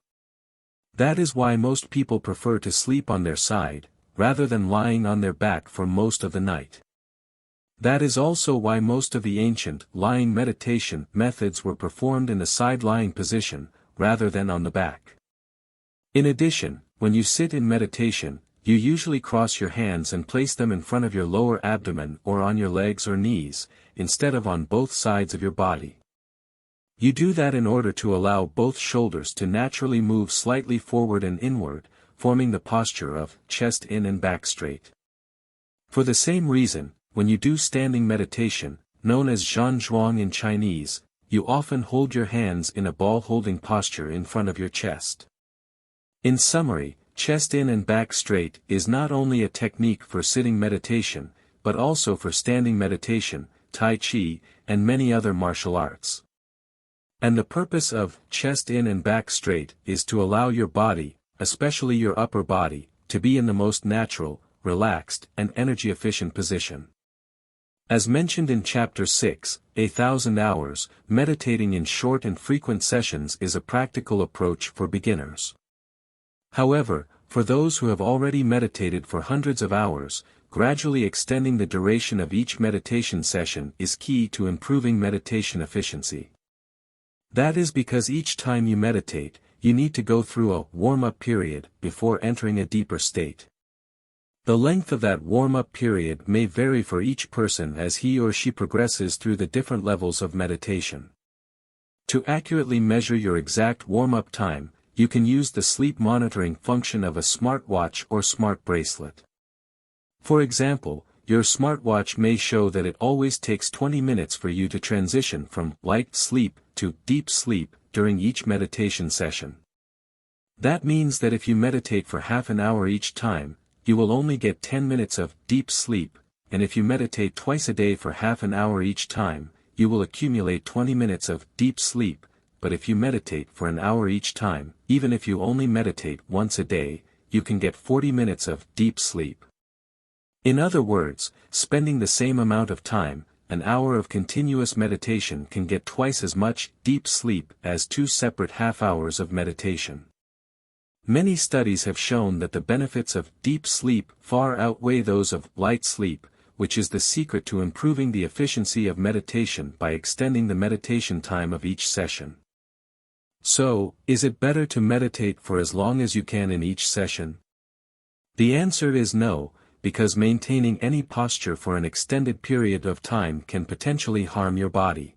That is why most people prefer to sleep on their side, rather than lying on their back for most of the night. That is also why most of the ancient lying meditation methods were performed in the side-lying position, rather than on the back. In addition, when you sit in meditation, you usually cross your hands and place them in front of your lower abdomen or on your legs or knees, instead of on both sides of your body. You do that in order to allow both shoulders to naturally move slightly forward and inward, forming the posture of chest in and back straight. For the same reason, when you do standing meditation, known as Zhanzhuang in Chinese, you often hold your hands in a ball-holding posture in front of your chest. In summary, chest in and back straight is not only a technique for sitting meditation, but also for standing meditation, Tai Chi, and many other martial arts. And the purpose of chest in and back straight is to allow your body, especially your upper body, to be in the most natural, relaxed, and energy-efficient position. As mentioned in Chapter 6, 1,000 hours, meditating in short and frequent sessions is a practical approach for beginners. However, for those who have already meditated for hundreds of hours, gradually extending the duration of each meditation session is key to improving meditation efficiency. That is because each time you meditate, you need to go through a warm-up period before entering a deeper state. The length of that warm-up period may vary for each person as he or she progresses through the different levels of meditation. To accurately measure your exact warm-up time, you can use the sleep monitoring function of a smartwatch or smart bracelet. For example, your smartwatch may show that it always takes 20 minutes for you to transition from light sleep to deep sleep during each meditation session. That means that if you meditate for half an hour each time, you will only get 10 minutes of deep sleep, and if you meditate twice a day for half an hour each time, you will accumulate 20 minutes of deep sleep, but if you meditate for an hour each time, even if you only meditate once a day, you can get 40 minutes of deep sleep. In other words, spending the same amount of time, an hour of continuous meditation can get twice as much deep sleep as 2 separate half hours of meditation. Many studies have shown that the benefits of deep sleep far outweigh those of light sleep, which is the secret to improving the efficiency of meditation by extending the meditation time of each session. So, is it better to meditate for as long as you can in each session? The answer is no, because maintaining any posture for an extended period of time can potentially harm your body.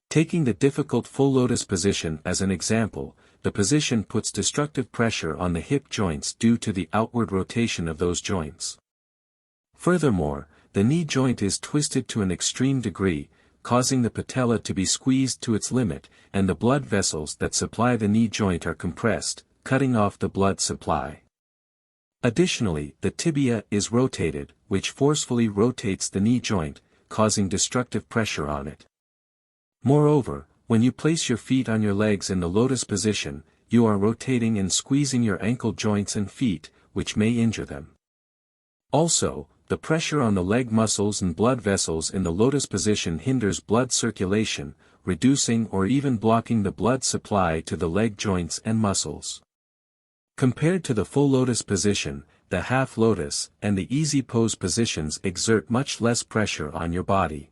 Taking the difficult full lotus position as an example, the position puts destructive pressure on the hip joints due to the outward rotation of those joints. Furthermore, the knee joint is twisted to an extreme degree, causing the patella to be squeezed to its limit, and the blood vessels that supply the knee joint are compressed, cutting off the blood supply. Additionally, the tibia is rotated, which forcefully rotates the knee joint, causing destructive pressure on it. Moreover, when you place your feet on your legs in the lotus position, you are rotating and squeezing your ankle joints and feet, which may injure them. Also, the pressure on the leg muscles and blood vessels in the lotus position hinders blood circulation, reducing or even blocking the blood supply to the leg joints and muscles. Compared to the full lotus position, the half lotus and the easy pose positions exert much less pressure on your body.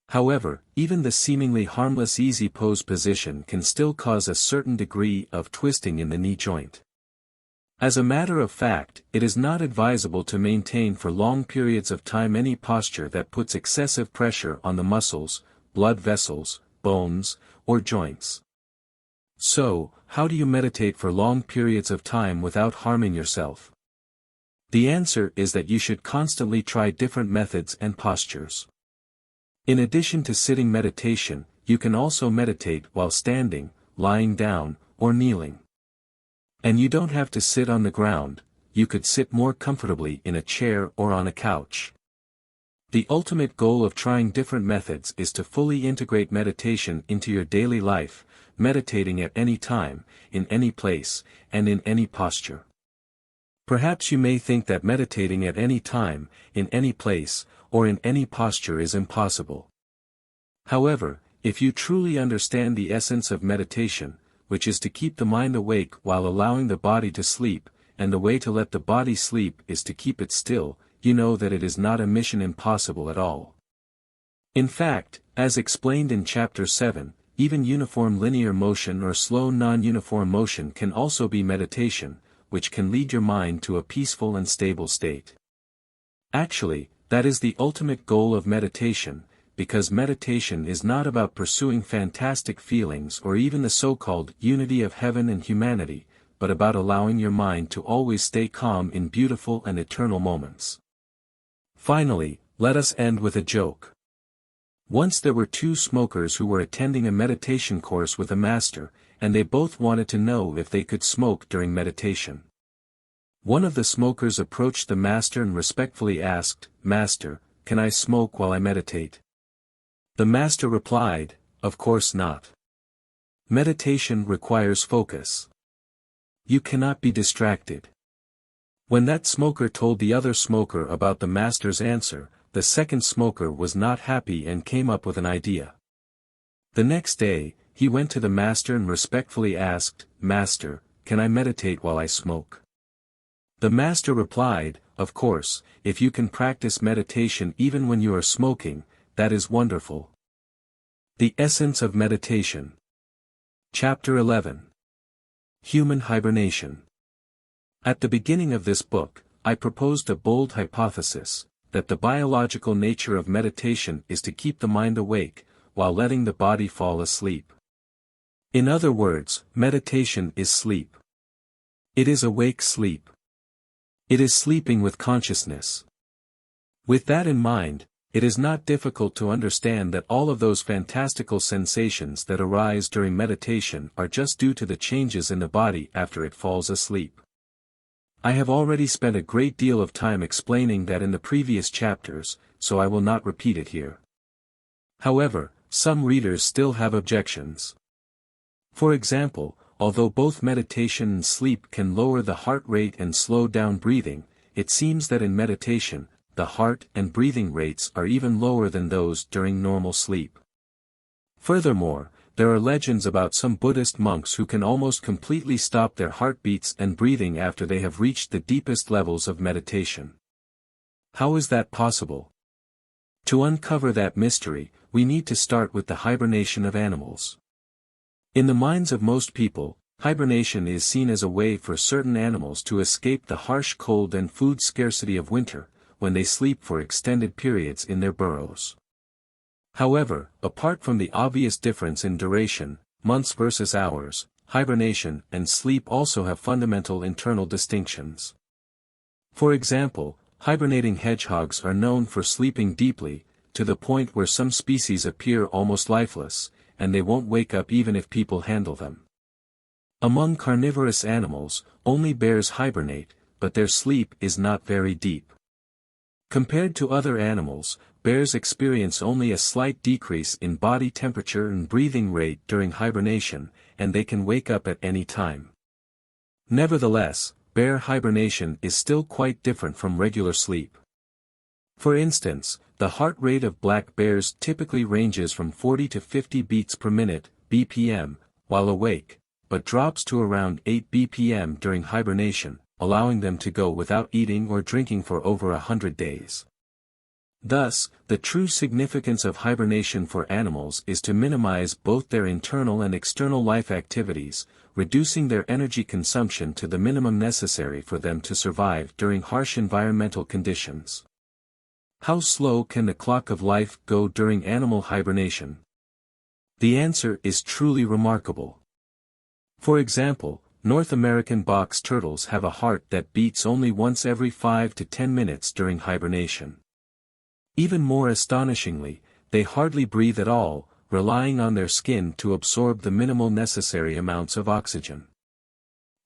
However, even the seemingly harmless easy pose position can still cause a certain degree of twisting in the knee joint. As a matter of fact, it is not advisable to maintain for long periods of time any posture that puts excessive pressure on the muscles, blood vessels, bones, or joints. So, how do you meditate for long periods of time without harming yourself? The answer is that you should constantly try different methods and postures. In addition to sitting meditation, you can also meditate while standing, lying down, or kneeling. And you don't have to sit on the ground, you could sit more comfortably in a chair or on a couch. The ultimate goal of trying different methods is to fully integrate meditation into your daily life, meditating at any time, in any place, and in any posture. Perhaps you may think that meditating at any time, in any place, or in any posture is impossible. However, if you truly understand the essence of meditation, which is to keep the mind awake while allowing the body to sleep, and the way to let the body sleep is to keep it still, you know that it is not a mission impossible at all. In fact, as explained in Chapter 7, even uniform linear motion or slow non-uniform motion can also be meditation, which can lead your mind to a peaceful and stable state. Actually, that is the ultimate goal of meditation, because meditation is not about pursuing fantastic feelings or even the so-called unity of heaven and humanity, but about allowing your mind to always stay calm in beautiful and eternal moments. Finally, let us end with a joke. Once there were two smokers who were attending a meditation course with a master, and they both wanted to know if they could smoke during meditation. One of the smokers approached the master and respectfully asked, "Master, can I smoke while I meditate?" The master replied, "Of course not. Meditation requires focus. You cannot be distracted." When that smoker told the other smoker about the master's answer, the second smoker was not happy and came up with an idea. The next day, he went to the master and respectfully asked, "Master, can I meditate while I smoke?" The master replied, "Of course, if you can practice meditation even when you are smoking, that is wonderful." The Essence of Meditation. Chapter 11. Human Hibernation. At the beginning of this book, I proposed a bold hypothesis, that the biological nature of meditation is to keep the mind awake, while letting the body fall asleep. In other words, meditation is sleep. It is awake sleep. It is sleeping with consciousness. With that in mind, it is not difficult to understand that all of those fantastical sensations that arise during meditation are just due to the changes in the body after it falls asleep. I have already spent a great deal of time explaining that in the previous chapters, so I will not repeat it here. However, some readers still have objections. For example, although both meditation and sleep can lower the heart rate and slow down breathing, it seems that in meditation, the heart and breathing rates are even lower than those during normal sleep. Furthermore, there are legends about some Buddhist monks who can almost completely stop their heartbeats and breathing after they have reached the deepest levels of meditation. How is that possible? To uncover that mystery, we need to start with the hibernation of animals. In the minds of most people, hibernation is seen as a way for certain animals to escape the harsh cold and food scarcity of winter, when they sleep for extended periods in their burrows. However, apart from the obvious difference in duration, months versus hours, hibernation and sleep also have fundamental internal distinctions. For example, hibernating hedgehogs are known for sleeping deeply, to the point where some species appear almost lifeless, and they won't wake up even if people handle them. Among carnivorous animals, only bears hibernate, but their sleep is not very deep. Compared to other animals, bears experience only a slight decrease in body temperature and breathing rate during hibernation, and they can wake up at any time. Nevertheless, bear hibernation is still quite different from regular sleep. For instance, the heart rate of black bears typically ranges from 40 to 50 beats per minute, (BPM), while awake, but drops to around 8 BPM during hibernation, allowing them to go without eating or drinking for over 100 days. Thus, the true significance of hibernation for animals is to minimize both their internal and external life activities, reducing their energy consumption to the minimum necessary for them to survive during harsh environmental conditions. How slow can the clock of life go during animal hibernation? The answer is truly remarkable. For example, North American box turtles have a heart that beats only once every 5 to 10 minutes during hibernation. Even more astonishingly, they hardly breathe at all, relying on their skin to absorb the minimal necessary amounts of oxygen.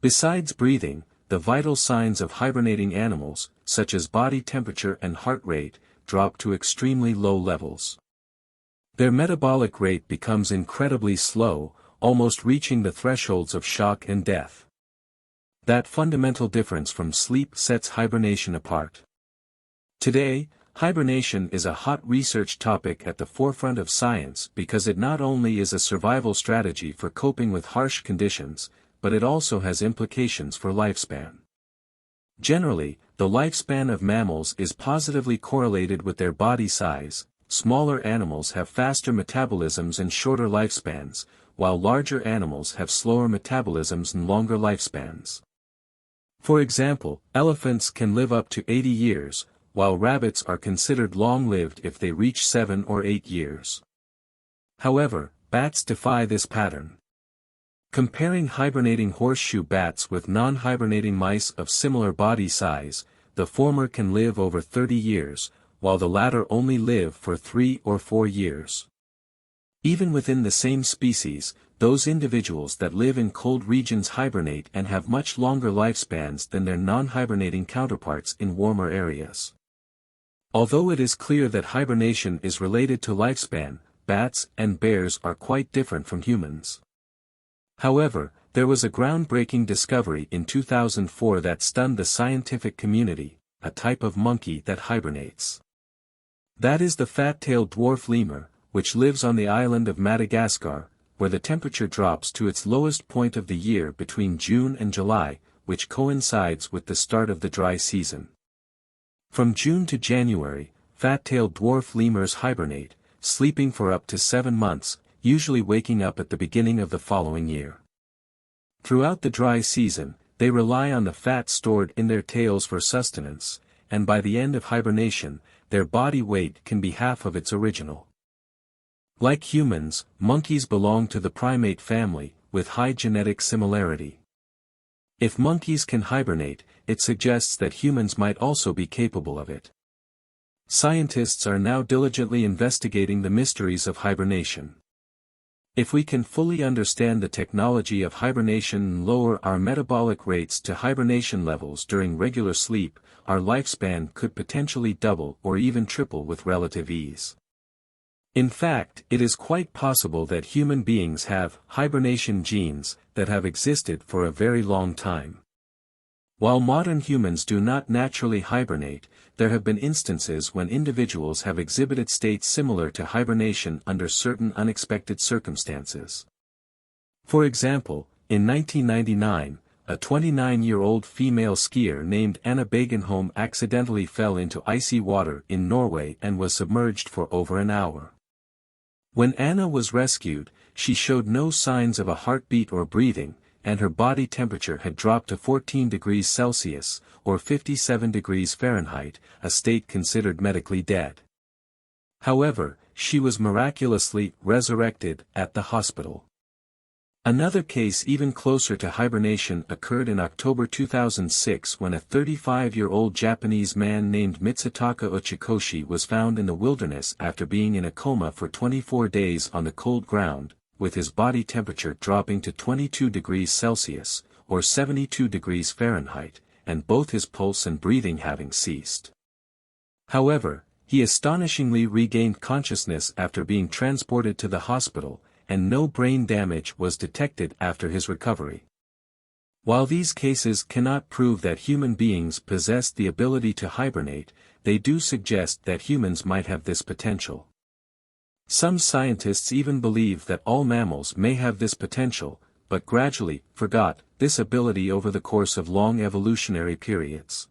Besides breathing, the vital signs of hibernating animals, such as body temperature and heart rate, drop to extremely low levels. Their metabolic rate becomes incredibly slow, almost reaching the thresholds of shock and death. That fundamental difference from sleep sets hibernation apart. Today, hibernation is a hot research topic at the forefront of science because it not only is a survival strategy for coping with harsh conditions, but it also has implications for lifespan. Generally, the lifespan of mammals is positively correlated with their body size. Smaller animals have faster metabolisms and shorter lifespans, while larger animals have slower metabolisms and longer lifespans. For example, elephants can live up to 80 years, while rabbits are considered long-lived if they reach 7 or 8 years. However, bats defy this pattern. Comparing hibernating horseshoe bats with non-hibernating mice of similar body size, the former can live over 30 years, while the latter only live for 3 or 4 years. Even within the same species, those individuals that live in cold regions hibernate and have much longer lifespans than their non-hibernating counterparts in warmer areas. Although it is clear that hibernation is related to lifespan, bats and bears are quite different from humans. However, there was a groundbreaking discovery in 2004 that stunned the scientific community: a type of monkey that hibernates. That is the fat-tailed dwarf lemur, which lives on the island of Madagascar, where the temperature drops to its lowest point of the year between June and July, which coincides with the start of the dry season. From June to January, fat-tailed dwarf lemurs hibernate, sleeping for up to 7 months, usually waking up at the beginning of the following year. Throughout the dry season, they rely on the fat stored in their tails for sustenance, and by the end of hibernation, their body weight can be half of its original. Like humans, monkeys belong to the primate family, with high genetic similarity. If monkeys can hibernate, it suggests that humans might also be capable of it. Scientists are now diligently investigating the mysteries of hibernation. If we can fully understand the technology of hibernation and lower our metabolic rates to hibernation levels during regular sleep, our lifespan could potentially double or even triple with relative ease. In fact, it is quite possible that human beings have hibernation genes that have existed for a very long time. While modern humans do not naturally hibernate, there have been instances when individuals have exhibited states similar to hibernation under certain unexpected circumstances. For example, in 1999, a 29-year-old female skier named Anna Bagenholm accidentally fell into icy water in Norway and was submerged for over an hour. When Anna was rescued, she showed no signs of a heartbeat or breathing, and her body temperature had dropped to 14 degrees Celsius, or 57 degrees Fahrenheit, a state considered medically dead. However, she was miraculously resurrected at the hospital. Another case even closer to hibernation occurred in October 2006 when a 35-year-old Japanese man named Mitsutaka Uchikoshi was found in the wilderness after being in a coma for 24 days on the cold ground, with his body temperature dropping to 22 degrees Celsius, or 72 degrees Fahrenheit, and both his pulse and breathing having ceased. However, he astonishingly regained consciousness after being transported to the hospital, and no brain damage was detected after his recovery. While these cases cannot prove that human beings possess the ability to hibernate, they do suggest that humans might have this potential. Some scientists even believe that all mammals may have this potential, but gradually forgot this ability over the course of long evolutionary periods.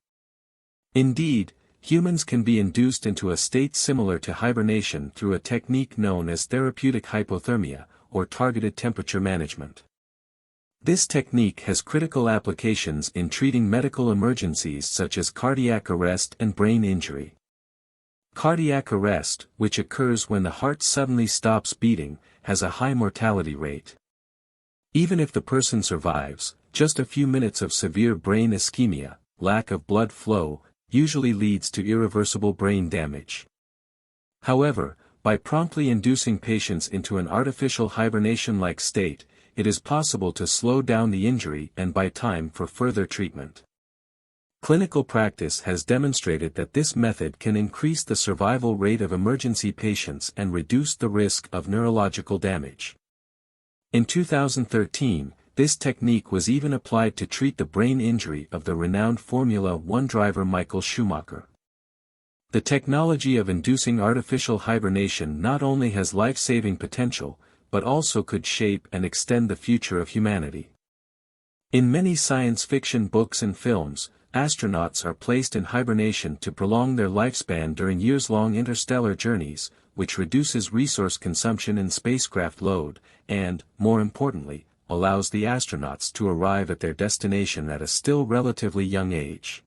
Indeed, humans can be induced into a state similar to hibernation through a technique known as therapeutic hypothermia, or targeted temperature management. This technique has critical applications in treating medical emergencies such as cardiac arrest and brain injury. Cardiac arrest, which occurs when the heart suddenly stops beating, has a high mortality rate. Even if the person survives, just a few minutes of severe brain ischemia, lack of blood flow, usually leads to irreversible brain damage. However, by promptly inducing patients into an artificial hibernation-like state, it is possible to slow down the injury and buy time for further treatment. Clinical practice has demonstrated that this method can increase the survival rate of emergency patients and reduce the risk of neurological damage. In 2013, this technique was even applied to treat the brain injury of the renowned Formula One driver Michael Schumacher. The technology of inducing artificial hibernation not only has life-saving potential, but also could shape and extend the future of humanity. In many science fiction books and films, astronauts are placed in hibernation to prolong their lifespan during years-long interstellar journeys, which reduces resource consumption and spacecraft load, and, more importantly, allows the astronauts to arrive at their destination at a still relatively young age.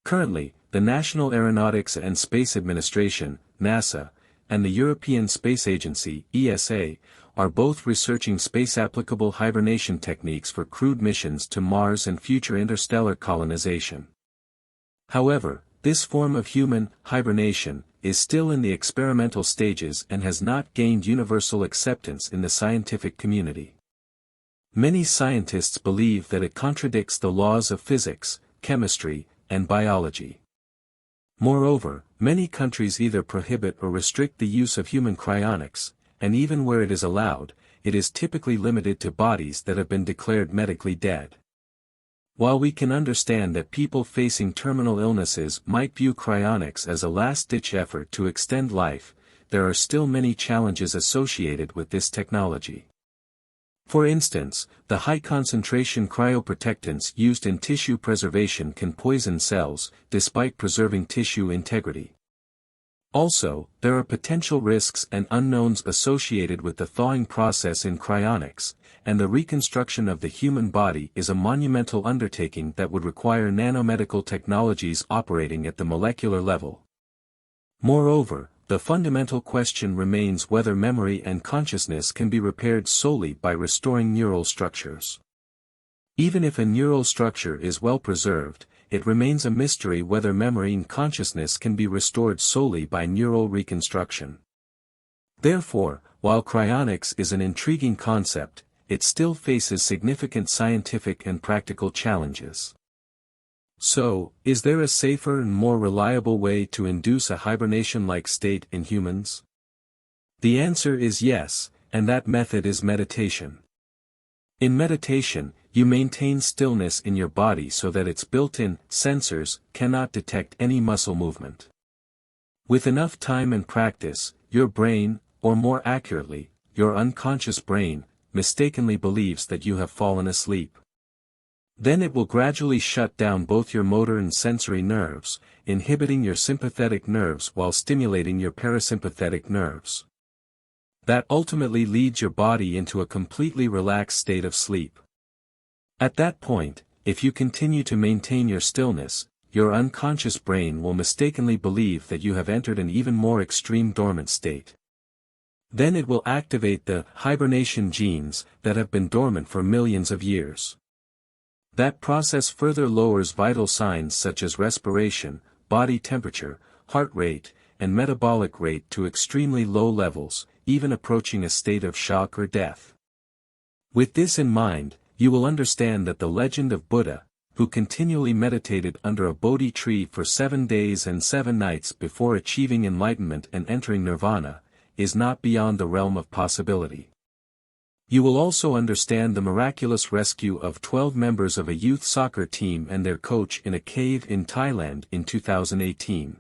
Currently, the National Aeronautics and Space Administration, NASA, and the European Space Agency, ESA, are both researching space-applicable hibernation techniques for crewed missions to Mars and future interstellar colonization. However, this form of human hibernation is still in the experimental stages and has not gained universal acceptance in the scientific community. Many scientists believe that it contradicts the laws of physics, chemistry, and biology. Moreover, many countries either prohibit or restrict the use of human cryonics, and even where it is allowed, it is typically limited to bodies that have been declared medically dead. While we can understand that people facing terminal illnesses might view cryonics as a last-ditch effort to extend life, there are still many challenges associated with this technology. For instance, the high-concentration cryoprotectants used in tissue preservation can poison cells, despite preserving tissue integrity. Also, there are potential risks and unknowns associated with the thawing process in cryonics, and the reconstruction of the human body is a monumental undertaking that would require nanomedical technologies operating at the molecular level. Moreover, the fundamental question remains whether memory and consciousness can be repaired solely by restoring neural structures. Even if a neural structure is well preserved, it remains a mystery whether memory and consciousness can be restored solely by neural reconstruction. Therefore, while cryonics is an intriguing concept, it still faces significant scientific and practical challenges. So, is there a safer and more reliable way to induce a hibernation-like state in humans? The answer is yes, and that method is meditation. In meditation, you maintain stillness in your body so that its built-in sensors cannot detect any muscle movement. With enough time and practice, your brain, or more accurately, your unconscious brain, mistakenly believes that you have fallen asleep. Then it will gradually shut down both your motor and sensory nerves, inhibiting your sympathetic nerves while stimulating your parasympathetic nerves. That ultimately leads your body into a completely relaxed state of sleep. At that point, if you continue to maintain your stillness, your unconscious brain will mistakenly believe that you have entered an even more extreme dormant state. Then it will activate the hibernation genes that have been dormant for millions of years. That process further lowers vital signs such as respiration, body temperature, heart rate, and metabolic rate to extremely low levels, even approaching a state of shock or death. With this in mind, you will understand that the legend of Buddha, who continually meditated under a Bodhi tree for 7 days and 7 nights before achieving enlightenment and entering nirvana, is not beyond the realm of possibility. You will also understand the miraculous rescue of 12 members of a youth soccer team and their coach in a cave in Thailand in 2018.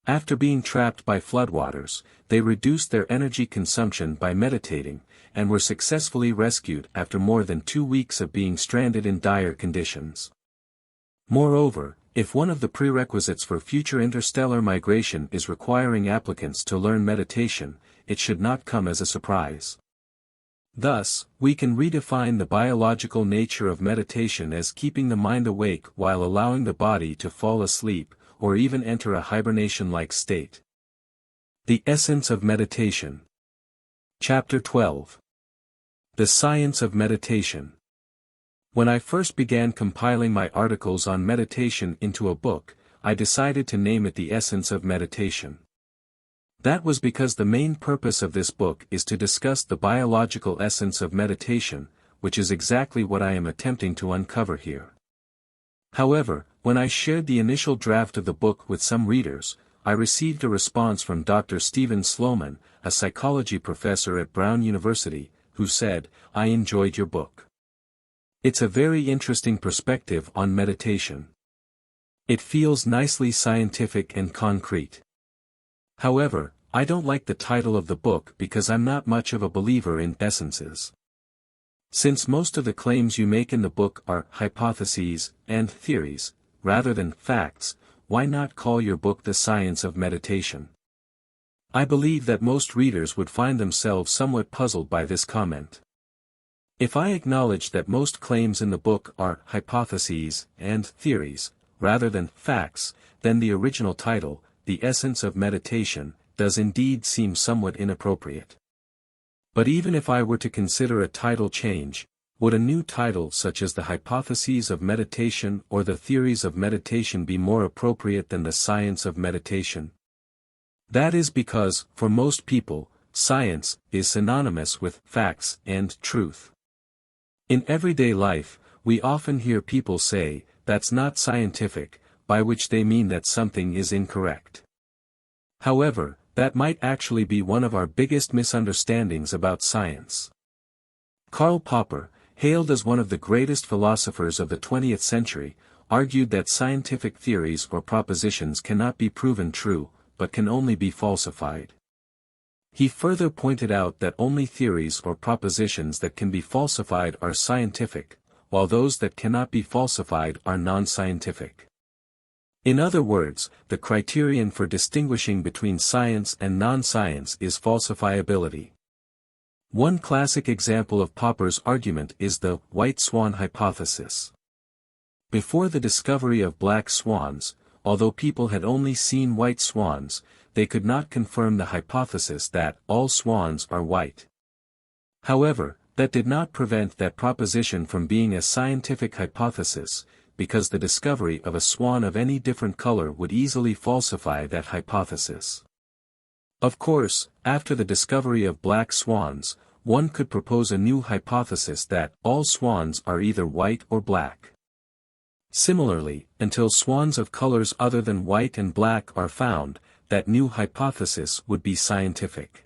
After being trapped by floodwaters, they reduced their energy consumption by meditating, and were successfully rescued after more than 2 weeks of being stranded in dire conditions. Moreover, if one of the prerequisites for future interstellar migration is requiring applicants to learn meditation, it should not come as a surprise. Thus, we can redefine the biological nature of meditation as keeping the mind awake while allowing the body to fall asleep, or even enter a hibernation-like state. The Essence of Meditation. Chapter 12. The Science of Meditation. When I first began compiling my articles on meditation into a book, I decided to name it The Essence of Meditation. That was because the main purpose of this book is to discuss the biological essence of meditation, which is exactly what I am attempting to uncover here. However, when I shared the initial draft of the book with some readers, I received a response from Dr. Stephen Sloman, a psychology professor at Brown University, who said, "I enjoyed your book. It's a very interesting perspective on meditation. It feels nicely scientific and concrete. However, I don't like the title of the book because I'm not much of a believer in essences. Since most of the claims you make in the book are hypotheses and theories, rather than facts, why not call your book The Science of Meditation?" I believe that most readers would find themselves somewhat puzzled by this comment. If I acknowledge that most claims in the book are hypotheses and theories, rather than facts, then the original title, The Essence of Meditation, does indeed seem somewhat inappropriate. But even if I were to consider a title change, would a new title such as the Hypotheses of Meditation or the Theories of Meditation be more appropriate than the Science of Meditation? That is because, for most people, science is synonymous with facts and truth. In everyday life, we often hear people say, "That's not scientific," by which they mean that something is incorrect. However, that might actually be one of our biggest misunderstandings about science. Karl Popper, hailed as one of the greatest philosophers of the 20th century, argued that scientific theories or propositions cannot be proven true, but can only be falsified. He further pointed out that only theories or propositions that can be falsified are scientific, while those that cannot be falsified are non-scientific. In other words, the criterion for distinguishing between science and non-science is falsifiability. One classic example of Popper's argument is the white swan hypothesis. Before the discovery of black swans, although people had only seen white swans, they could not confirm the hypothesis that all swans are white. However, that did not prevent that proposition from being a scientific hypothesis, because the discovery of a swan of any different color would easily falsify that hypothesis. Of course, after the discovery of black swans, one could propose a new hypothesis that all swans are either white or black. Similarly, until swans of colors other than white and black are found, that new hypothesis would be scientific.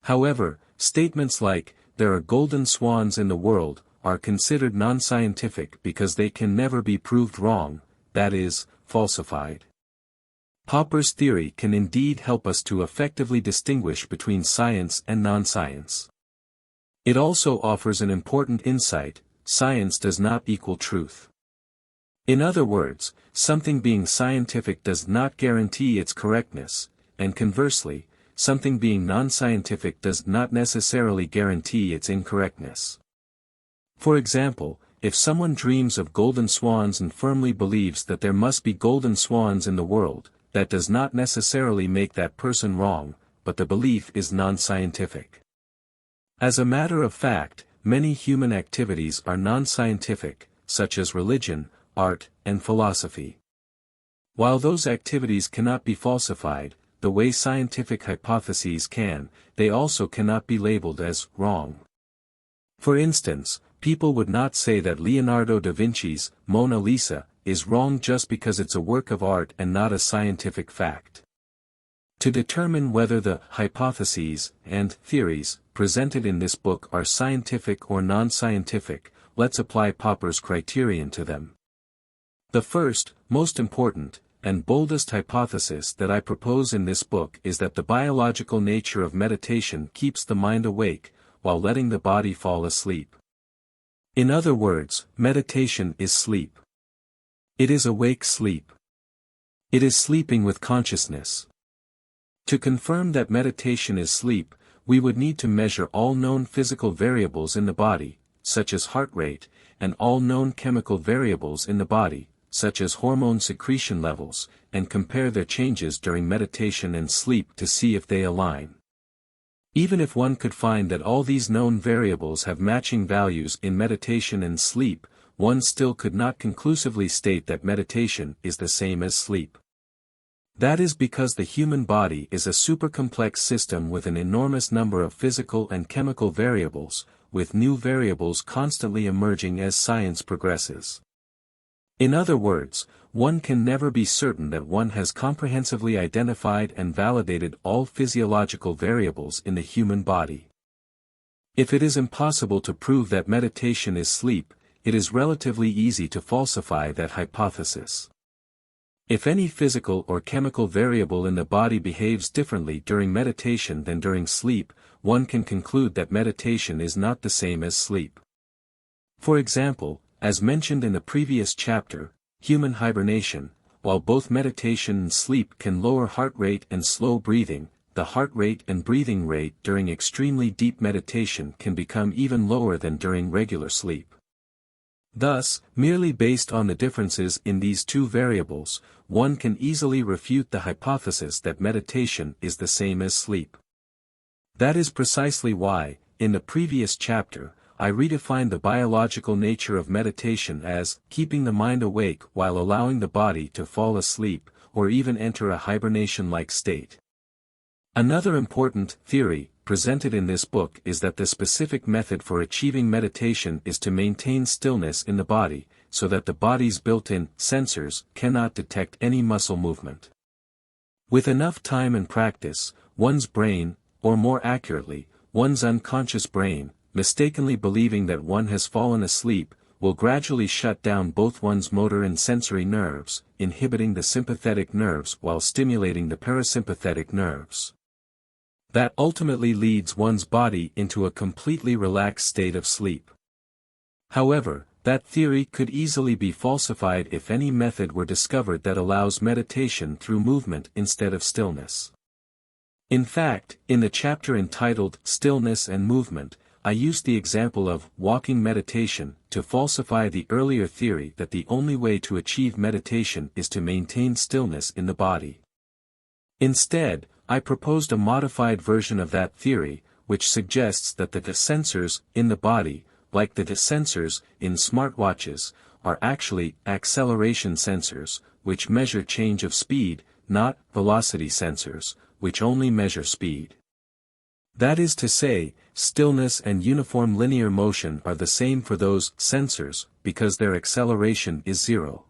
However, statements like, "There are golden swans in the world," are considered non-scientific because they can never be proved wrong, that is, falsified. Popper's theory can indeed help us to effectively distinguish between science and non-science. It also offers an important insight: science does not equal truth. In other words, something being scientific does not guarantee its correctness, and conversely, something being non-scientific does not necessarily guarantee its incorrectness. For example, if someone dreams of golden swans and firmly believes that there must be golden swans in the world, that does not necessarily make that person wrong, but the belief is non-scientific. As a matter of fact, many human activities are non-scientific, such as religion, art, and philosophy. While those activities cannot be falsified, the way scientific hypotheses can, they also cannot be labeled as wrong. For instance, people would not say that Leonardo da Vinci's Mona Lisa is wrong just because it's a work of art and not a scientific fact. To determine whether the hypotheses and theories presented in this book are scientific or non-scientific, let's apply Popper's criterion to them. The first, most important, and boldest hypothesis that I propose in this book is that the biological nature of meditation keeps the mind awake, while letting the body fall asleep. In other words, meditation is sleep. It is awake sleep. It is sleeping with consciousness. To confirm that meditation is sleep, we would need to measure all known physical variables in the body, such as heart rate, and all known chemical variables in the body, such as hormone secretion levels, and compare their changes during meditation and sleep to see if they align. Even if one could find that all these known variables have matching values in meditation and sleep, one still could not conclusively state that meditation is the same as sleep. That is because the human body is a supercomplex system with an enormous number of physical and chemical variables, with new variables constantly emerging as science progresses. In other words, one can never be certain that one has comprehensively identified and validated all physiological variables in the human body. If it is impossible to prove that meditation is sleep, it is relatively easy to falsify that hypothesis. If any physical or chemical variable in the body behaves differently during meditation than during sleep, one can conclude that meditation is not the same as sleep. For example, as mentioned in the previous chapter, human hibernation, while both meditation and sleep can lower heart rate and slow breathing, the heart rate and breathing rate during extremely deep meditation can become even lower than during regular sleep. Thus, merely based on the differences in these two variables, one can easily refute the hypothesis that meditation is the same as sleep. That is precisely why, in the previous chapter, I redefined the biological nature of meditation as keeping the mind awake while allowing the body to fall asleep, or even enter a hibernation-like state. Another important theory presented in this book is that the specific method for achieving meditation is to maintain stillness in the body, so that the body's built-in sensors cannot detect any muscle movement. With enough time and practice, one's brain, or more accurately, one's unconscious brain, mistakenly believing that one has fallen asleep, will gradually shut down both one's motor and sensory nerves, inhibiting the sympathetic nerves while stimulating the parasympathetic nerves. That ultimately leads one's body into a completely relaxed state of sleep. However, that theory could easily be falsified if any method were discovered that allows meditation through movement instead of stillness. In fact, in the chapter entitled Stillness and Movement, I used the example of walking meditation to falsify the earlier theory that the only way to achieve meditation is to maintain stillness in the body. Instead, I proposed a modified version of that theory, which suggests that the sensors in the body, like the sensors in smartwatches, are actually acceleration sensors, which measure change of speed, not velocity sensors, which only measure speed. That is to say, stillness and uniform linear motion are the same for those sensors, because their acceleration is zero.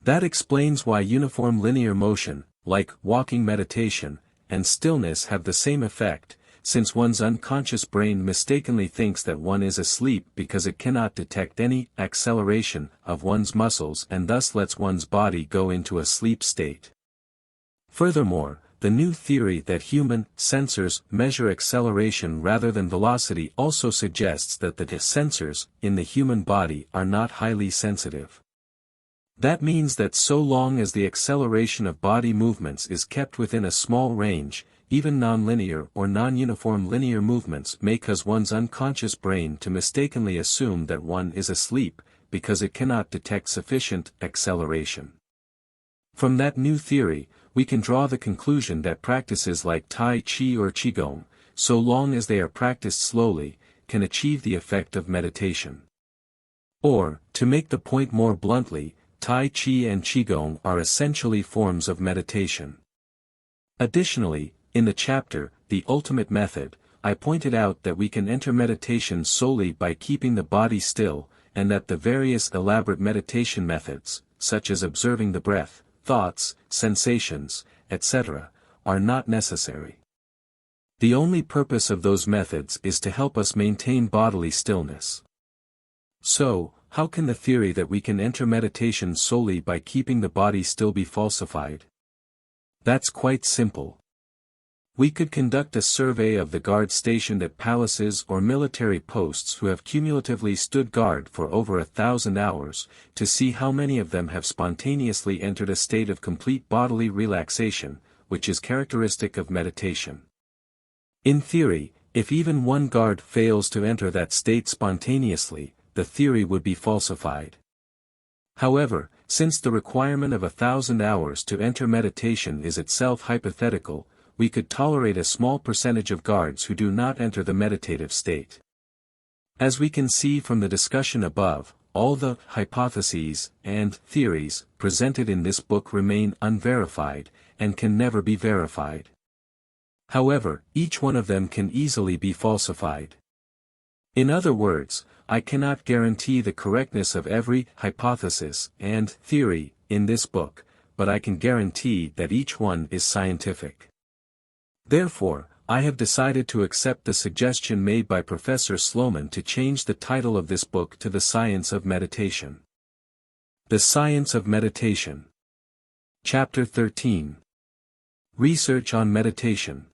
That explains why uniform linear motion, like walking meditation, and stillness have the same effect, since one's unconscious brain mistakenly thinks that one is asleep because it cannot detect any acceleration of one's muscles and thus lets one's body go into a sleep state. Furthermore, the new theory that human sensors measure acceleration rather than velocity also suggests that the sensors in the human body are not highly sensitive. That means that so long as the acceleration of body movements is kept within a small range, even nonlinear or non-uniform linear movements may cause one's unconscious brain to mistakenly assume that one is asleep, because it cannot detect sufficient acceleration. From that new theory, we can draw the conclusion that practices like Tai Chi or Qigong, so long as they are practiced slowly, can achieve the effect of meditation. Or, to make the point more bluntly, Tai Chi and Qigong are essentially forms of meditation. Additionally, in the chapter, The Ultimate Method, I pointed out that we can enter meditation solely by keeping the body still, and that the various elaborate meditation methods, such as observing the breath, thoughts, sensations, etc., are not necessary. The only purpose of those methods is to help us maintain bodily stillness. So, how can the theory that we can enter meditation solely by keeping the body still be falsified? That's quite simple. We could conduct a survey of the guards stationed at palaces or military posts who have cumulatively stood guard for over 1,000 hours, to see how many of them have spontaneously entered a state of complete bodily relaxation, which is characteristic of meditation. In theory, if even one guard fails to enter that state spontaneously, the theory would be falsified. However, since the requirement of 1,000 hours to enter meditation is itself hypothetical, we could tolerate a small percentage of guards who do not enter the meditative state. As we can see from the discussion above, all the hypotheses and theories presented in this book remain unverified, and can never be verified. However, each one of them can easily be falsified. In other words, I cannot guarantee the correctness of every hypothesis and theory in this book, but I can guarantee that each one is scientific. Therefore, I have decided to accept the suggestion made by Professor Sloman to change the title of this book to The Science of Meditation. The Science of Meditation. Chapter 13. Research on Meditation.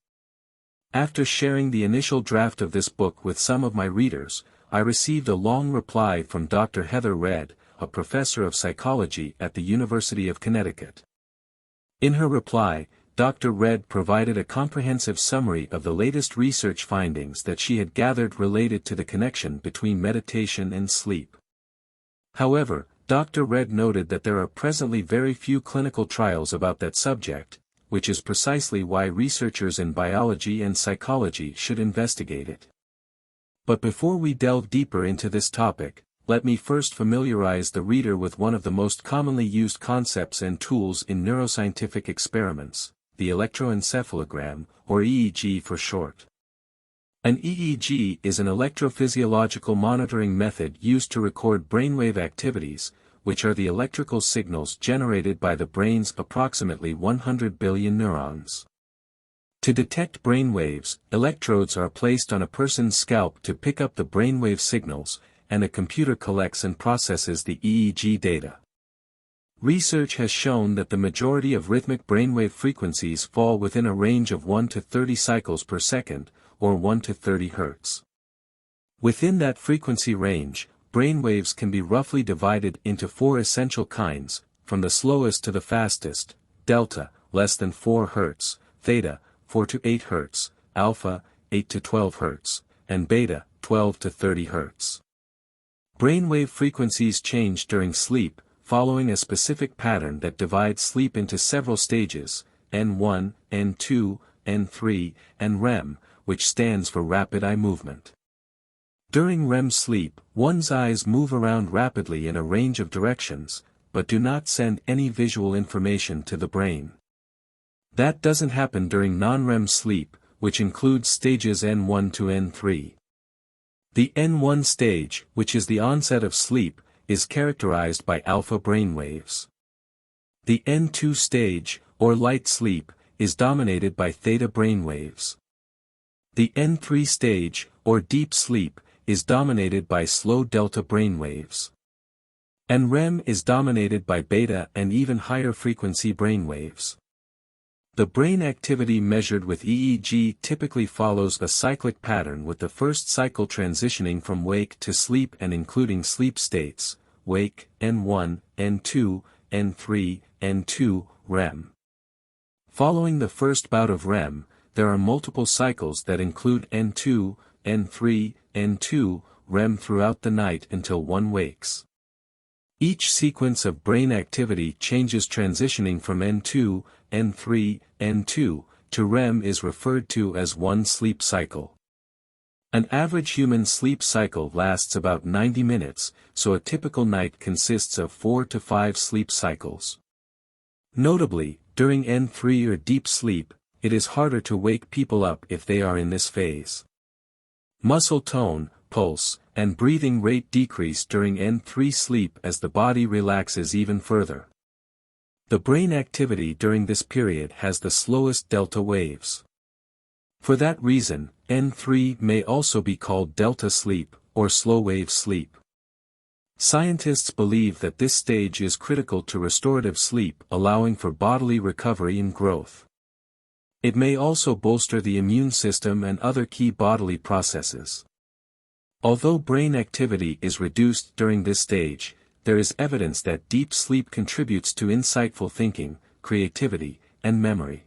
After sharing the initial draft of this book with some of my readers, I received a long reply from Dr. Heather Redd, a professor of psychology at the University of Connecticut. In her reply, Dr. Redd provided a comprehensive summary of the latest research findings that she had gathered related to the connection between meditation and sleep. However, Dr. Red noted that there are presently very few clinical trials about that subject, which is precisely why researchers in biology and psychology should investigate it. But before we delve deeper into this topic, let me first familiarize the reader with one of the most commonly used concepts and tools in neuroscientific experiments, the electroencephalogram, or EEG for short. An EEG is an electrophysiological monitoring method used to record brainwave activities, which are the electrical signals generated by the brain's approximately 100 billion neurons. To detect brainwaves, electrodes are placed on a person's scalp to pick up the brainwave signals, and a computer collects and processes the EEG data. Research has shown that the majority of rhythmic brainwave frequencies fall within a range of 1 to 30 cycles per second, or 1 to 30 Hz. Within that frequency range, brainwaves can be roughly divided into four essential kinds, from the slowest to the fastest: delta, less than 4 Hz, theta, 4 to 8 Hz, alpha, 8 to 12 Hz, and beta, 12 to 30 Hz. Brainwave frequencies change during sleep, following a specific pattern that divides sleep into several stages: N1, N2, N3, and REM, which stands for rapid eye movement. During REM sleep, one's eyes move around rapidly in a range of directions, but do not send any visual information to the brain. That doesn't happen during non-REM sleep, which includes stages N1 to N3. The N1 stage, which is the onset of sleep, is characterized by alpha brainwaves. The N2 stage, or light sleep, is dominated by theta brainwaves. The N3 stage, or deep sleep, is dominated by slow delta brainwaves. And REM is dominated by beta and even higher frequency brainwaves. The brain activity measured with EEG typically follows a cyclic pattern, with the first cycle transitioning from wake to sleep and including sleep states: wake, N1, N2, N3, N2, REM. Following the first bout of REM, there are multiple cycles that include N2, N3, N2, REM throughout the night until one wakes. Each sequence of brain activity changes transitioning from N2, N3, N2, to REM is referred to as one sleep cycle. An average human sleep cycle lasts about 90 minutes, so a typical night consists of 4 to 5 sleep cycles. Notably, during N3 or deep sleep, it is harder to wake people up if they are in this phase. Muscle tone, pulse, and breathing rate decrease during N3 sleep as the body relaxes even further. The brain activity during this period has the slowest delta waves. For that reason, N3 may also be called delta sleep, or slow-wave sleep. Scientists believe that this stage is critical to restorative sleep, allowing for bodily recovery and growth. It may also bolster the immune system and other key bodily processes. Although brain activity is reduced during this stage, there is evidence that deep sleep contributes to insightful thinking, creativity, and memory.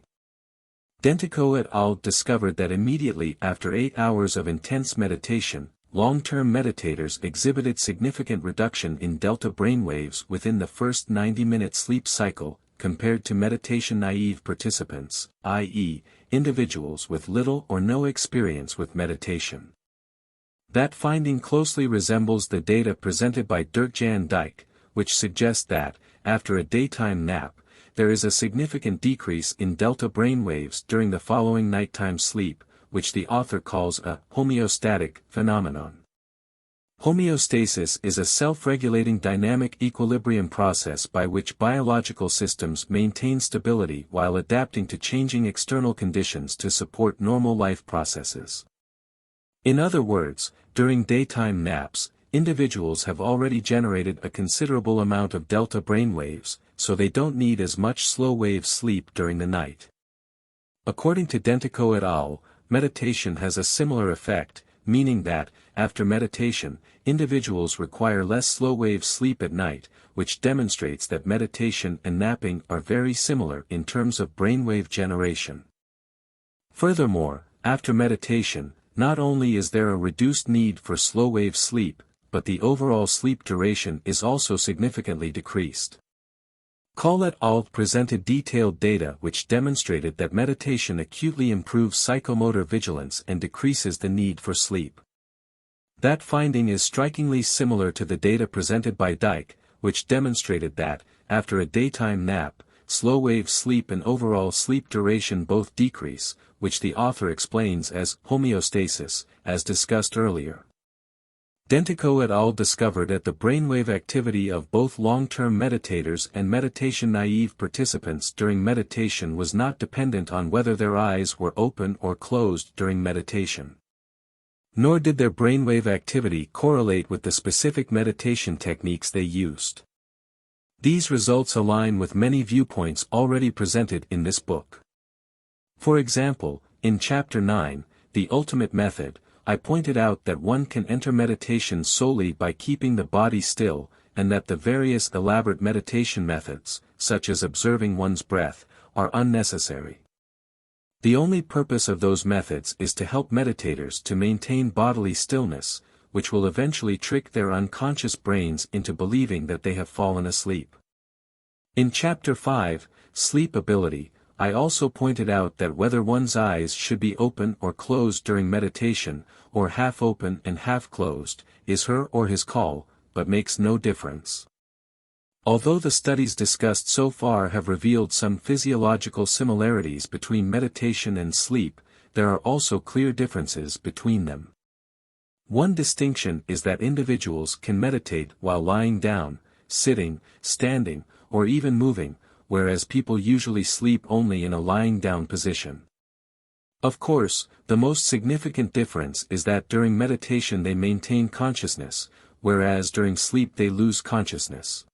Dentico et al. Discovered that immediately after 8 hours of intense meditation, long-term meditators exhibited significant reduction in delta brainwaves within the first 90-minute sleep cycle, compared to meditation-naive participants, i.e., individuals with little or no experience with meditation. That finding closely resembles the data presented by Dirk-Jan Dijk, which suggests that, after a daytime nap, there is a significant decrease in delta brainwaves during the following nighttime sleep, which the author calls a homeostatic phenomenon. Homeostasis is a self-regulating dynamic equilibrium process by which biological systems maintain stability while adapting to changing external conditions to support normal life processes. In other words, during daytime naps, individuals have already generated a considerable amount of delta brainwaves, so they don't need as much slow-wave sleep during the night. According to Dentico et al., meditation has a similar effect, meaning that, after meditation, individuals require less slow-wave sleep at night, which demonstrates that meditation and napping are very similar in terms of brainwave generation. Furthermore, after meditation, not only is there a reduced need for slow-wave sleep, but the overall sleep duration is also significantly decreased. Call et al. Presented detailed data which demonstrated that meditation acutely improves psychomotor vigilance and decreases the need for sleep. That finding is strikingly similar to the data presented by Dyke, which demonstrated that, after a daytime nap, slow-wave sleep and overall sleep duration both decrease, which the author explains as homeostasis, as discussed earlier. Dentico et al. Discovered that the brainwave activity of both long-term meditators and meditation-naive participants during meditation was not dependent on whether their eyes were open or closed during meditation. Nor did their brainwave activity correlate with the specific meditation techniques they used. These results align with many viewpoints already presented in this book. For example, in Chapter 9, The Ultimate Method, I pointed out that one can enter meditation solely by keeping the body still, and that the various elaborate meditation methods, such as observing one's breath, are unnecessary. The only purpose of those methods is to help meditators to maintain bodily stillness, which will eventually trick their unconscious brains into believing that they have fallen asleep. In Chapter 5, Sleep Ability, I also pointed out that whether one's eyes should be open or closed during meditation, or half open and half closed, is her or his call, but makes no difference. Although the studies discussed so far have revealed some physiological similarities between meditation and sleep, there are also clear differences between them. One distinction is that individuals can meditate while lying down, sitting, standing, or even moving, whereas people usually sleep only in a lying down position. Of course, the most significant difference is that during meditation they maintain consciousness, whereas during sleep they lose consciousness.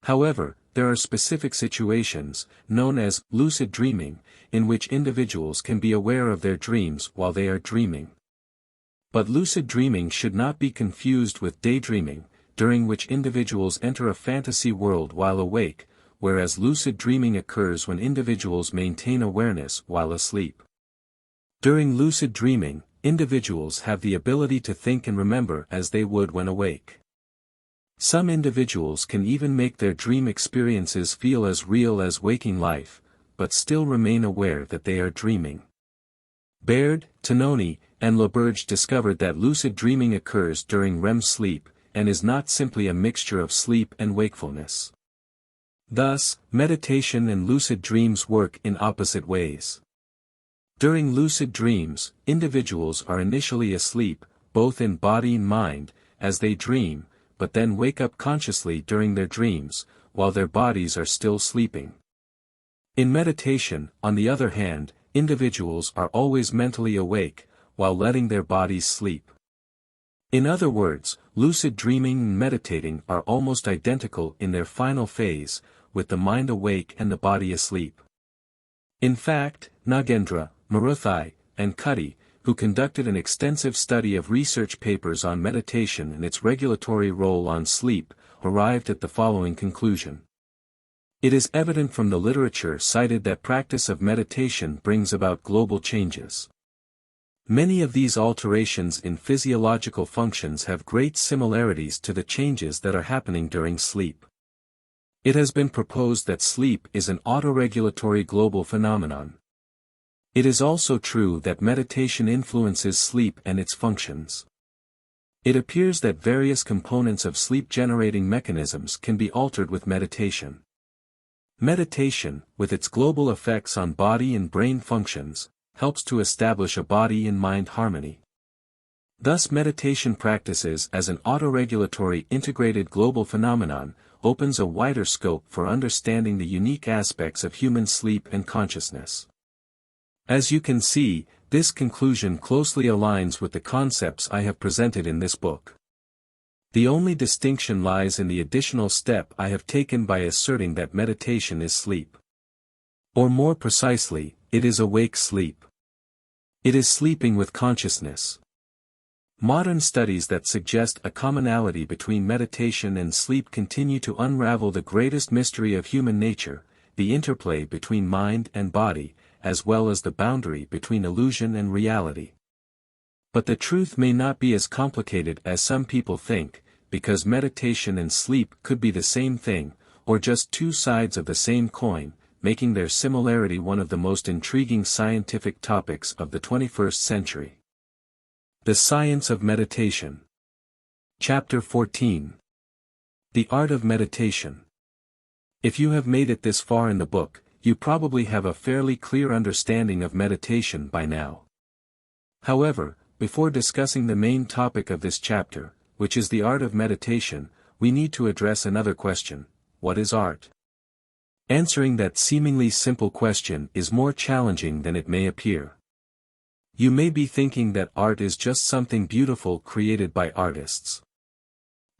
However, there are specific situations, known as lucid dreaming, in which individuals can be aware of their dreams while they are dreaming. But lucid dreaming should not be confused with daydreaming, during which individuals enter a fantasy world while awake, whereas lucid dreaming occurs when individuals maintain awareness while asleep. During lucid dreaming, individuals have the ability to think and remember as they would when awake. Some individuals can even make their dream experiences feel as real as waking life, but still remain aware that they are dreaming. Baird, Tononi, and LaBerge discovered that lucid dreaming occurs during REM sleep, and is not simply a mixture of sleep and wakefulness. Thus, meditation and lucid dreams work in opposite ways. During lucid dreams, individuals are initially asleep, both in body and mind, as they dream, but then wake up consciously during their dreams, while their bodies are still sleeping. In meditation, on the other hand, individuals are always mentally awake, while letting their bodies sleep. In other words, lucid dreaming and meditating are almost identical in their final phase, with the mind awake and the body asleep. In fact, Nagendra, Maruthai, and Cuddy, who conducted an extensive study of research papers on meditation and its regulatory role on sleep, arrived at the following conclusion. It is evident from the literature cited that practice of meditation brings about global changes. Many of these alterations in physiological functions have great similarities to the changes that are happening during sleep. It has been proposed that sleep is an autoregulatory global phenomenon. It is also true that meditation influences sleep and its functions. It appears that various components of sleep-generating mechanisms can be altered with meditation. Meditation, with its global effects on body and brain functions, helps to establish a body and mind harmony. Thus, meditation practices as an autoregulatory integrated global phenomenon opens a wider scope for understanding the unique aspects of human sleep and consciousness. As you can see, this conclusion closely aligns with the concepts I have presented in this book. The only distinction lies in the additional step I have taken by asserting that meditation is sleep. Or more precisely, it is awake sleep. It is sleeping with consciousness. Modern studies that suggest a commonality between meditation and sleep continue to unravel the greatest mystery of human nature, the interplay between mind and body, as well as the boundary between illusion and reality. But the truth may not be as complicated as some people think, because meditation and sleep could be the same thing, or just two sides of the same coin, making their similarity one of the most intriguing scientific topics of the 21st century. The Science of Meditation. Chapter 14. The Art of Meditation. If you have made it this far in the book, you probably have a fairly clear understanding of meditation by now. However, before discussing the main topic of this chapter, which is the art of meditation, we need to address another question: what is art? Answering that seemingly simple question is more challenging than it may appear. You may be thinking that art is just something beautiful created by artists.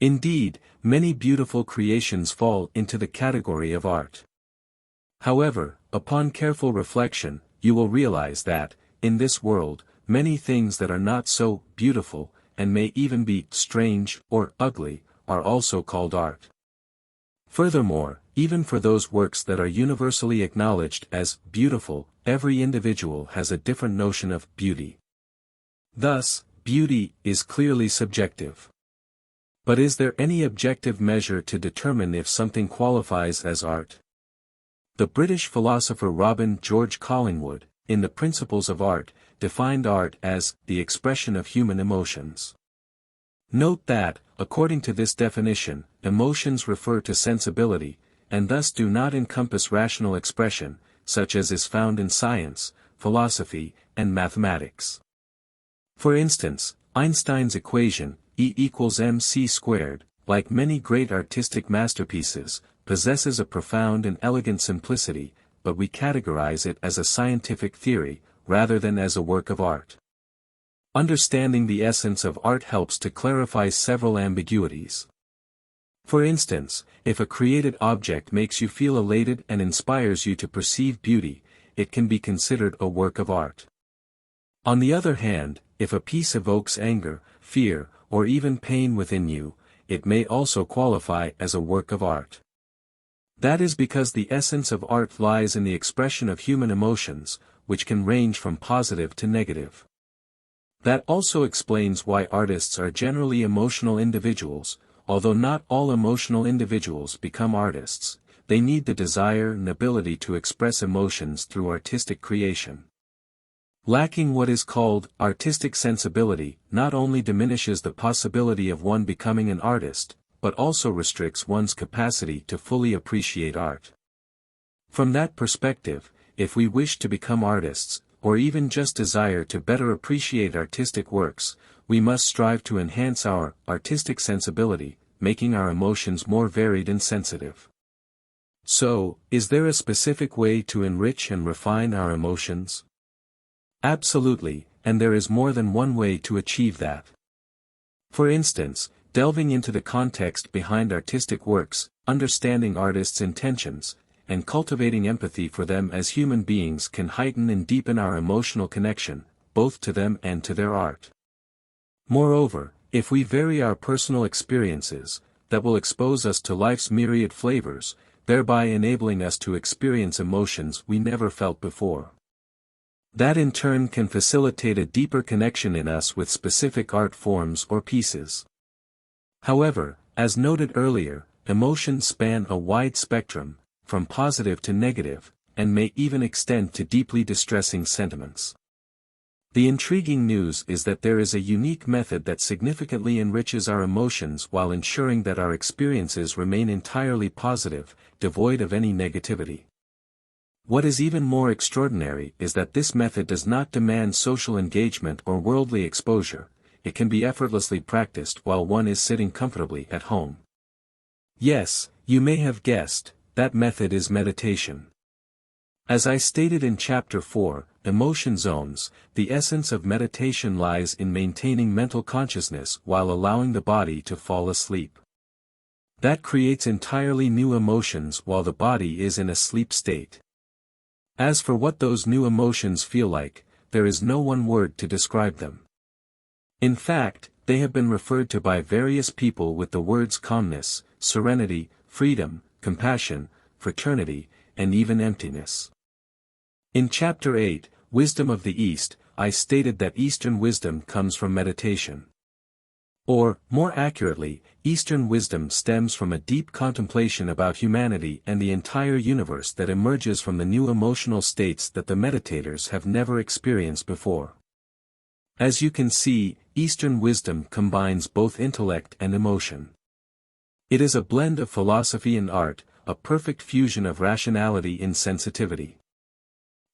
Indeed, many beautiful creations fall into the category of art. However, upon careful reflection, you will realize that, in this world, many things that are not so beautiful, and may even be strange or ugly, are also called art. Furthermore, even for those works that are universally acknowledged as beautiful, every individual has a different notion of beauty. Thus, beauty is clearly subjective. But is there any objective measure to determine if something qualifies as art? The British philosopher Robin George Collingwood, in The Principles of Art, defined art as the expression of human emotions. Note that, according to this definition, emotions refer to sensibility, and thus do not encompass rational expression, such as is found in science, philosophy, and mathematics. For instance, Einstein's equation, E equals mc squared, like many great artistic masterpieces, possesses a profound and elegant simplicity, but we categorize it as a scientific theory, rather than as a work of art. Understanding the essence of art helps to clarify several ambiguities. For instance, if a created object makes you feel elated and inspires you to perceive beauty, it can be considered a work of art. On the other hand, if a piece evokes anger, fear, or even pain within you, it may also qualify as a work of art. That is because the essence of art lies in the expression of human emotions, which can range from positive to negative. That also explains why artists are generally emotional individuals. Although not all emotional individuals become artists, they need the desire and ability to express emotions through artistic creation. Lacking what is called artistic sensibility not only diminishes the possibility of one becoming an artist, but also restricts one's capacity to fully appreciate art. From that perspective, if we wish to become artists, or even just desire to better appreciate artistic works, we must strive to enhance our artistic sensibility, making our emotions more varied and sensitive. So, is there a specific way to enrich and refine our emotions? Absolutely, and there is more than one way to achieve that. For instance, delving into the context behind artistic works, understanding artists' intentions, and cultivating empathy for them as human beings can heighten and deepen our emotional connection, both to them and to their art. Moreover, if we vary our personal experiences, that will expose us to life's myriad flavors, thereby enabling us to experience emotions we never felt before. That in turn can facilitate a deeper connection in us with specific art forms or pieces. However, as noted earlier, emotions span a wide spectrum, from positive to negative, and may even extend to deeply distressing sentiments. The intriguing news is that there is a unique method that significantly enriches our emotions while ensuring that our experiences remain entirely positive, devoid of any negativity. What is even more extraordinary is that this method does not demand social engagement or worldly exposure. It can be effortlessly practiced while one is sitting comfortably at home. Yes, you may have guessed, that method is meditation. As I stated in Chapter 4, Emotion Zones, the essence of meditation lies in maintaining mental consciousness while allowing the body to fall asleep. That creates entirely new emotions while the body is in a sleep state. As for what those new emotions feel like, there is no one word to describe them. In fact, they have been referred to by various people with the words calmness, serenity, freedom, compassion, fraternity, and even emptiness. In Chapter 8, Wisdom of the East, I stated that Eastern wisdom comes from meditation. Or, more accurately, Eastern wisdom stems from a deep contemplation about humanity and the entire universe that emerges from the new emotional states that the meditators have never experienced before. As you can see, Eastern wisdom combines both intellect and emotion. It is a blend of philosophy and art, a perfect fusion of rationality and sensitivity.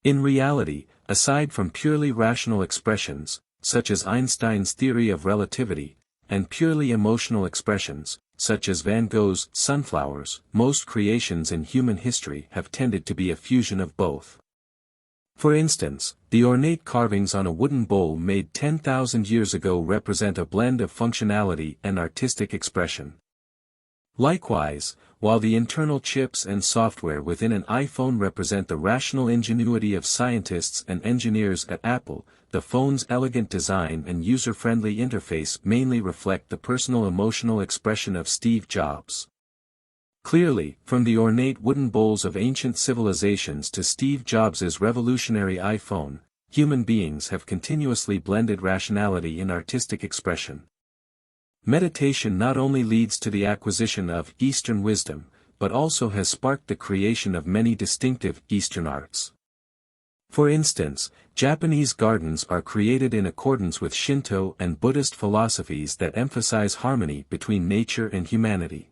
In reality, aside from purely rational expressions, such as Einstein's theory of relativity, and purely emotional expressions, such as Van Gogh's sunflowers, most creations in human history have tended to be a fusion of both. For instance, the ornate carvings on a wooden bowl made 10,000 years ago represent a blend of functionality and artistic expression. Likewise, while the internal chips and software within an iPhone represent the rational ingenuity of scientists and engineers at Apple, the phone's elegant design and user-friendly interface mainly reflect the personal emotional expression of Steve Jobs. Clearly, from the ornate wooden bowls of ancient civilizations to Steve Jobs' revolutionary iPhone, human beings have continuously blended rationality and artistic expression. Meditation not only leads to the acquisition of Eastern wisdom, but also has sparked the creation of many distinctive Eastern arts. For instance, Japanese gardens are created in accordance with Shinto and Buddhist philosophies that emphasize harmony between nature and humanity.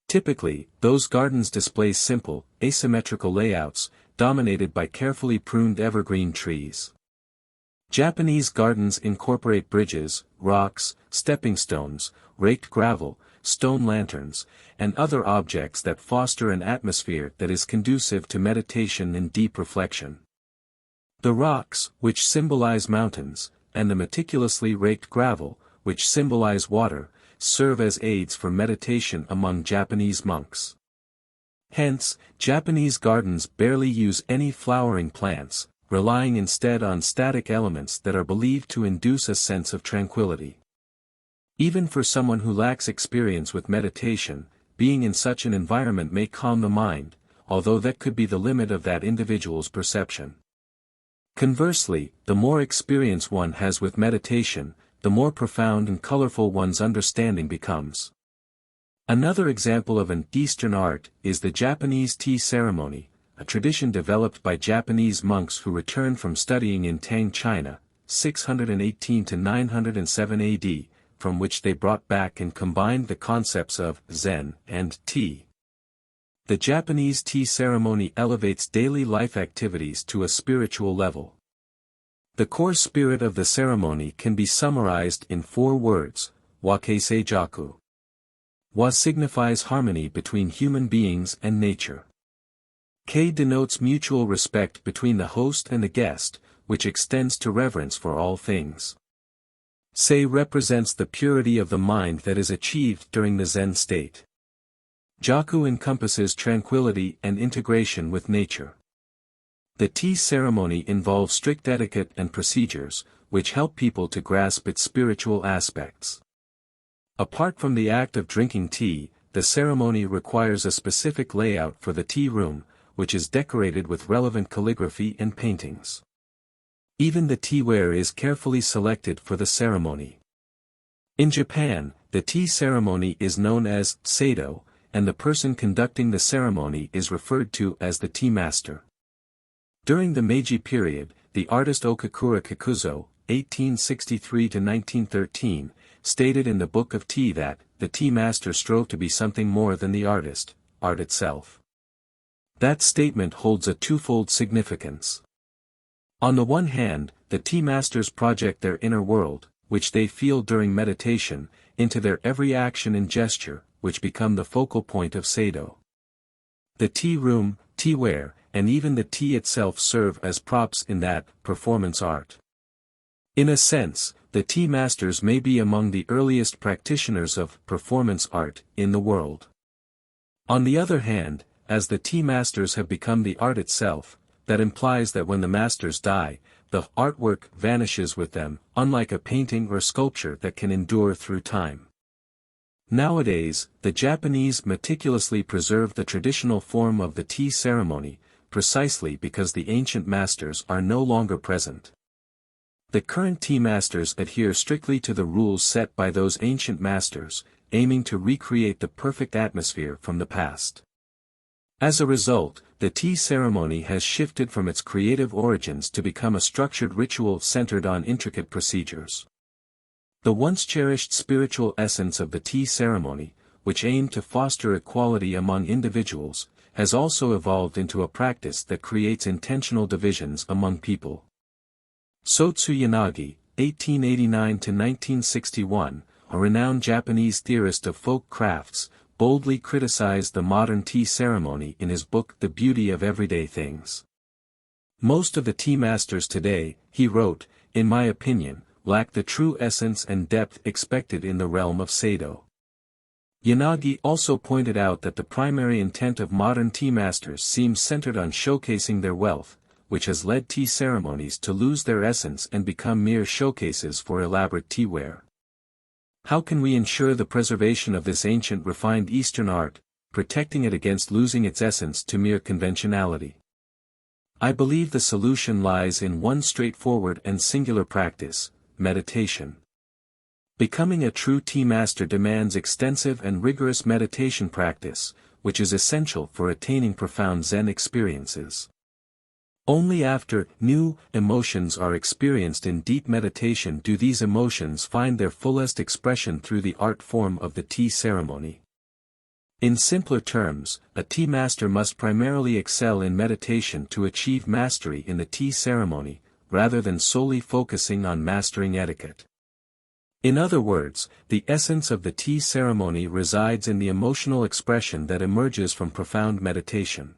Typically, those gardens display simple, asymmetrical layouts, dominated by carefully pruned evergreen trees. Japanese gardens incorporate bridges, rocks, stepping stones, raked gravel, stone lanterns, and other objects that foster an atmosphere that is conducive to meditation and deep reflection. The rocks, which symbolize mountains, and the meticulously raked gravel, which symbolize water, serve as aids for meditation among Japanese monks. Hence, Japanese gardens barely use any flowering plants, relying instead on static elements that are believed to induce a sense of tranquility. Even for someone who lacks experience with meditation, being in such an environment may calm the mind, although that could be the limit of that individual's perception. Conversely, the more experience one has with meditation, the more profound and colorful one's understanding becomes. Another example of an Eastern art is the Japanese tea ceremony, a tradition developed by Japanese monks who returned from studying in Tang, China, 618 to 907 AD, from which they brought back and combined the concepts of Zen and tea. The Japanese tea ceremony elevates daily life activities to a spiritual level. The core spirit of the ceremony can be summarized in 4 words, Wakasei Jaku. Wa signifies harmony between human beings and nature. K denotes mutual respect between the host and the guest, which extends to reverence for all things. Sei represents the purity of the mind that is achieved during the Zen state. Jaku encompasses tranquility and integration with nature. The tea ceremony involves strict etiquette and procedures, which help people to grasp its spiritual aspects. Apart from the act of drinking tea, the ceremony requires a specific layout for the tea room, which is decorated with relevant calligraphy and paintings. Even the teaware is carefully selected for the ceremony. In Japan, the tea ceremony is known as seido, and the person conducting the ceremony is referred to as the tea master. During the Meiji period, the artist Okakura Kikuzo, 1863–1913, stated in the Book of Tea that, the tea master strove to be something more than the artist, art itself. That statement holds a twofold significance. On the one hand, the tea masters project their inner world, which they feel during meditation, into their every action and gesture, which become the focal point of seido. The tea room, teaware, and even the tea itself serve as props in that performance art. In a sense, the tea masters may be among the earliest practitioners of performance art in the world. On the other hand, as the tea masters have become the art itself, that implies that when the masters die, the artwork vanishes with them, unlike a painting or sculpture that can endure through time. Nowadays, the Japanese meticulously preserve the traditional form of the tea ceremony, precisely because the ancient masters are no longer present. The current tea masters adhere strictly to the rules set by those ancient masters, aiming to recreate the perfect atmosphere from the past. As a result, the tea ceremony has shifted from its creative origins to become a structured ritual centered on intricate procedures. The once cherished spiritual essence of the tea ceremony, which aimed to foster equality among individuals, has also evolved into a practice that creates intentional divisions among people. Sotsu Yanagi, 1889–1961, a renowned Japanese theorist of folk crafts, boldly criticized the modern tea ceremony in his book The Beauty of Everyday Things. Most of the tea masters today, he wrote, in my opinion, lack the true essence and depth expected in the realm of Sado. Yanagi also pointed out that the primary intent of modern tea masters seems centered on showcasing their wealth, which has led tea ceremonies to lose their essence and become mere showcases for elaborate teaware. How can we ensure the preservation of this ancient refined Eastern art, protecting it against losing its essence to mere conventionality? I believe the solution lies in one straightforward and singular practice: meditation. Becoming a true tea master demands extensive and rigorous meditation practice, which is essential for attaining profound Zen experiences. Only after new emotions are experienced in deep meditation do these emotions find their fullest expression through the art form of the tea ceremony. In simpler terms, a tea master must primarily excel in meditation to achieve mastery in the tea ceremony, rather than solely focusing on mastering etiquette. In other words, the essence of the tea ceremony resides in the emotional expression that emerges from profound meditation.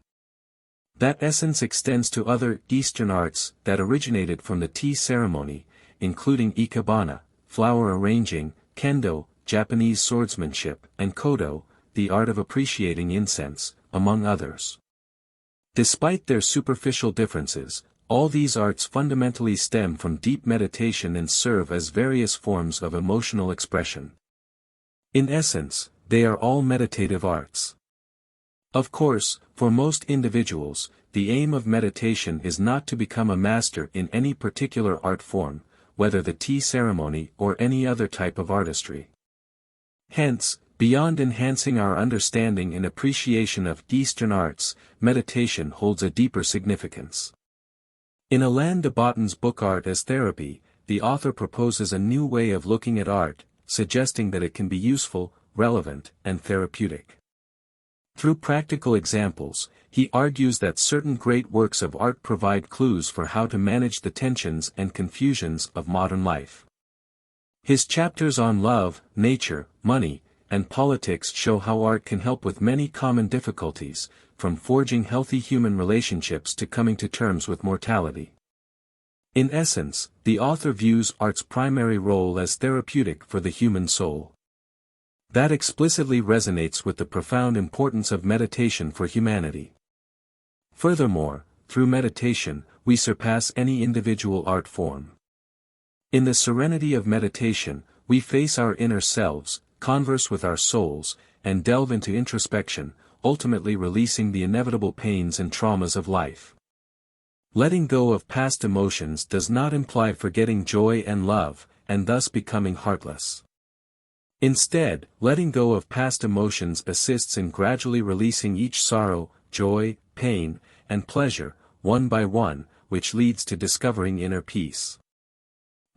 That essence extends to other Eastern arts that originated from the tea ceremony, including ikebana, flower arranging, kendo, Japanese swordsmanship, and kodo, the art of appreciating incense, among others. Despite their superficial differences, all these arts fundamentally stem from deep meditation and serve as various forms of emotional expression. In essence, they are all meditative arts. Of course, for most individuals, the aim of meditation is not to become a master in any particular art form, whether the tea ceremony or any other type of artistry. Hence, beyond enhancing our understanding and appreciation of Eastern arts, meditation holds a deeper significance. In Alain de Botton's book Art as Therapy, the author proposes a new way of looking at art, suggesting that it can be useful, relevant, and therapeutic. Through practical examples, he argues that certain great works of art provide clues for how to manage the tensions and confusions of modern life. His chapters on love, nature, money, and politics show how art can help with many common difficulties, from forging healthy human relationships to coming to terms with mortality. In essence, the author views art's primary role as therapeutic for the human soul. That explicitly resonates with the profound importance of meditation for humanity. Furthermore, through meditation, we surpass any individual art form. In the serenity of meditation, we face our inner selves, converse with our souls, and delve into introspection, ultimately releasing the inevitable pains and traumas of life. Letting go of past emotions does not imply forgetting joy and love, and thus becoming heartless. Instead, letting go of past emotions assists in gradually releasing each sorrow, joy, pain, and pleasure, one by one, which leads to discovering inner peace.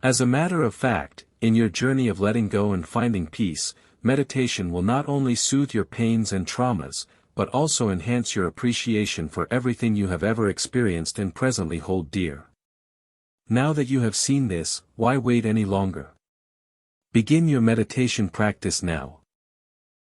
As a matter of fact, in your journey of letting go and finding peace, meditation will not only soothe your pains and traumas, but also enhance your appreciation for everything you have ever experienced and presently hold dear. Now that you have seen this, why wait any longer? Begin your meditation practice now.